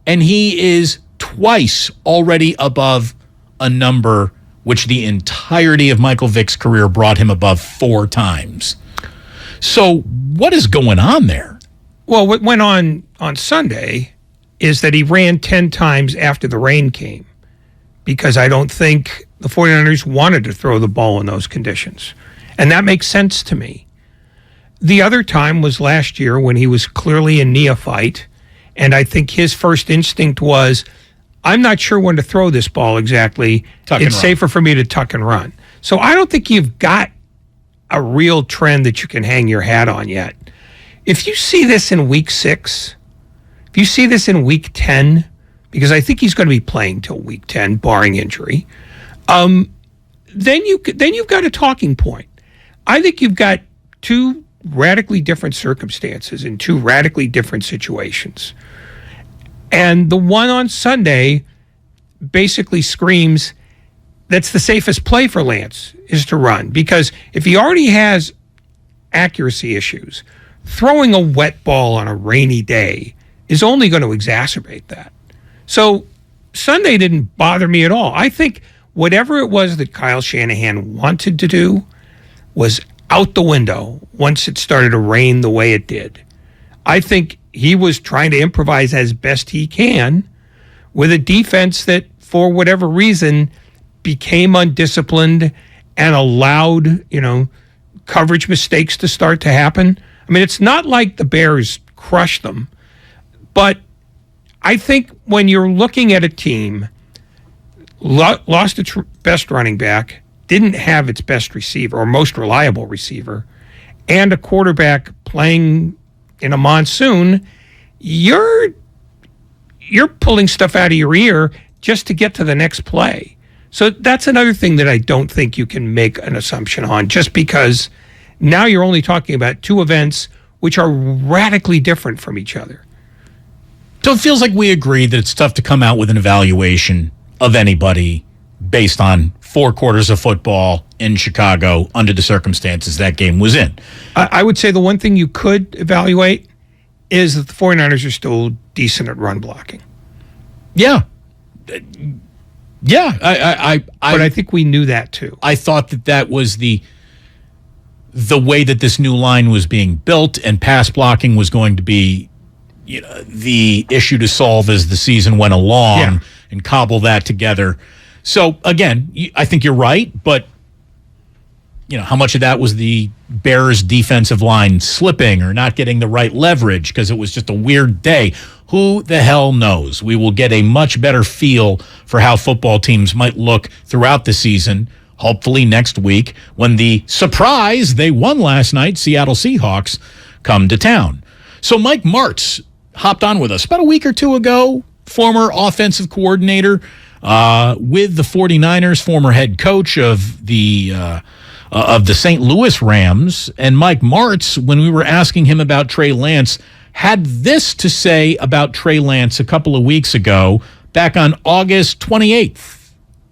and he is twice already above a number which the entirety of Michael Vick's career brought him above 4 times. So what is going on there? Well, what went on Sunday is that he ran 10 times after the rain came, because I don't think the 49ers wanted to throw the ball in those conditions. And that makes sense to me. The other time was last year when he was clearly a neophyte, and I think his first instinct was, I'm not sure when to throw this ball exactly. It's safer for me to tuck and run. So I don't think you've got a real trend that you can hang your hat on yet. If you see this in week 6, if you see this in week 10, because I think he's going to be playing till week 10, barring injury, then you've got a talking point. I think you've got two radically different circumstances in two radically different situations. And the one on Sunday basically screams that's the safest play for Lance is to run, because if he already has accuracy issues, throwing a wet ball on a rainy day is only going to exacerbate that. So Sunday didn't bother me at all. I think whatever it was that Kyle Shanahan wanted to do was out the window once it started to rain the way it did. I think he was trying to improvise as best he can with a defense that, for whatever reason, became undisciplined and allowed, coverage mistakes to start to happen. I mean, it's not like the Bears crushed them, but I think when you're looking at a team, lost its best running back, didn't have its best receiver or most reliable receiver, and a quarterback playing in a monsoon, you're pulling stuff out of your ear just to get to the next play. So that's another thing that I don't think you can make an assumption on, just because now you're only talking about two events which are radically different from each other. So it feels like we agree that it's tough to come out with an evaluation of anybody based on 4 quarters of football in Chicago under the circumstances that game was in. I would say the one thing you could evaluate is that the 49ers are still decent at run blocking. Yeah. Yeah. But I think we knew that too. I thought that was the way that this new line was being built, and pass blocking was going to be the issue to solve as the season went along, and cobble that together. So again, I think you're right, but how much of that was the Bears defensive line slipping or not getting the right leverage because it was just a weird day? Who the hell knows? We will get a much better feel for how football teams might look throughout the season, hopefully next week, when the surprise they won last night, Seattle Seahawks, come to town. So Mike Martz hopped on with us about a week or two ago, former offensive coordinator with the 49ers, former head coach of the St. Louis Rams. And Mike Martz, when we were asking him about Trey Lance, had this to say about Trey Lance a couple of weeks ago, back on August 28th.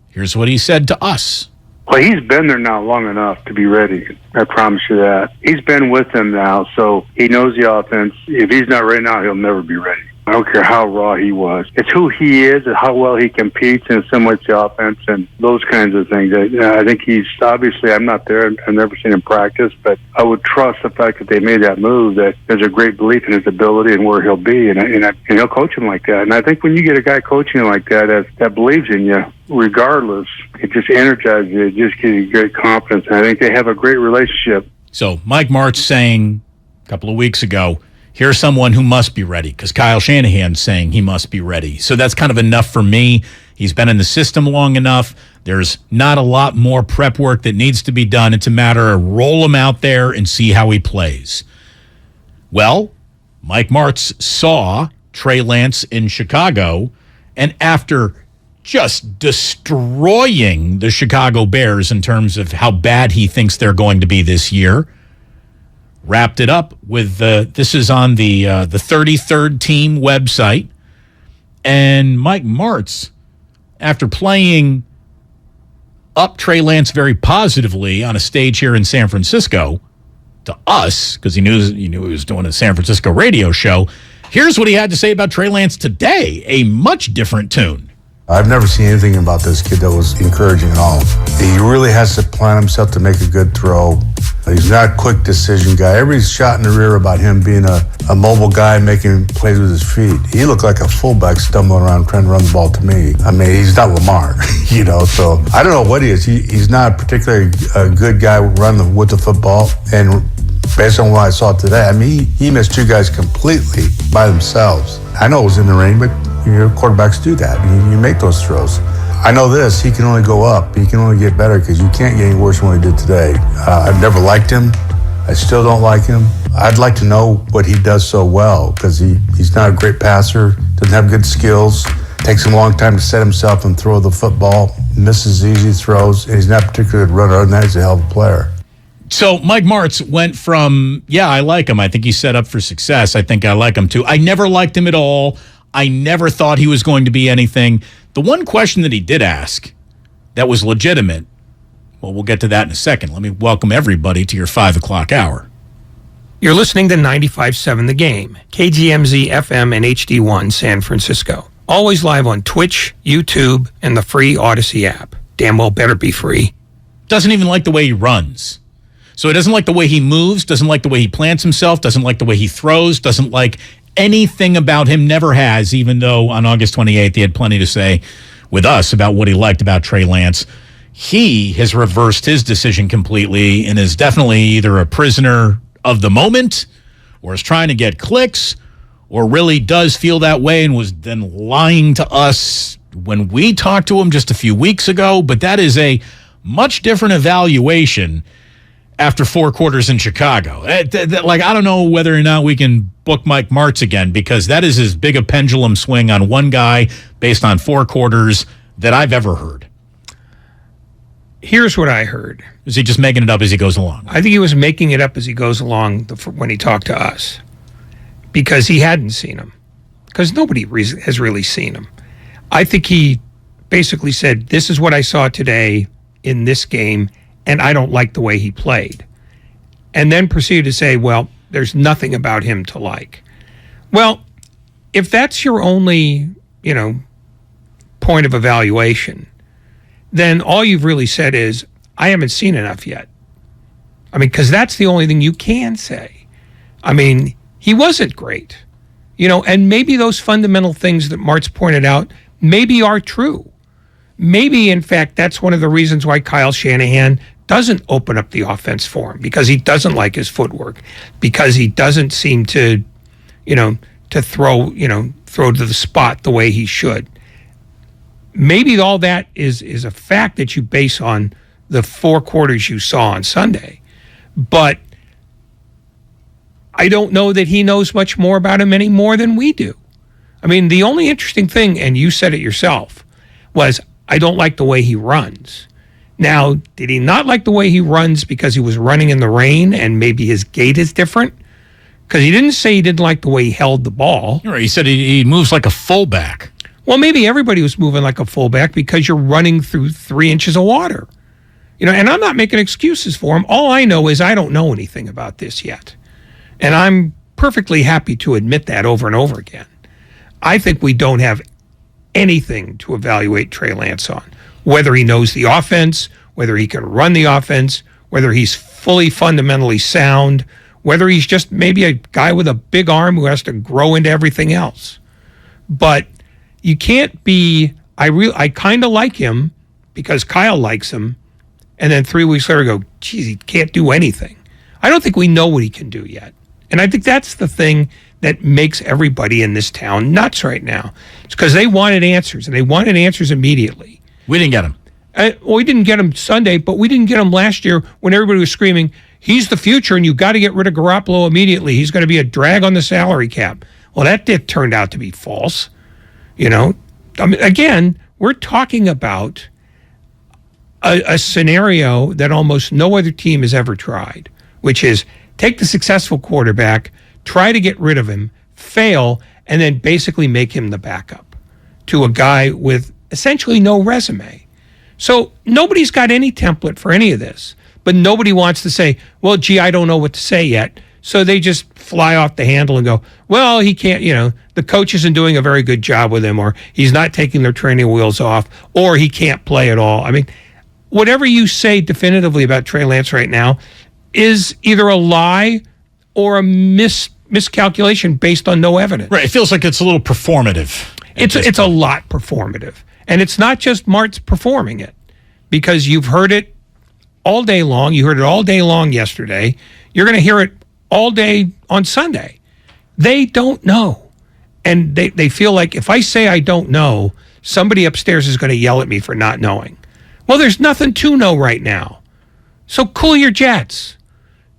Here's what he said to us. Well, he's been there now long enough to be ready. I promise you that. He's been with them now, so he knows the offense. If he's not ready now, he'll never be ready. I don't care how raw he was. It's who he is and how well he competes and assimilates the offense and those kinds of things. I think he's, obviously, I'm not there. I've never seen him practice, but I would trust the fact that they made that move, that there's a great belief in his ability and where he'll be, and he'll coach him like that. And I think when you get a guy coaching like that believes in you, regardless, it just energizes you. It just gives you great confidence. And I think they have a great relationship. So Mike Martz saying a couple of weeks ago, here's someone who must be ready, because Kyle Shanahan's saying he must be ready. So that's kind of enough for me. He's been in the system long enough. There's not a lot more prep work that needs to be done. It's a matter of roll him out there and see how he plays. Well, Mike Martz saw Trey Lance in Chicago, and after just destroying the Chicago Bears in terms of how bad he thinks they're going to be this year, wrapped it up with this is on the 33rd team website. And Mike Martz, after playing up Trey Lance very positively on a stage here in San Francisco to us, because he knew he was doing a San Francisco radio show, here's what he had to say about Trey Lance today, a much different tune. I've never seen anything about this kid that was encouraging at all. He really has to plan himself to make a good throw. He's not a quick decision guy. Everybody's shot in the rear about him being a mobile guy making plays with his feet. He looked like a fullback stumbling around trying to run the ball to me. I mean, he's not Lamar, so I don't know what he is. He's not particularly a good guy running with the football. And based on what I saw today, I mean, he missed two guys completely by themselves. I know it was in the rain, but quarterbacks do that. You make those throws. I know this, he can only go up. He can only get better because you can't get any worse than what he did today. I've never liked him. I still don't like him. I'd like to know what he does so well because he's not a great passer, doesn't have good skills, takes him a long time to set himself and throw the football, misses easy throws, and he's not particularly a good runner. Other than that, he's a hell of a player. So Mike Martz went from, I like him. I think he's set up for success. I think I like him too. I never liked him at all. I never thought he was going to be anything. The one question that he did ask that was legitimate, well, we'll get to that in a second. Let me welcome everybody to your 5 o'clock hour. You're listening to 95.7 The Game, KGMZ FM and HD1 San Francisco. Always live on Twitch, YouTube, and the free Odyssey app. Damn well better be free. Doesn't even like the way he runs. So he doesn't like the way he moves, doesn't like the way he plants himself, doesn't like the way he throws, doesn't like anything about him, never has, even though on August 28th he had plenty to say with us about what he liked about Trey Lance. He has reversed his decision completely and is definitely either a prisoner of the moment or is trying to get clicks or really does feel that way and was then lying to us when we talked to him just a few weeks ago. But that is a much different evaluation after 4 quarters in Chicago. I don't know whether or not we can book Mike Martz again because that is as big a pendulum swing on one guy based on 4 quarters that I've ever heard. Here's what I heard. Is he just making it up as he goes along? I think he was making it up as he goes along when he talked to us because he hadn't seen him, because nobody has really seen him. I think he basically said, this is what I saw today in this game, and I don't like the way he played. And then proceeded to say, well, there's nothing about him to like. Well, if that's your only, point of evaluation, then all you've really said is, I haven't seen enough yet. I mean, because that's the only thing you can say. I mean, he wasn't great. And maybe those fundamental things that Martz pointed out maybe are true. Maybe, in fact, that's one of the reasons why Kyle Shanahan doesn't open up the offense for him, because he doesn't like his footwork, because he doesn't seem to, to throw to the spot the way he should. Maybe all that is a fact that you base on the 4 quarters you saw on Sunday. But I don't know that he knows much more about him any more than we do. I mean, the only interesting thing, and you said it yourself, was I don't like the way he runs. Now, did he not like the way he runs because he was running in the rain and maybe his gait is different? Because he didn't say he didn't like the way he held the ball. He said he moves like a fullback. Well, maybe everybody was moving like a fullback because you're running through 3 inches of water. And I'm not making excuses for him. All I know is I don't know anything about this yet. And I'm perfectly happy to admit that over and over again. I think we don't have anything to evaluate Trey Lance on. Whether he knows the offense, whether he can run the offense, whether he's fully fundamentally sound, whether he's just maybe a guy with a big arm who has to grow into everything else. But you can't be, I kind of like him because Kyle likes him, and then 3 weeks later go, geez, he can't do anything. I don't think we know what he can do yet. And I think that's the thing that makes everybody in this town nuts right now. It's because they wanted answers, and they wanted answers immediately. We didn't get them. We didn't get them Sunday, but we didn't get them last year when everybody was screaming, he's the future, and you got to get rid of Garoppolo immediately. He's going to be a drag on the salary cap. Well, that turned out to be false. I mean, again, we're talking about a scenario that almost no other team has ever tried, which is take the successful quarterback, try to get rid of him, fail, and then basically make him the backup to a guy with essentially no resume. So nobody's got any template for any of this, but nobody wants to say, well, gee, I don't know what to say yet. So they just fly off the handle and go, well, he can't, the coach isn't doing a very good job with him, or he's not taking their training wheels off, or he can't play at all. I mean, whatever you say definitively about Trey Lance right now, is either a lie or a miscalculation based on no evidence. Right. It feels like it's a little performative. It's a lot performative. And it's not just Mart's performing it, because you've heard it all day long. You heard it all day long yesterday. You're going to hear it all day on Sunday. They don't know. And they feel like if I say I don't know, somebody upstairs is going to yell at me for not knowing. Well, there's nothing to know right now. So cool your jets.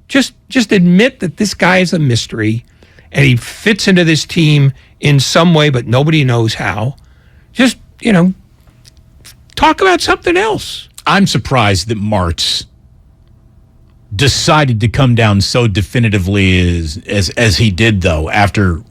Just admit that this guy is a mystery and he fits into this team in some way, but nobody knows how. Just, talk about something else. I'm surprised that Martz decided to come down so definitively as he did, though, after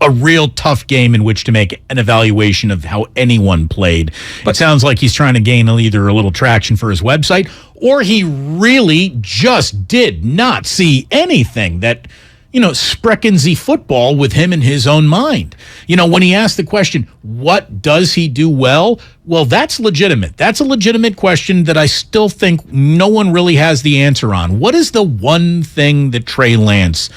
a real tough game in which to make an evaluation of how anyone played. But it sounds like he's trying to gain either a little traction for his website, or he really just did not see anything that, Spreckensy football with him in his own mind. When he asked the question, what does he do well? Well, that's legitimate. That's a legitimate question that I still think no one really has the answer on. What is the one thing that Trey Lance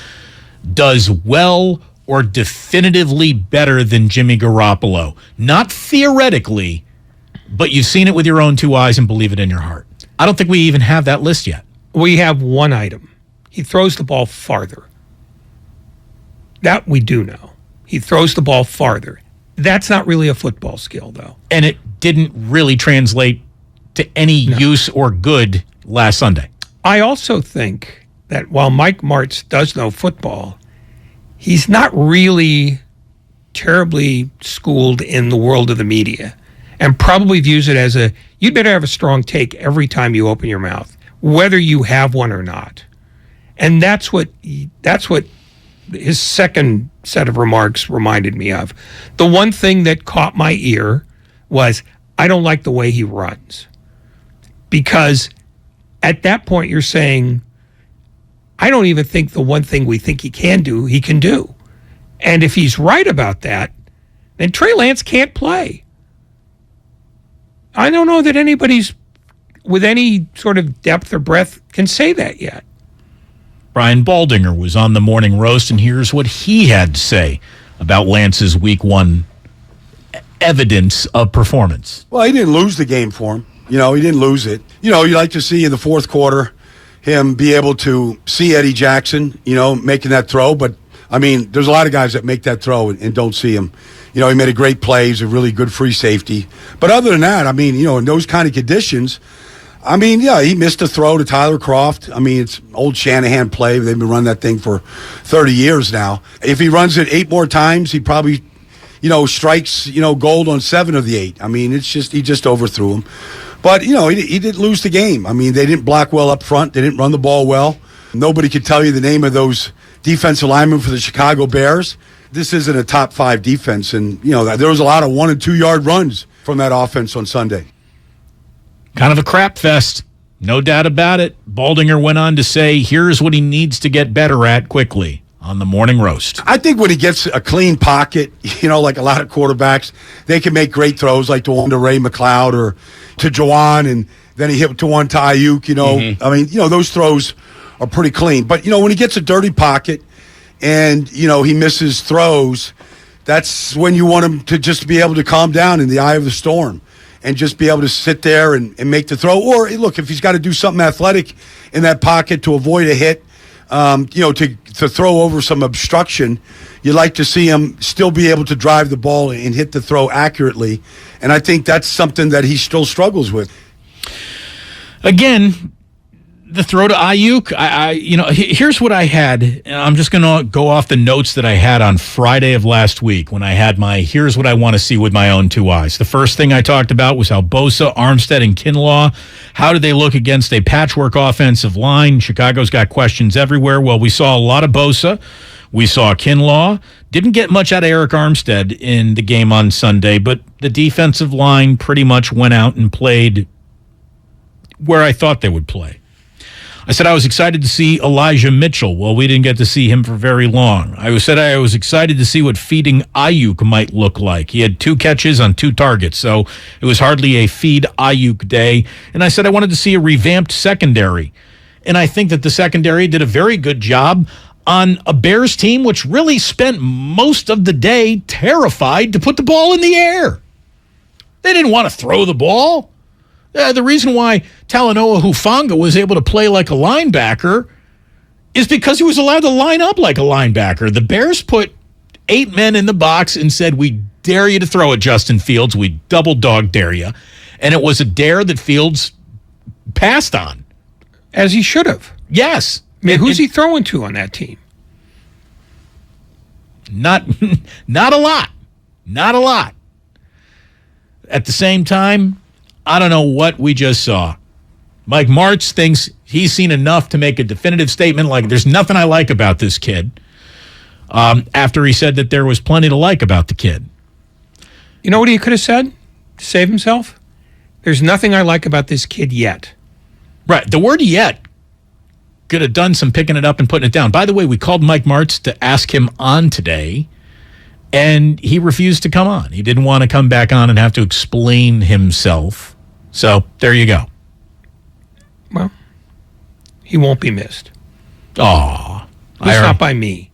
does well or definitively better than Jimmy Garoppolo? Not theoretically, but you've seen it with your own two eyes and believe it in your heart. I don't think we even have that list yet. We have one item. He throws the ball farther. That we do know. He throws the ball farther. That's not really a football skill, though. And it didn't really translate to any use or good last Sunday. I also think that while Mike Martz does know football, he's not really terribly schooled in the world of the media, and probably views it as you'd better have a strong take every time you open your mouth, whether you have one or not. And that's what his second set of remarks reminded me of. The one thing that caught my ear was, I don't like the way he runs. Because at that point you're saying, I don't even think the one thing we think he can do, he can do. And if he's right about that, then Trey Lance can't play. I don't know that anybody's with any sort of depth or breadth can say that yet. Brian Baldinger was on the Morning Roast, and here's what he had to say about Lance's Week 1 evidence of performance. Well, he didn't lose the game for him. He didn't lose it. You like to see in the fourth quarter him be able to see Eddie Jackson, making that throw. But, there's a lot of guys that make that throw and don't see him. He made a great play. He's a really good free safety. But other than that, in those kind of conditions, he missed a throw to Tyler Kroft. It's old Shanahan play. They've been running that thing for 30 years now. If he runs it 8 more times, he probably, strikes, gold on 7 of the 8. He just overthrew him. But, he didn't lose the game. They didn't block well up front. They didn't run the ball well. Nobody could tell you the name of those defensive linemen for the Chicago Bears. This isn't a top 5 defense. And, there was a lot of 1- and 2-yard runs from that offense on Sunday. Kind of a crap fest, no doubt about it. Baldinger went on to say, here's what he needs to get better at quickly on the Morning Roast. I think when he gets a clean pocket, like a lot of quarterbacks, they can make great throws like the one to Ray McLeod or to Juwan, and then he hit to one to Ayuk, those throws are pretty clean. But, when he gets a dirty pocket and, he misses throws, that's when you want him to just be able to calm down in the eye of the storm and just be able to sit there and make the throw. Or, look, if he's got to do something athletic in that pocket to avoid a hit, to throw over some obstruction, you like to see him still be able to drive the ball and hit the throw accurately. And I think that's something that he still struggles with. Again, the throw to Ayuk, here's what I had. And I'm just going to go off the notes that I had on Friday of last week when I had here's what I want to see with my own 2 eyes. The first thing I talked about was how Bosa, Armstead, and Kinlaw, how did they look against a patchwork offensive line? Chicago's got questions everywhere. Well, we saw a lot of Bosa. We saw Kinlaw. Didn't get much out of Eric Armstead in the game on Sunday, but the defensive line pretty much went out and played where I thought they would play. I said I was excited to see Elijah Mitchell. Well, we didn't get to see him for very long. I said I was excited to see what feeding Ayuk might look like. He had 2 catches on 2 targets, so it was hardly a feed Ayuk day. And I said I wanted to see a revamped secondary. And I think that the secondary did a very good job on a Bears team which really spent most of the day terrified to put the ball in the air. They didn't want to throw the ball. The reason why Talanoa Hufanga was able to play like a linebacker is because he was allowed to line up like a linebacker. The Bears put 8 men in the box and said, we dare you to throw at Justin Fields. We double dog dare you. And it was a dare that Fields passed on. As he should have. Yes. I mean, who's he throwing to on that team? Not a lot. Not a lot. At the same time, I don't know what we just saw. Mike Martz thinks he's seen enough to make a definitive statement like there's nothing I like about this kid, after he said that there was plenty to like about the kid. You know what he could have said to save himself? There's nothing I like about this kid yet. Right. The word yet could have done some picking it up and putting it down. By the way, we called Mike Martz to ask him on today, and he refused to come on. He didn't want to come back on and have to explain himself. So there you go. Well, he won't be missed. Aw. At least not by me.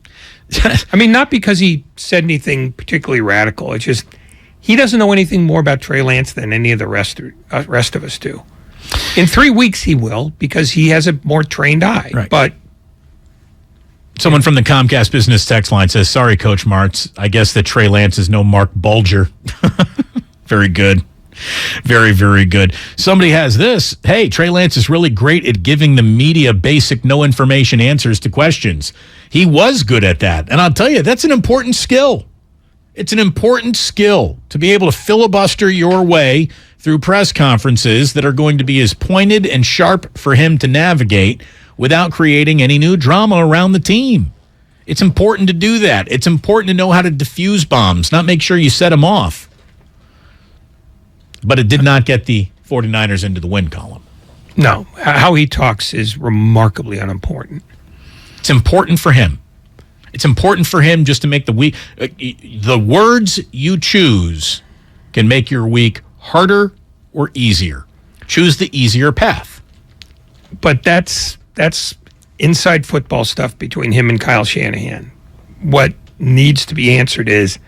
I mean, not because he said anything particularly radical. It's just he doesn't know anything more about Trey Lance than any of the rest of us do. In 3 weeks, he will, because he has a more trained eye. Right. But someone from the Comcast business text line says, sorry, Coach Martz. I guess that Trey Lance is no Mark Bulger. Very good. Very, very good. Somebody has this. Hey, Trey Lance is really great at giving the media basic, no information answers to questions. He was good at that. And I'll tell you, that's an important skill. It's an important skill to be able to filibuster your way through press conferences that are going to be as pointed and sharp for him to navigate without creating any new drama around the team. It's important to do that. It's important to know how to defuse bombs, not make sure you set them off. But it did not get the 49ers into the win column. No, how he talks is remarkably unimportant. It's important for him. It's important for him just to make the week. The words you choose can make your week harder or easier. Choose the easier path. But that's inside football stuff between him and Kyle Shanahan. What needs to be answered is,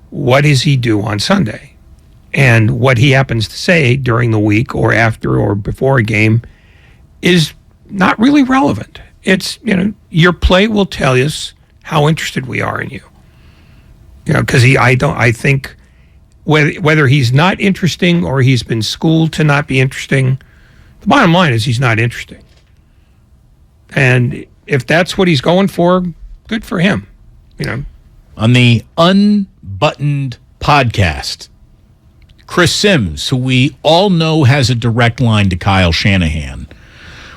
what does he do on Sunday? And what he happens to say during the week or after or before a game is not really relevant. It's, your play will tell us how interested we are in you. Because I think whether he's not interesting or he's been schooled to not be interesting, the bottom line is he's not interesting. And if that's what he's going for, good for him. On the Unbuttoned podcast, Chris Sims, who we all know has a direct line to Kyle Shanahan,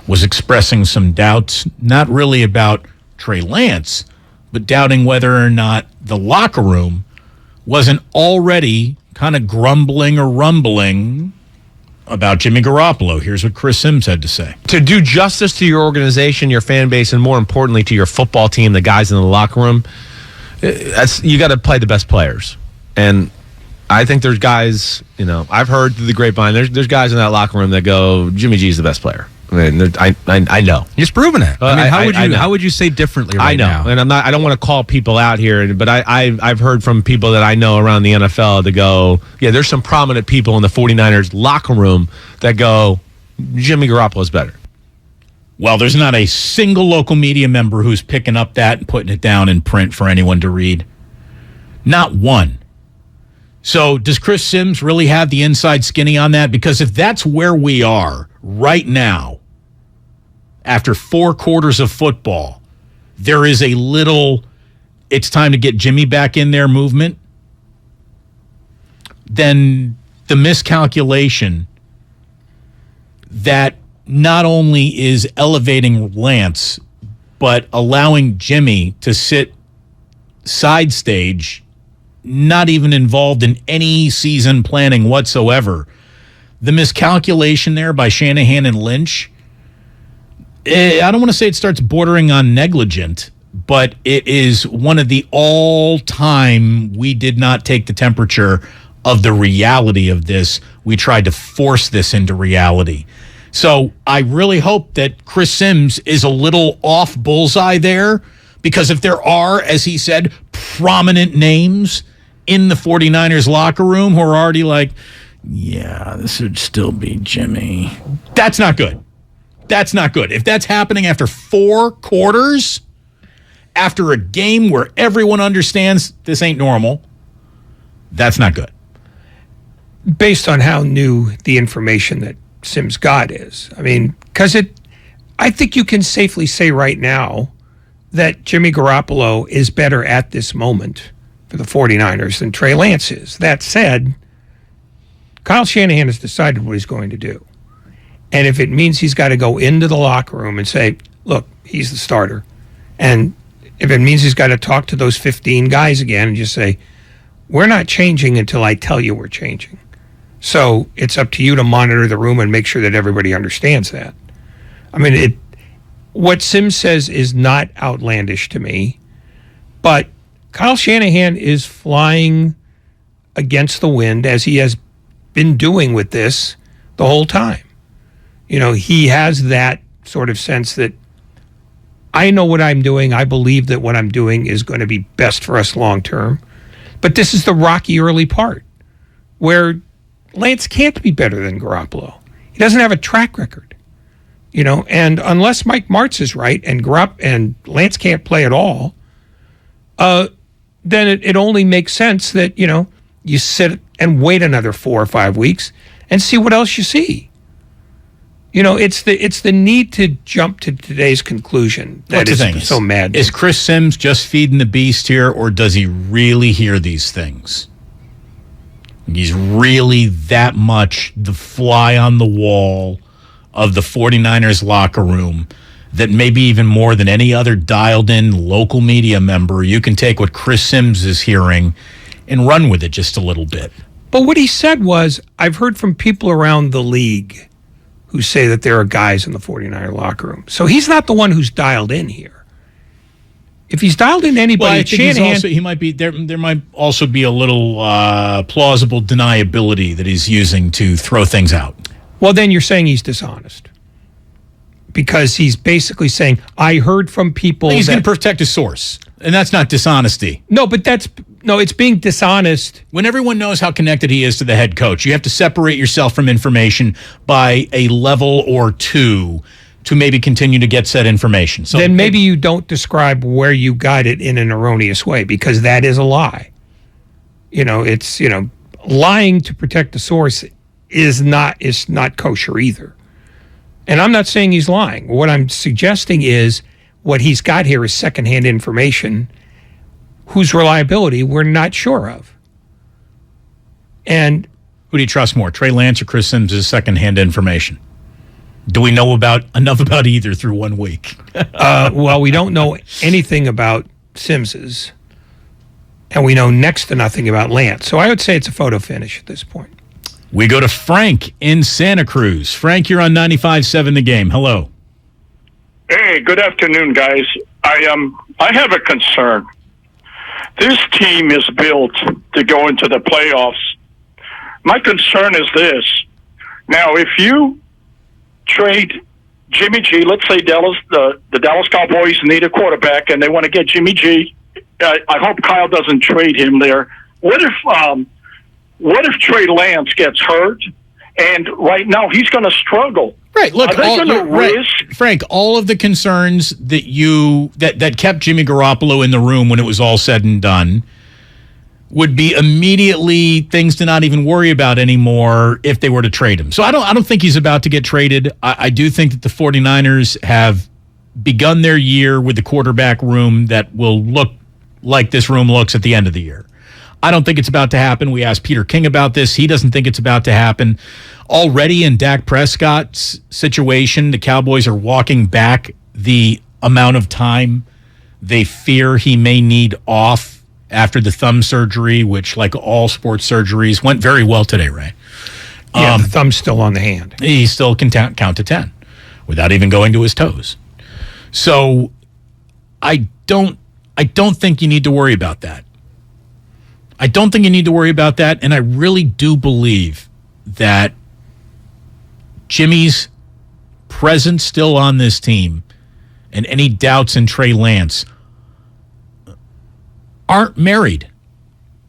was expressing some doubts, not really about Trey Lance, but doubting whether or not the locker room wasn't already kind of grumbling or rumbling about Jimmy Garoppolo. Here's what Chris Sims had to say. To do justice to your organization, your fan base, and more importantly to your football team, the guys in the locker room, you got to play the best players. And I think there's guys, I've heard through the grapevine, there's guys in that locker room that go, Jimmy G's the best player. I mean, I know. He's proven it. How would you say differently right now? I know. And I don't want to call people out here, but I've heard from people that I know around the NFL that go, yeah, there's some prominent people in the 49ers locker room that go, Jimmy Garoppolo's better. Well, there's not a single local media member who's picking up that and putting it down in print for anyone to read. Not one. So does Chris Sims really have the inside skinny on that? Because if that's where we are right now, after 4 quarters of football, there is a little, it's time to get Jimmy back in there movement, then the miscalculation that not only is elevating Lance, but allowing Jimmy to sit side stage, not even involved in any season planning whatsoever. The miscalculation there by Shanahan and Lynch, I don't want to say it starts bordering on negligent, but it is one of the all-time, we did not take the temperature of the reality of this. We tried to force this into reality. So I really hope that Chris Sims is a little off bullseye there, because if there are, as he said, prominent names in the 49ers locker room who are already like, yeah, this would still be Jimmy. That's not good. That's not good. If that's happening after 4 quarters, after a game where everyone understands this ain't normal, that's not good. Based on how new the information that Sims got is. I mean, because I think you can safely say right now that Jimmy Garoppolo is better at this moment for the 49ers than Trey Lance is. That said, Kyle Shanahan has decided what he's going to do. And if it means he's got to go into the locker room and say, look, he's the starter. And if it means he's got to talk to those 15 guys again and just say, we're not changing until I tell you we're changing. So it's up to you to monitor the room and make sure that everybody understands that. I mean, what Sims says is not outlandish to me, but Kyle Shanahan is flying against the wind, as he has been doing with this the whole time. You know, he has that sort of sense that I know what I'm doing. I believe that what I'm doing is going to be best for us long term. But this is the rocky early part where Lance can't be better than Garoppolo. He doesn't have a track record, you know, and unless Mike Martz is right and Lance can't play at all, then it only makes sense that, you know, you sit and wait another 4 or 5 weeks and see what else you see. You know, it's the need to jump to today's conclusion that is so mad. Is Chris Sims just feeding the beast here, or does he really hear these things? He's really that much the fly on the wall of the 49ers locker room that maybe even more than any other dialed-in local media member, you can take what Chris Sims is hearing and run with it just a little bit. But what he said was, I've heard from people around the league who say that there are guys in the 49er locker room. So he's not the one who's dialed in here. If he's dialed in anybody, well, I think he might be there. There might also be a little plausible deniability that he's using to throw things out. Well, then you're saying he's dishonest, because he's basically saying, I heard from people. He's going to protect his source, and that's not dishonesty. No, but it's being dishonest. When everyone knows how connected he is to the head coach, you have to separate yourself from information by a level or two to maybe continue to get said information. So then maybe you don't describe where you got it in an erroneous way, because that is a lie. You know, it's, you know, lying to protect the source is not kosher either. And I'm not saying he's lying. What I'm suggesting is what he's got here is secondhand information whose reliability we're not sure of. And who do you trust more, Trey Lance or Chris Sims' secondhand information? Do we know enough about either through 1 week? Well, we don't know anything about Sims's, and we know next to nothing about Lance. So I would say it's a photo finish at this point. We go to Frank in Santa Cruz. Frank, you're on 95.7 The Game. Hello. Hey, good afternoon, guys. I have a concern. This team is built to go into the playoffs. My concern is this. Now, if you trade Jimmy G, let's say the Dallas Cowboys need a quarterback and they want to get Jimmy G, I hope Kyle doesn't trade him there. What if Trey Lance gets hurt, and right now he's going to struggle? Right. Look, Frank, all of the concerns that kept Jimmy Garoppolo in the room when it was all said and done would be immediately things to not even worry about anymore if they were to trade him. So I don't think he's about to get traded. I do think that the 49ers have begun their year with the quarterback room that will look like this room looks at the end of the year. I don't think it's about to happen. We asked Peter King about this. He doesn't think it's about to happen. Already in Dak Prescott's situation, the Cowboys are walking back the amount of time they fear he may need off after the thumb surgery, which, like all sports surgeries, went very well today, Ray. Yeah, the thumb's still on the hand. He still can count to 10 without even going to his toes. So I don't think you need to worry about that. I don't think you need to worry about that, and I really do believe that Jimmy's present still on this team and any doubts in Trey Lance aren't married.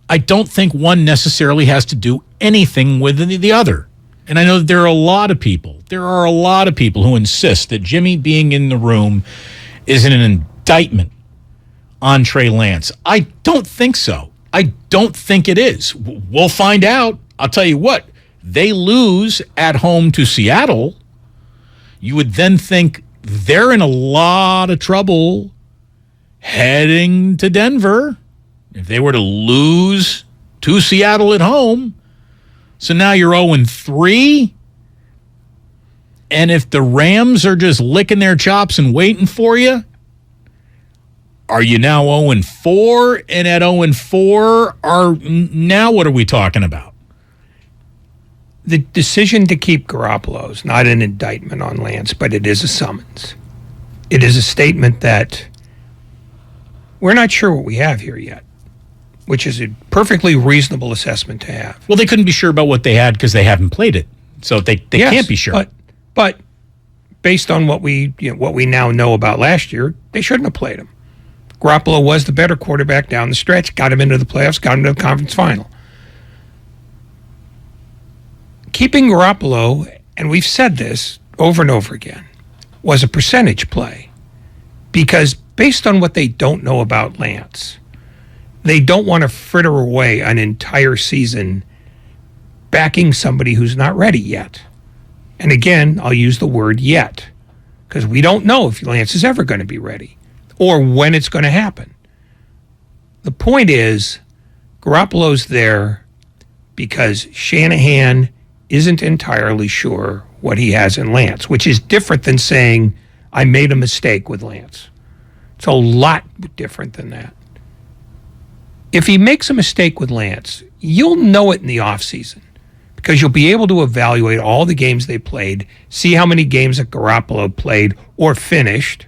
I don't think one necessarily has to do anything with the other. And I know that there are a lot of people who insist that Jimmy being in the room is an indictment on Trey Lance. I don't think so. I don't think it is. We'll find out. I'll tell you what, they lose at home to Seattle. You would then think they're in a lot of trouble heading to Denver if they were to lose to Seattle at home. So now you're 0-3. And if the Rams are just licking their chops and waiting for you, are you now 0-4? And at 0-4, now what are we talking about? The decision to keep Garoppolo is not an indictment on Lance, but it is a summons. It is a statement that we're not sure what we have here yet, which is a perfectly reasonable assessment to have. Well, they couldn't be sure about what they had because they haven't played it. So they Yes, can't be sure. But based on what we now know about last year, they shouldn't have played him. Garoppolo was the better quarterback down the stretch, got him into the playoffs, got him to the conference final. Keeping Garoppolo, and we've said this over and over again, was a percentage play. Because based on what they don't know about Lance, they don't want to fritter away an entire season backing somebody who's not ready yet. And again, I'll use the word yet, because we don't know if Lance is ever going to be ready or when it's going to happen. The point is, Garoppolo's there because Shanahan isn't entirely sure what he has in Lance, which is different than saying, I made a mistake with Lance. It's a lot different than that. If he makes a mistake with Lance, you'll know it in the offseason because you'll be able to evaluate all the games they played, see how many games that Garoppolo played or finished,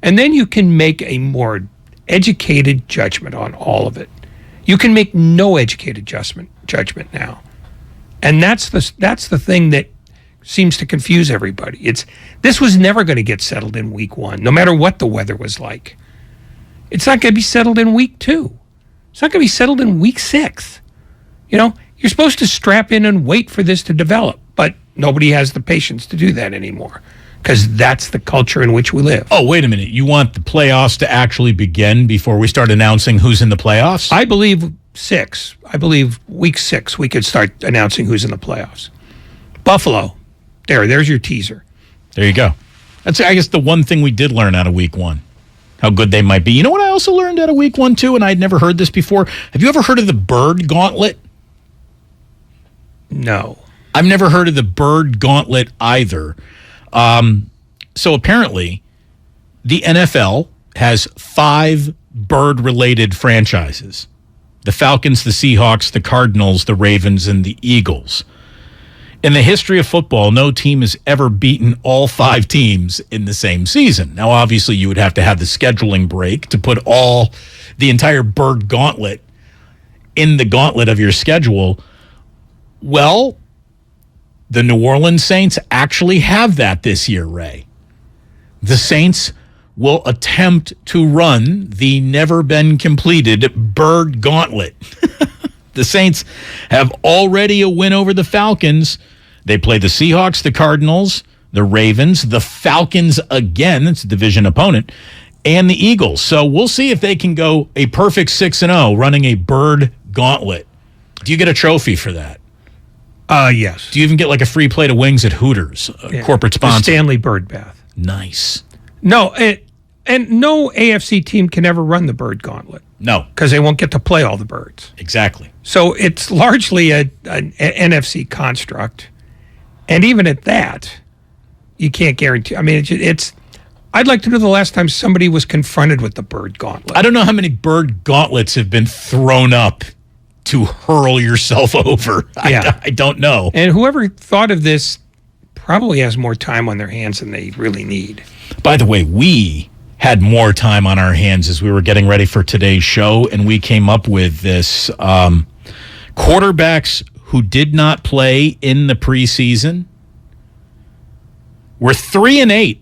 and then you can make a more educated judgment on all of it. You can make no educated judgment now. And that's the thing that seems to confuse everybody. This was never going to get settled in week 1, no matter what the weather was like. It's not going to be settled in week 2. It's not going to be settled in week 6. You're supposed to strap in and wait for this to develop, but nobody has the patience to do that anymore because that's the culture in which we live. Oh, wait a minute. You want the playoffs to actually begin before we start announcing who's in the playoffs? I believe 6. I believe week 6 we could start announcing who's in the playoffs. Buffalo. There's your teaser. There you go. That's, I guess, the one thing we did learn out of week 1. How good they might be. You know what I also learned out of week 1, too, and I'd never heard this before? Have you ever heard of the bird gauntlet? No. I've never heard of the bird gauntlet either. So apparently, the NFL has 5 bird-related franchises. The Falcons, the Seahawks, the Cardinals, the Ravens, and the Eagles. In the history of football, no team has ever beaten all 5 teams in the same season. Now, obviously, you would have to have the scheduling break to put the entire bird gauntlet in the gauntlet of your schedule. Well, the New Orleans Saints actually have that this year, Ray. The Saints will attempt to run the never-been-completed bird gauntlet. The Saints have already a win over the Falcons. They play the Seahawks, the Cardinals, the Ravens, the Falcons again, it's a division opponent, and the Eagles. So we'll see if they can go a perfect 6-0 running a bird gauntlet. Do you get a trophy for that? Yes. Do you even get like a free plate of wings at Hooters, corporate sponsor? The Stanley Bird Bath. Nice. No, and no AFC team can ever run the bird gauntlet. No. Because they won't get to play all the birds. Exactly. So it's largely an NFC construct. And even at that, you can't guarantee. I mean, I'd like to know the last time somebody was confronted with the bird gauntlet. I don't know how many bird gauntlets have been thrown up to hurl yourself over. Yeah. I don't know. And whoever thought of this probably has more time on their hands than they really need. By the way, we had more time on our hands as we were getting ready for today's show, and we came up with this quarterbacks who did not play in the preseason We're 3-8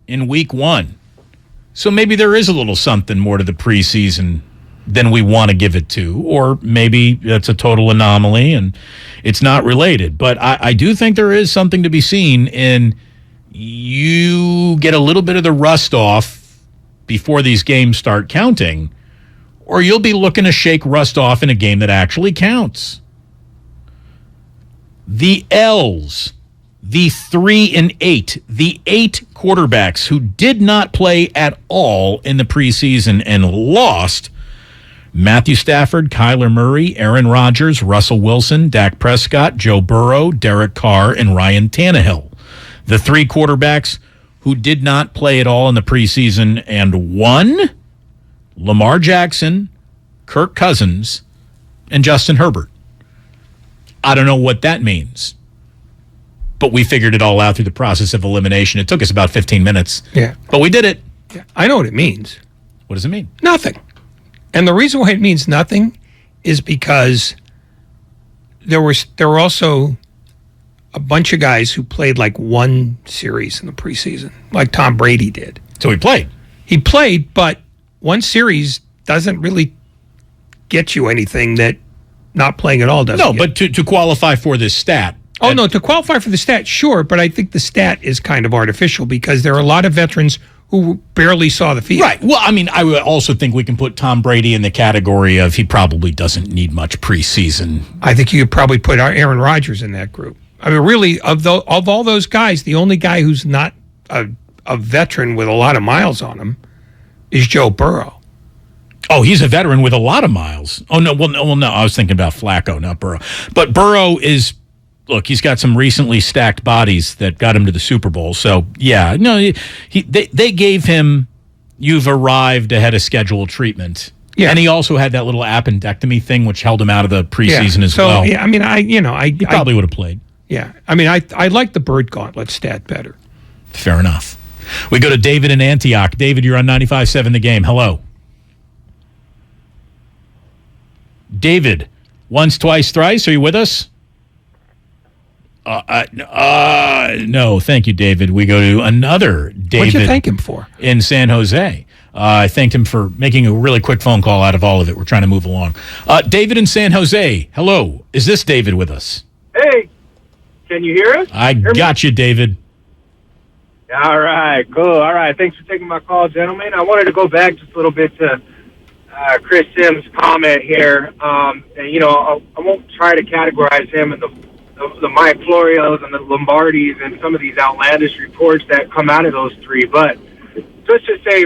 in week 1. So maybe there is a little something more to the preseason than we want to give it to, or maybe that's a total anomaly and it's not related. But I do think there is something to be seen in you get a little bit of the rust off before these games start counting, or you'll be looking to shake rust off in a game that actually counts. The L's, the 3-8, the 8 quarterbacks who did not play at all in the preseason and lost: Matthew Stafford, Kyler Murray, Aaron Rodgers, Russell Wilson, Dak Prescott, Joe Burrow, Derek Carr, and Ryan Tannehill. The 3 quarterbacks who did not play at all in the preseason and won: Lamar Jackson, Kirk Cousins, and Justin Herbert. I don't know what that means, but we figured it all out through the process of elimination. It took us about 15 minutes. Yeah. But we did it. Yeah. I know what it means. What does it mean? Nothing. And the reason why it means nothing is because there were also a bunch of guys who played like one series in the preseason, like Tom Brady did. So he played. He played, but one series doesn't really get you anything that not playing at all doesn't. No, but to qualify for this stat. Oh, no, to qualify for the stat, sure, but I think the stat is kind of artificial because there are a lot of veterans who barely saw the field. Right. Well, I mean, I would also think we can put Tom Brady in the category of he probably doesn't need much preseason. I think you could probably put Aaron Rodgers in that group. I mean, really, of all those guys, the only guy who's not a veteran with a lot of miles on him is Joe Burrow. Oh, he's a veteran with a lot of miles. Oh, no. Well, no. I was thinking about Flacco, not Burrow. But Burrow is, look, he's got some recently stacked bodies that got him to the Super Bowl. So, yeah, no, they gave him, you've arrived ahead of scheduled treatment. Yeah. And he also had that little appendectomy thing, which held him out of the preseason as well. Yeah, I mean, he probably would have played. Yeah. I mean, I like the Bird Gauntlet stat better. Fair enough. We go to David in Antioch. David, you're on 95.7 The Game. Hello. David, once, twice, thrice. Are you with us? No, thank you, David. We go to another David. What'd you thank him for? In San Jose. I thanked him for making a really quick phone call out of all of it. We're trying to move along. David in San Jose. Hello. Is this David with us? Hey, can you hear us? I got you, David. All right, cool. All right, thanks for taking my call, gentlemen. I wanted to go back just a little bit to Chris Sims' comment here. And, I won't try to categorize him in the Mike Florios and the Lombardis and some of these outlandish reports that come out of those 3. But let's just say,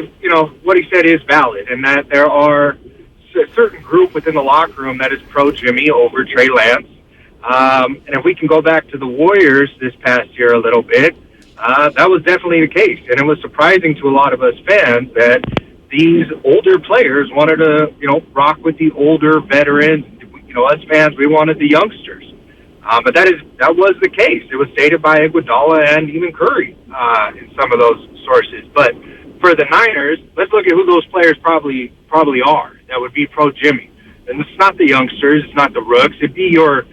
what he said is valid, and that there are a certain group within the locker room that is pro-Jimmy over Trey Lance. And if we can go back to the Warriors this past year a little bit, that was definitely the case. And it was surprising to a lot of us fans that these older players wanted to, rock with the older veterans. Us fans, we wanted the youngsters. But that was the case. It was stated by Iguodala and even Curry in some of those sources. But for the Niners, let's look at who those players probably are. That would be pro-Jimmy. And it's not the youngsters. It's not the rooks. It'd be your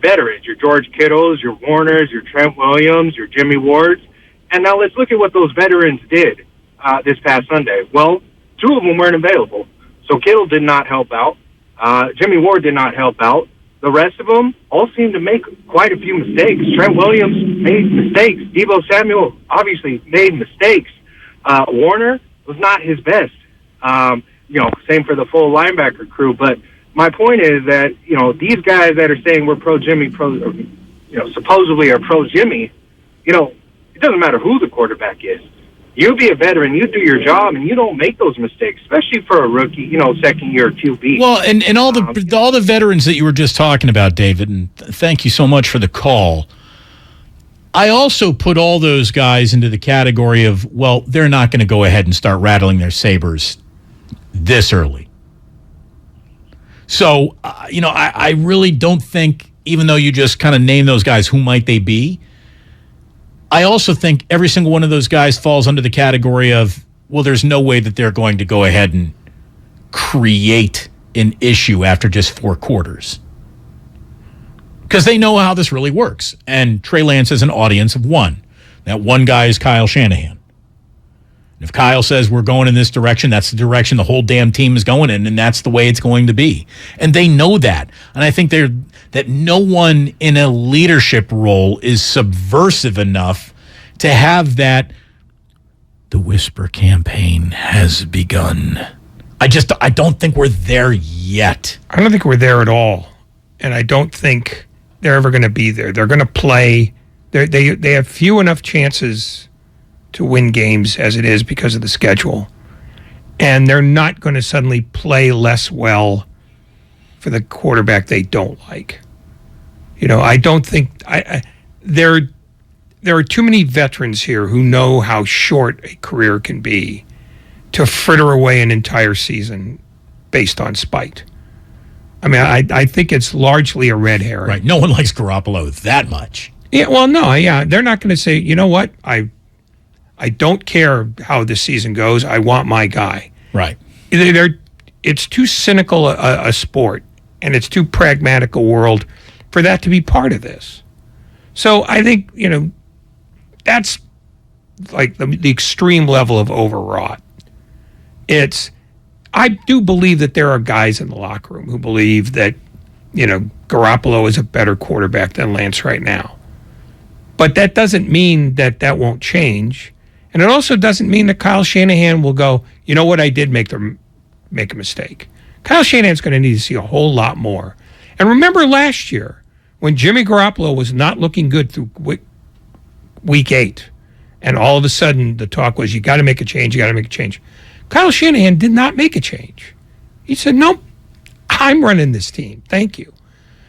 veterans, your George Kittles, your Warners, your Trent Williams, your Jimmy Wards. And now let's look at what those veterans did this past Sunday. Well, 2 of them weren't available. So Kittle did not help out. Jimmy Ward did not help out. The rest of them all seemed to make quite a few mistakes. Trent Williams made mistakes. Deebo Samuel obviously made mistakes. Warner was not his best. Same for the full linebacker crew. But my point is that, these guys that are saying we're pro-Jimmy, supposedly are pro-Jimmy, it doesn't matter who the quarterback is. You be a veteran, you do your job, and you don't make those mistakes, especially for a rookie, second-year QB. Well, and all the veterans that you were just talking about, David, and thank you so much for the call. I also put all those guys into the category of, well, they're not going to go ahead and start rattling their sabers this early. So, I really don't think, even though you just kind of name those guys, who might they be? I also think every single one of those guys falls under the category of, well, there's no way that they're going to go ahead and create an issue after just 4 quarters. Because they know how this really works. And Trey Lance has an audience of 1. That one guy is Kyle Shanahan. If Kyle says we're going in this direction, that's the direction the whole damn team is going in, and that's the way it's going to be. And they know that. And I think that no one in a leadership role is subversive enough to have that the whisper campaign has begun. I don't think we're there yet. I don't think we're there at all. And I don't think they're ever going to be there. They're going to play. They have few enough chances to win games as it is because of the schedule. And they're not going to suddenly play less well for the quarterback they don't like. I don't think there are too many veterans here who know how short a career can be to fritter away an entire season based on spite. I mean, I think it's largely a red herring. Right. No one likes Garoppolo that much. Yeah, well, no, yeah. They're not going to say, you know what, I don't care how this season goes. I want my guy. Right. It's too cynical a sport, and it's too pragmatic a world for that to be part of this. So I think, that's like the extreme level of overwrought. I do believe that there are guys in the locker room who believe that, Garoppolo is a better quarterback than Lance right now. But that doesn't mean that won't change. And it also doesn't mean that Kyle Shanahan will go, you know what, I did make a mistake. Kyle Shanahan's going to need to see a whole lot more. And remember last year when Jimmy Garoppolo was not looking good through week 8, and all of a sudden the talk was, you got to make a change, Kyle Shanahan did not make a change. He said, nope, I'm running this team. Thank you.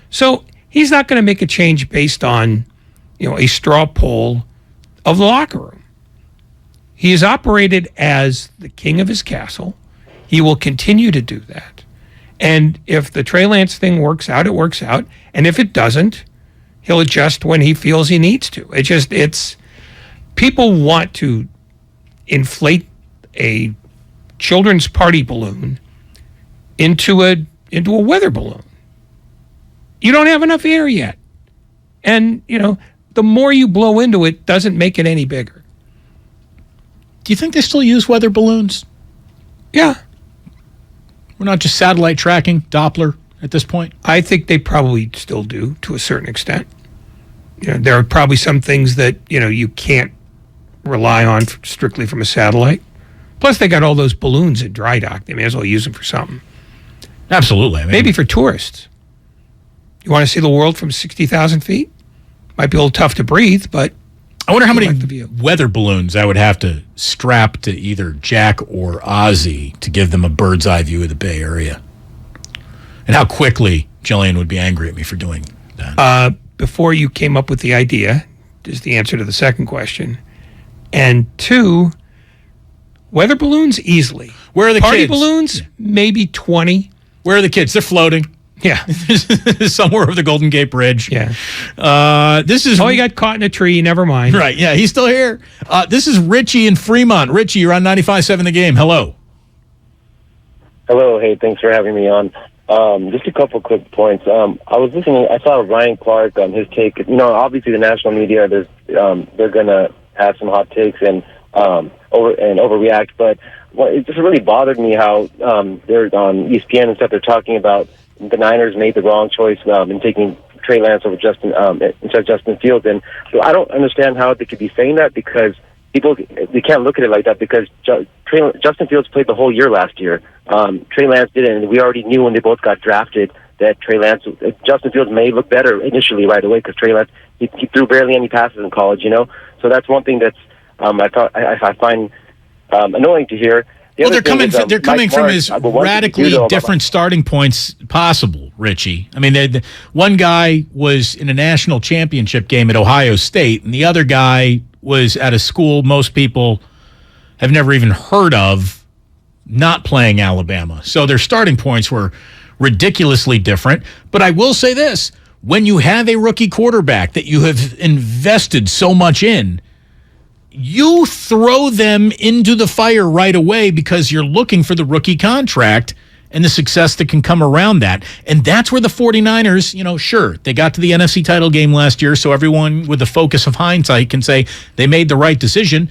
So he's not going to make a change based on, a straw poll of the locker room. He has operated as the king of his castle. He will continue to do that. And if the Trey Lance thing works out, it works out. And if it doesn't, he'll adjust when he feels he needs to. It's people want to inflate a children's party balloon into a weather balloon. You don't have enough air yet. And, the more you blow into it doesn't make it any bigger. Do you think they still use weather balloons? Yeah. We're not just satellite tracking, Doppler at this point? I think they probably still do to a certain extent. There are probably some things that, you can't rely on strictly from a satellite. Plus, they got all those balloons at dry dock. They may as well use them for something. Absolutely. I mean, maybe for tourists. You want to see the world from 60,000 feet? Might be a little tough to breathe, but I wonder how many weather balloons I would have to strap to either Jack or Ozzy to give them a bird's eye view of the Bay Area. And how quickly Jillian would be angry at me for doing that. Before you came up with the idea, is the answer to the second question. And 2, weather balloons, easily. Where are the Party kids? balloons, maybe 20. Where are the kids? They're floating. Yeah. Somewhere over the Golden Gate Bridge. Yeah. This is... Oh, he got caught in a tree. Never mind. Right. Yeah, he's still here. This is Richie in Fremont. Richie, you're on 95.7 The Game. Hello. Hello. Hey, thanks for having me on. Just a couple quick points. I was listening. I saw Ryan Clark on his take. Obviously the national media, they're going to have some hot takes and overreact. But it just really bothered me how they're on ESPN and stuff. They're talking about the Niners made the wrong choice in taking Trey Lance over instead of Justin Fields. And so I don't understand how they could be saying that, because they can't look at it like that, because Justin Fields played the whole year last year. Trey Lance didn't, and we already knew when they both got drafted that Justin Fields may look better initially right away, because Trey Lance, he threw barely any passes in college, So that's one thing that's I find annoying to hear. They're coming from as radically different starting points possible, Richie. I mean, one guy was in a national championship game at Ohio State, and the other guy was at a school most people have never even heard of, not playing Alabama. So their starting points were ridiculously different. But I will say this, when you have a rookie quarterback that you have invested so much in, you throw them into the fire right away because you're looking for the rookie contract, and the success that can come around that. And that's where the 49ers, sure, they got to the NFC title game last year, so everyone with the focus of hindsight can say they made the right decision.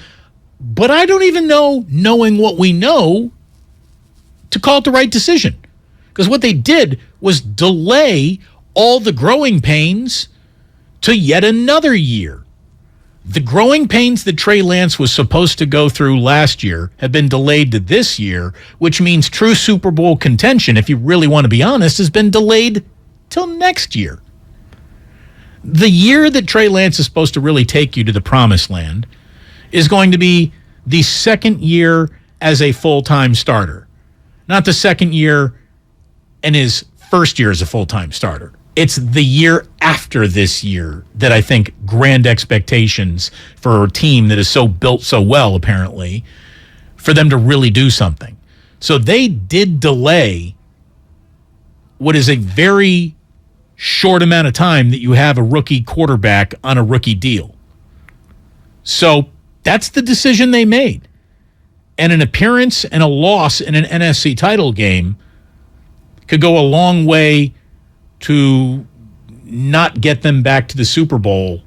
But I don't even know, knowing what we know, to call it the right decision. Because what they did was delay all the growing pains to yet another year. The growing pains that Trey Lance was supposed to go through last year have been delayed to this year, which means true Super Bowl contention, if you really want to be honest, has been delayed till next year. The year that Trey Lance is supposed to really take you to the promised land is going to be the second year as a full-time starter, not the second year and his first year as a full-time starter. It's the year after this year that I think grand expectations for a team that is so built so well, apparently, for them to really do something. So they did delay what is a very short amount of time that you have a rookie quarterback on a rookie deal. So that's the decision they made. And an appearance and a loss in an NFC title game could go a long way to not get them back to the Super Bowl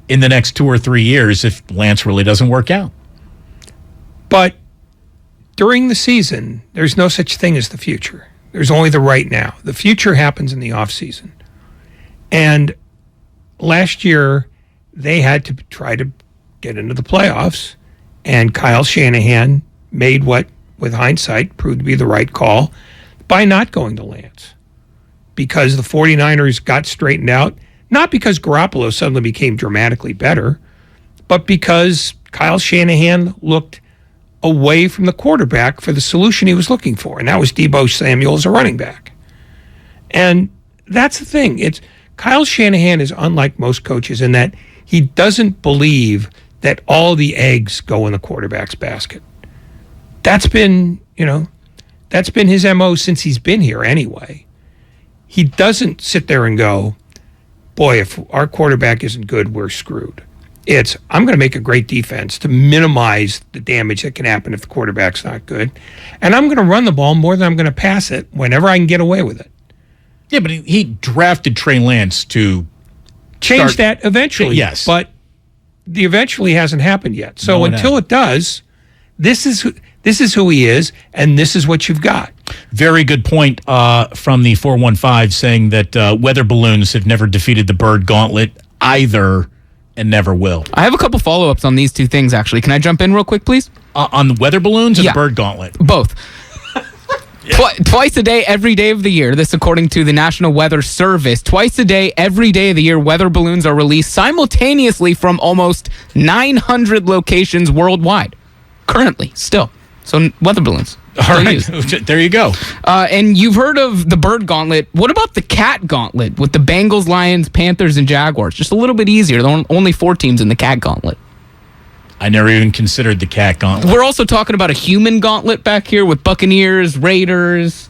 in the next 2 or 3 years if Lance really doesn't work out. But during the season, there's no such thing as the future. There's only the right now. The future happens in the offseason. And last year, they had to try to get into the playoffs, and Kyle Shanahan made what, with hindsight, proved to be the right call by not going to Lance. Because the 49ers got straightened out, not because Garoppolo suddenly became dramatically better, but because Kyle Shanahan looked away from the quarterback for the solution he was looking for, and that was Deebo Samuel as a running back. And that's the thing. Kyle Shanahan is unlike most coaches in that he doesn't believe that all the eggs go in the quarterback's basket. That's been his MO since he's been here anyway. He doesn't sit there and go, boy, if our quarterback isn't good, we're screwed. It's, I'm going to make a great defense to minimize the damage that can happen if the quarterback's not good. And I'm going to run the ball more than I'm going to pass it whenever I can get away with it. Yeah, but he drafted Trey Lance to change that eventually. Yes. But the eventually hasn't happened yet. So until it does, this is who he is, and this is what you've got. Very good point from the 415 saying that weather balloons have never defeated the bird gauntlet either and never will. I have a couple follow-ups on these two things, actually. Can I jump in real quick, please? On the weather balloons or the bird gauntlet? Both. Twice a day, every day of the year. This according to the National Weather Service. Twice a day, every day of the year, weather balloons are released simultaneously from almost 900 locations worldwide. Currently, still. So weather balloons. All right, there you go. And you've heard of the bird gauntlet. What about the cat gauntlet with the Bengals, Lions, Panthers, and Jaguars? Just a little bit easier. There are only 4 teams in the cat gauntlet. I never even considered the cat gauntlet. We're also talking about a human gauntlet back here with Buccaneers, Raiders,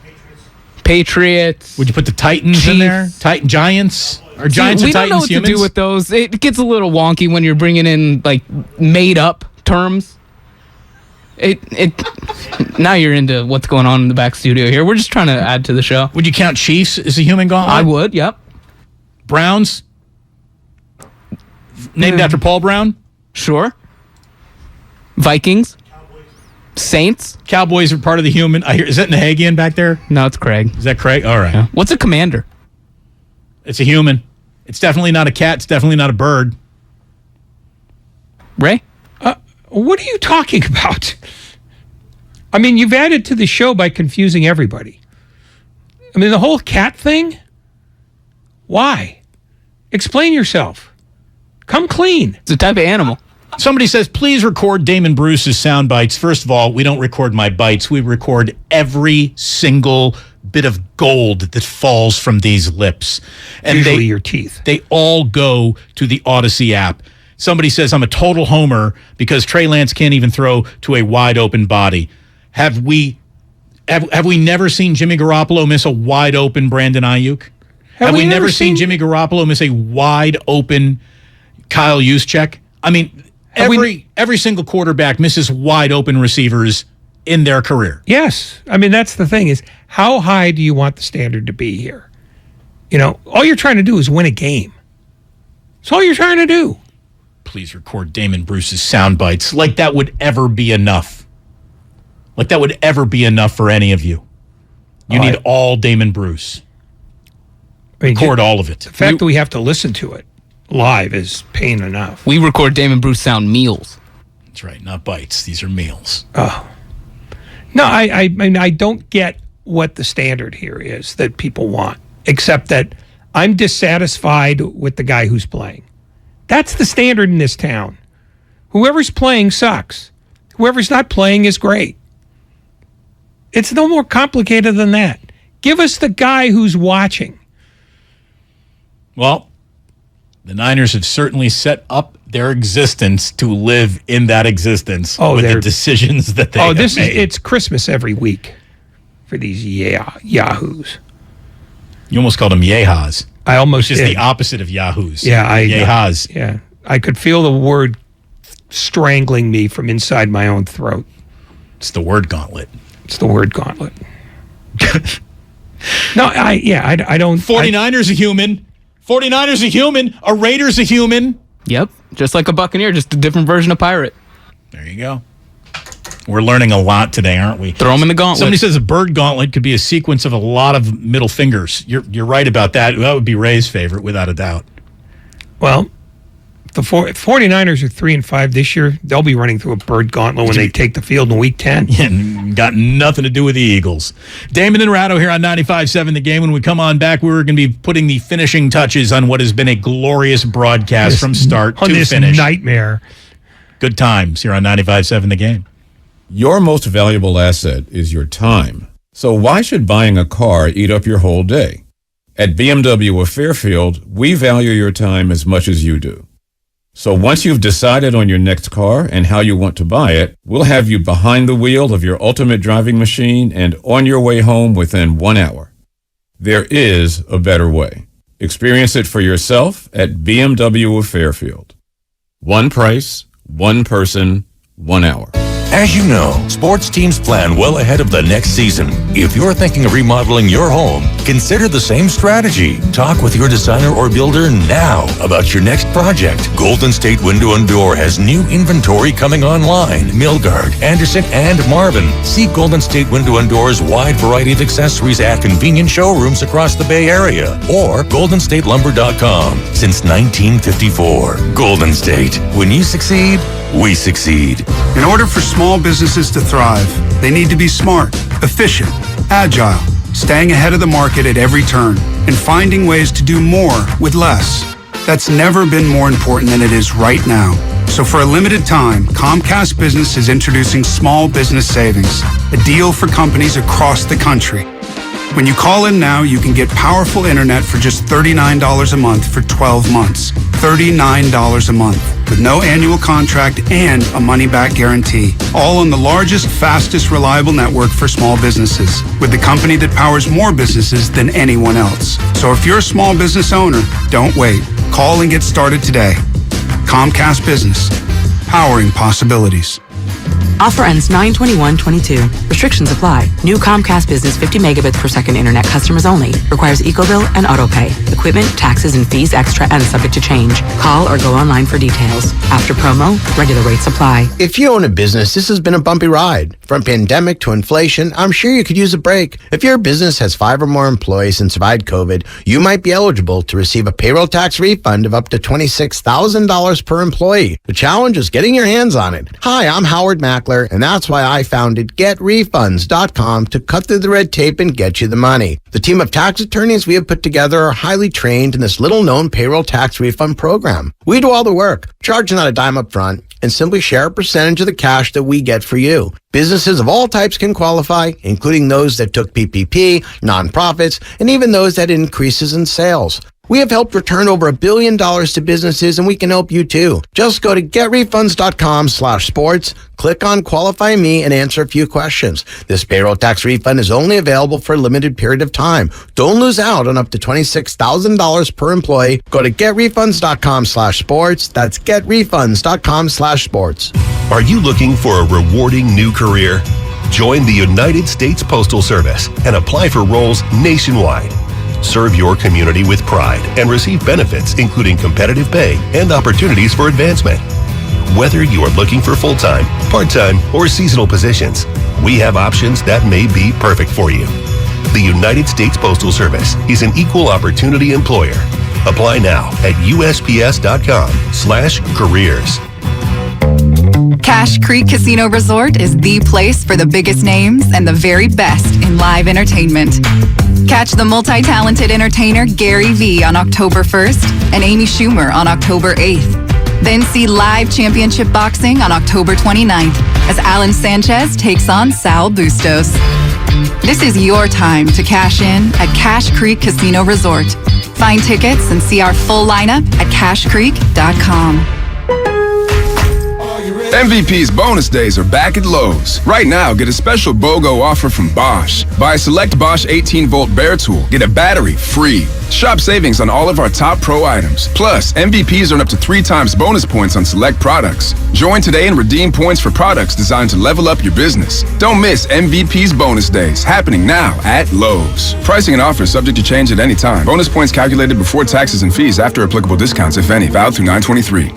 Patriots. Would you put the Titans in there? Giants? Are Giants and Titans humans? We don't know what to do with those. It gets a little wonky when you're bringing in like made-up terms. Now you're into what's going on in the back studio here. We're just trying to add to the show. Would you count Chiefs as a human gauntlet? I would, yep. Browns? Named after Paul Brown? Sure. Vikings? Saints? Cowboys are part of the human. Is that Nahagian back there? No, it's Craig. Is that Craig? All right. Yeah. What's a commander? It's a human. It's definitely not a cat. It's definitely not a bird. Ray? What are you talking about? I mean, you've added to the show by confusing everybody. I mean, the whole cat thing? Why? Explain yourself. Come clean. It's a type of animal. Somebody says, please record Damon Bruce's sound bites. First of all, we don't record my bites. We record every single bit of gold that falls from these lips. And usually your teeth. They all go to the Odyssey app. Somebody says, I'm a total homer because Trey Lance can't even throw to a wide open body. Have we never seen Jimmy Garoppolo miss a wide open Brandon Ayuk? Have we never seen Jimmy Garoppolo miss a wide open Kyle Juszczyk? I mean, every single quarterback misses wide open receivers in their career. Yes. I mean, that's the thing is, how high do you want the standard to be here? All you're trying to do is win a game. That's all you're trying to do. Please record Damon Bruce's sound bites like that would ever be enough. Like that would ever be enough for any of you. You need all Damon Bruce. Record all of it. The fact that we have to listen to it live is pain enough. We record Damon Bruce sound meals. That's right, not bites. These are meals. Oh. No, I mean, I don't get what the standard here is that people want, except that I'm dissatisfied with the guy who's playing. That's the standard in this town. Whoever's playing sucks. Whoever's not playing is great. It's no more complicated than that. Give us the guy who's watching. Well, the Niners have certainly set up their existence to live in that existence with the decisions that they have made. It's Christmas every week for these yahoos. You almost called them yehas. I almost Which is did. the opposite of yahoos. Yeah, yehas. Yeah, I could feel the word strangling me from inside my own throat. It's the word gauntlet. It's the word gauntlet. No, I don't. 49ers a human. 49ers a human. A Raider's a human. Yep, just like a Buccaneer, just a different version of Pirate. There you go. We're learning a lot today, aren't we? Throw them in the gauntlet. Somebody says a bird gauntlet could be a sequence of a lot of middle fingers. You're right about that. That would be Ray's favorite, without a doubt. Well, the 49ers are 3-5 this year. They'll be running through a bird gauntlet when they take the field in Week 10. Yeah, got nothing to do with the Eagles. Damon and Ratto here on 95.7 The Game. When we come on back, we're going to be putting the finishing touches on what has been a glorious broadcast from start to finish. On this nightmare. Good times here on 95.7 The Game. Your most valuable asset is your time. So why should buying a car eat up your whole day? At BMW of Fairfield, we value your time as much as you do. So once you've decided on your next car and how you want to buy it, we'll have you behind the wheel of your ultimate driving machine and on your way home within 1 hour. There is a better way. Experience it for yourself at BMW of Fairfield. One price, one person, 1 hour. As you know, sports teams plan well ahead of the next season. If you're thinking of remodeling your home, consider the same strategy. Talk with your designer or builder now about your next project. Golden State Window and Door has new inventory coming online. Milgard, Anderson, and Marvin. See Golden State Window and Door's wide variety of accessories at convenient showrooms across the Bay Area or goldenstatelumber.com. Since 1954, Golden State. When you succeed, we succeed. In order for small businesses to thrive, they need to be smart, efficient, agile, staying ahead of the market at every turn, and finding ways to do more with less. That's never been more important than it is right now. So for a limited time, Comcast Business is introducing Small Business Savings, a deal for companies across the country. When you call in now, you can get powerful internet for just $39 a month for 12 months. $39 a month with no annual contract and a money-back guarantee. All on the largest, fastest, reliable network for small businesses with the company that powers more businesses than anyone else. So if you're a small business owner, don't wait. Call and get started today. Comcast Business, powering possibilities. Offer ends 9/21/22. Restrictions apply. New Comcast Business 50 megabits per second internet customers only. Requires EcoBill and AutoPay. Equipment, taxes, and fees extra and subject to change. Call or go online for details. After promo, regular rates apply. If you own a business, this has been a bumpy ride. From pandemic to inflation, I'm sure you could use a break. If your business has 5 or more employees and survived COVID, you might be eligible to receive a payroll tax refund of up to $26,000 per employee. The challenge is getting your hands on it. Hi, I'm Howard Mackler, and that's why I founded GetRefunds.com to cut through the red tape and get you the money. The team of tax attorneys we have put together are highly trained in this little-known payroll tax refund program. We do all the work, charge not a dime up front, and simply share a percentage of the cash that we get for you. Businesses of all types can qualify, including those that took PPP, nonprofits, and even those that had increases in sales. We have helped return over $1 billion to businesses, and we can help you too. Just go to getrefunds.com/sports, click on Qualify Me, and answer a few questions. This payroll tax refund is only available for a limited period of time. Don't lose out on up to $26,000 per employee. Go to getrefunds.com/sports. That's getrefunds.com/sports. Are you looking for a rewarding new career? Join the United States Postal Service and apply for roles nationwide. Serve your community with pride and receive benefits including competitive pay and opportunities for advancement. Whether you are looking for full-time, part-time, or seasonal positions, we have options that may be perfect for you. The United States Postal Service is an equal opportunity employer. Apply now at USPS.com/careers. Cache Creek Casino Resort is the place for the biggest names and the very best in live entertainment. Catch the multi-talented entertainer Gary Vee on October 1st and Amy Schumer on October 8th. Then see live championship boxing on October 29th as Alan Sanchez takes on Sal Bustos. This is your time to cash in at Cache Creek Casino Resort. Find tickets and see our full lineup at cashcreek.com. MVP's bonus days are back at Lowe's. Right now, get a special BOGO offer from Bosch. Buy a select Bosch 18-volt bare tool, get a battery free. Shop savings on all of our top pro items. Plus, MVPs earn up to 3 times bonus points on select products. Join today and redeem points for products designed to level up your business. Don't miss MVP's bonus days, happening now at Lowe's. Pricing and offers subject to change at any time. Bonus points calculated before taxes and fees after applicable discounts, if any, valid through 9/23.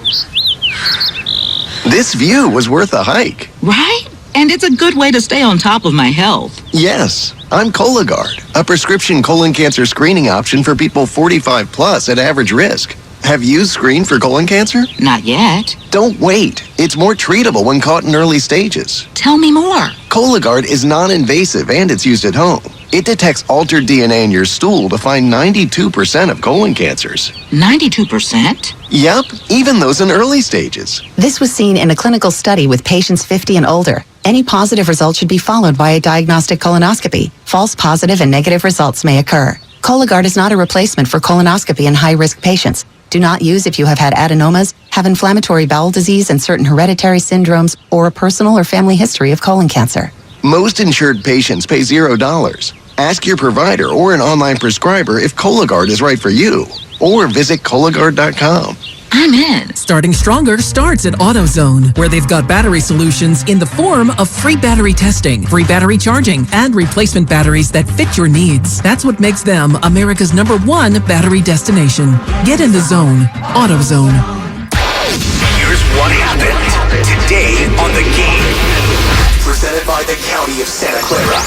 This view was worth a hike. Right? And it's a good way to stay on top of my health. Yes, I'm Cologuard, a prescription colon cancer screening option for people 45 plus at average risk. Have you screened for colon cancer? Not yet. Don't wait. It's more treatable when caught in early stages. Tell me more. Cologuard is non-invasive and it's used at home. It detects altered DNA in your stool to find 92% of colon cancers. 92%? Yep, even those in early stages. This was seen in a clinical study with patients 50 and older. Any positive result should be followed by a diagnostic colonoscopy. False positive and negative results may occur. Cologuard is not a replacement for colonoscopy in high-risk patients. Do not use if you have had adenomas, have inflammatory bowel disease and certain hereditary syndromes, or a personal or family history of colon cancer. Most insured patients pay $0. Ask your provider or an online prescriber if Cologuard is right for you, or visit Cologuard.com. I'm in. Starting Stronger starts at AutoZone, where they've got battery solutions in the form of free battery testing, free battery charging, and replacement batteries that fit your needs. That's what makes them America's #1 battery destination. Get in the zone. AutoZone. Here's what happened today on The Game. Presented by the County of Santa Clara.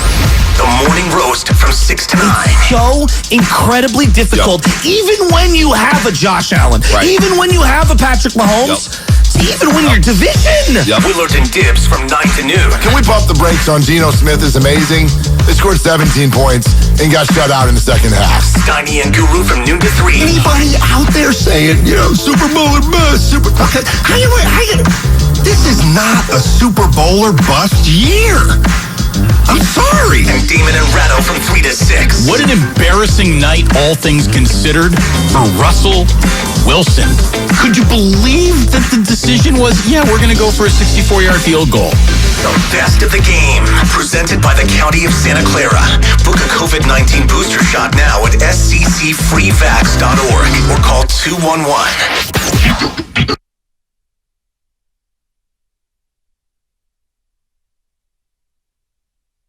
The morning roast from 6 to 9. It's so incredibly difficult, even when you have a Josh Allen, even when you have a Patrick Mahomes, even when you're division. Willard and Dibbs from 9 to noon. Can we pump the brakes on Geno Smith is amazing? They scored 17 points and got shut out in the second half. Steiny and Guru from noon to 3. Anybody out there saying, Super Bowl or bust, this is not a Super Bowl or bust year. I'm sorry. And Damon and Ratto from 3 to 6. What an embarrassing night, all things considered, for Russell Wilson. Could you believe that the decision was, we're going to go for a 64-yard field goal? The best of the game, presented by the County of Santa Clara. Book a COVID-19 booster shot now at sccfreevax.org or call 211.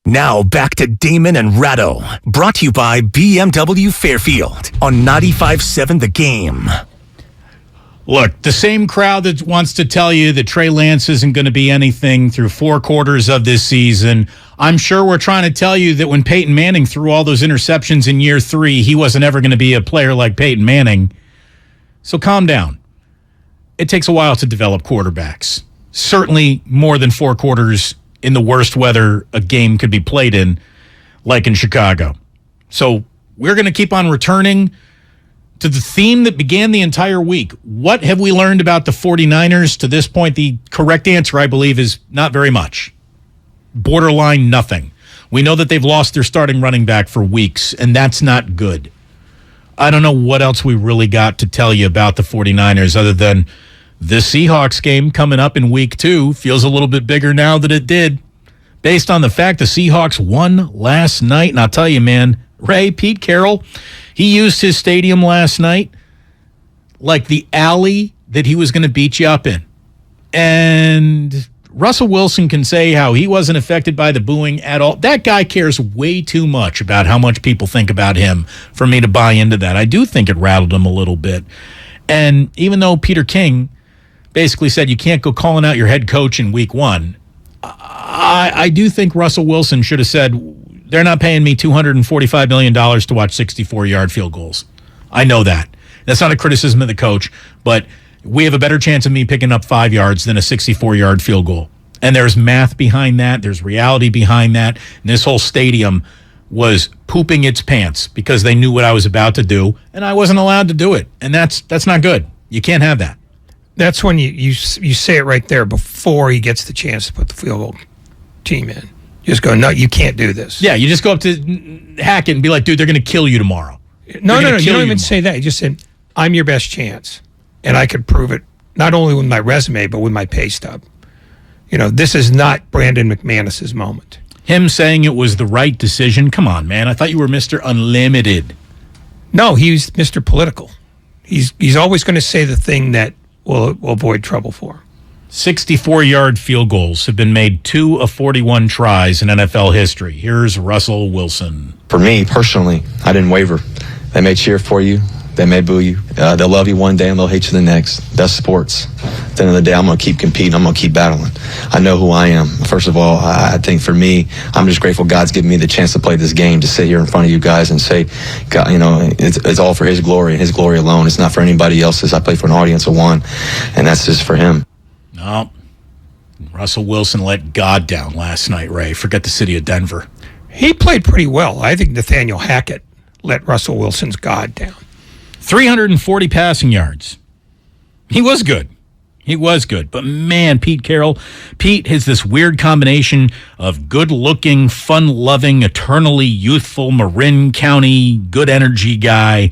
Now back to Damon and Ratto, brought to you by BMW Fairfield on 95.7 The Game. Look, the same crowd that wants to tell you that Trey Lance isn't going to be anything through 4 quarters of this season, I'm sure we're trying to tell you that when Peyton Manning threw all those interceptions in year 3, he wasn't ever going to be a player like Peyton Manning. So calm down. It takes a while to develop quarterbacks. Certainly more than 4 quarters in the worst weather a game could be played in, like in Chicago. So we're going to keep on returning to the theme that began the entire week. What have we learned about the 49ers to this point? The correct answer, I believe, is not very much. Borderline nothing. We know that they've lost their starting running back for weeks, and that's not good. I don't know what else we really got to tell you about the 49ers other than the Seahawks game coming up in week 2 feels a little bit bigger now than it did, based on the fact the Seahawks won last night. And I'll tell you, man, Pete Carroll, he used his stadium last night like the alley that he was going to beat you up in. And Russell Wilson can say how he wasn't affected by the booing at all. That guy cares way too much about how much people think about him for me to buy into that. I do think it rattled him a little bit. And even though Peter King basically said you can't go calling out your head coach in week one, I do think Russell Wilson should have said, they're not paying me $245 million to watch 64-yard field goals. I know that. That's not a criticism of the coach, but we have a better chance of me picking up 5 yards than a 64-yard field goal. And there's math behind that. There's reality behind that. And this whole stadium was pooping its pants because they knew what I was about to do, and I wasn't allowed to do it. And that's not good. You can't have that. That's when you say it right there before he gets the chance to put the field goal team in. You just go, no, you can't do this. Yeah, you just go up to Hackett and be like, dude, they're going to kill you tomorrow. No, you don't even say that. You just said, I'm your best chance. And I could prove it not only with my resume, but with my pay stub. This is not Brandon McManus's moment. Him saying it was the right decision? Come on, man. I thought you were Mr. Unlimited. No, he's Mr. Political. He's always going to say the thing that will avoid trouble for him. 64-yard field goals have been made 2 of 41 tries in NFL history. Here's Russell Wilson. For me, personally, I didn't waver. They may cheer for you. They may boo you. They'll love you one day and they'll hate you the next. That's sports. At the end of the day, I'm going to keep competing. I'm going to keep battling. I know who I am. First of all, I think for me, I'm just grateful God's given me the chance to play this game, to sit here in front of you guys and say, God, it's all for His glory and His glory alone. It's not for anybody else's. I play for an audience of one, and that's just for Him. No. Russell Wilson let God down last night, Ray. Forget the city of Denver. He played pretty well. I think Nathaniel Hackett let Russell Wilson's God down. 340 passing yards. He was good. But man, Pete has this weird combination of good-looking, fun-loving, eternally youthful Marin County good energy guy,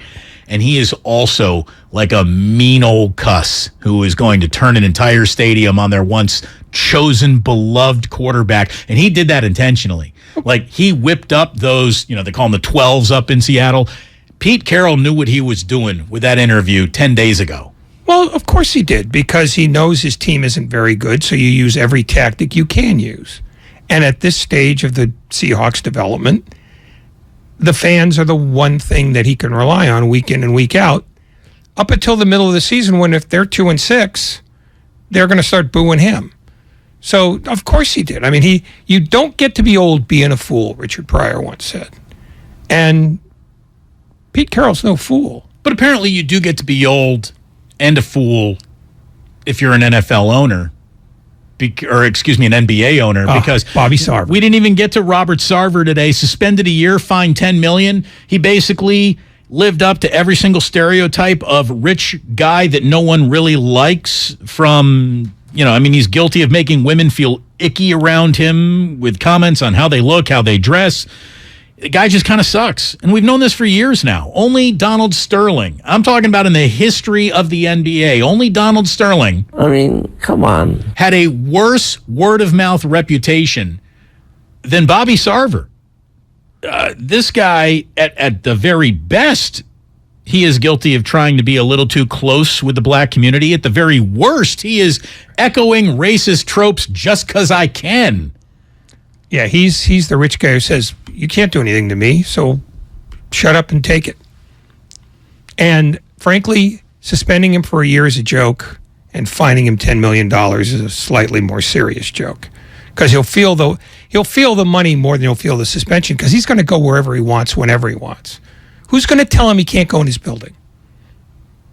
and he is also like a mean old cuss who is going to turn an entire stadium on their once chosen, beloved quarterback. And he did that intentionally. Like, he whipped up those, they call them the 12s up in Seattle. Pete Carroll knew what he was doing with that interview 10 days ago. Well, of course he did, because he knows his team isn't very good, so you use every tactic you can use. And at this stage of the Seahawks development, the fans are the one thing that he can rely on week in and week out, up until the middle of the season, when if they're 2-6, they're going to start booing him. So, of course he did. I mean, you don't get to be old being a fool, Richard Pryor once said. And Pete Carroll's no fool. But apparently you do get to be old and a fool if you're an NFL owner, an NBA owner, because Bobby Sarver. We didn't even get to Robert Sarver today. Suspended a year, fined $10 million. He basically lived up to every single stereotype of rich guy that no one really likes from, he's guilty of making women feel icky around him with comments on how they look, how they dress. The guy just kind of sucks. And we've known this for years now. Only Donald Sterling. I'm talking about in the history of the NBA. Only Donald Sterling. I mean, come on. Had a worse word-of-mouth reputation than Bobby Sarver. This guy, at the very best, he is guilty of trying to be a little too close with the black community. At the very worst, he is echoing racist tropes just because I can. Yeah, he's the rich guy who says, you can't do anything to me, so shut up and take it. And frankly, suspending him for a year is a joke, and fining him $10 million is a slightly more serious joke. Because he'll feel the money more than he'll feel the suspension, because he's going to go wherever he wants, whenever he wants. Who's going to tell him he can't go in his building?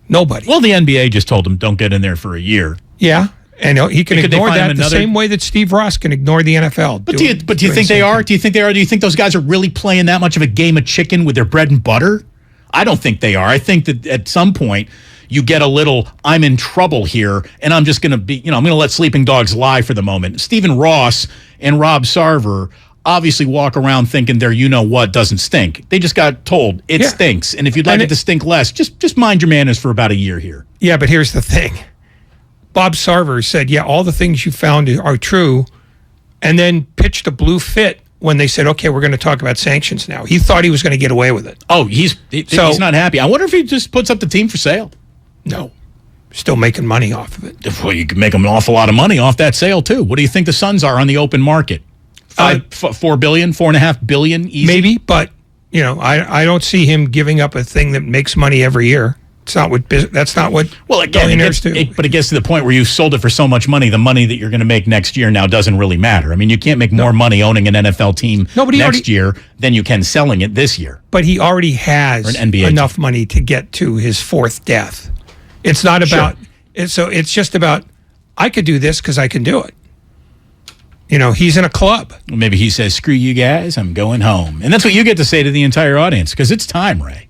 Nobody. Well, the NBA just told him don't get in there for a year. Yeah. And he can ignore that the same way that Steve Ross can ignore the NFL. But do you think they are? Do you think they are? Do you think those guys are really playing that much of a game of chicken with their bread and butter? I don't think they are. I think that at some point you get a little, I'm in trouble here, and I'm just going to be, I'm going to let sleeping dogs lie for the moment. Stephen Ross and Rob Sarver obviously walk around thinking their you-know-what doesn't stink. They just got told it stinks, and if you'd like it to stink less, just mind your manners for about a year here. Yeah, but here's the thing. Bob Sarver said, all the things you found are true, and then pitched a blue fit when they said, okay, we're going to talk about sanctions now. He thought he was going to get away with it. Oh, he's not happy. I wonder if he just puts up the team for sale. No. still making money off of it. Well, you can make them an awful lot of money off that sale, too. What do you think the Suns are on the open market? $4 billion, $4.5 billion easy? Maybe, but, I don't see him giving up a thing that makes money every year. That's not what billionaires do. But it gets to the point where you sold it for so much money, the money that you're going to make next year now doesn't really matter. I mean, you can't make more money owning an NFL team next year than you can selling it this year. But he already has enough money to get to his fourth death. It's not about it's just about I could do this because I can do it. He's in a club. Well, maybe he says, "Screw you guys, I'm going home," and that's what you get to say to the entire audience because it's time, Ray.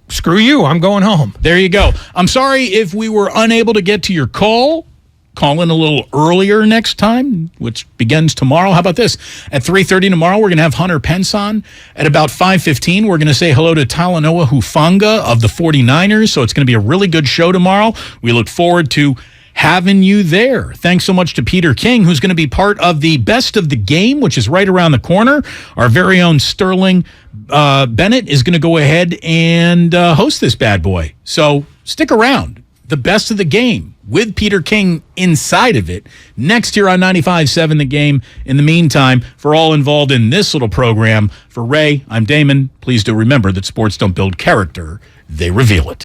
Screw you, I'm going home. There you go. I'm sorry if we were unable to get to your call. Call in a little earlier next time, which begins tomorrow. How about this? At 3:30 tomorrow, we're going to have Hunter Pence on. At about 5:15, we're going to say hello to Talanoa Hufanga of the 49ers. So it's going to be a really good show tomorrow. We look forward to having you there. Thanks so much to Peter King, who's going to be part of the Best of the Game, which is right around the corner. Our very own Sterling Bennett is going to go ahead and host this bad boy. So stick around. The Best of the Game with Peter King inside of it next year on 95.7 The Game. In the meantime, for all involved in this little program, for Ray, I'm Damon. Please do remember that sports don't build character, they reveal it.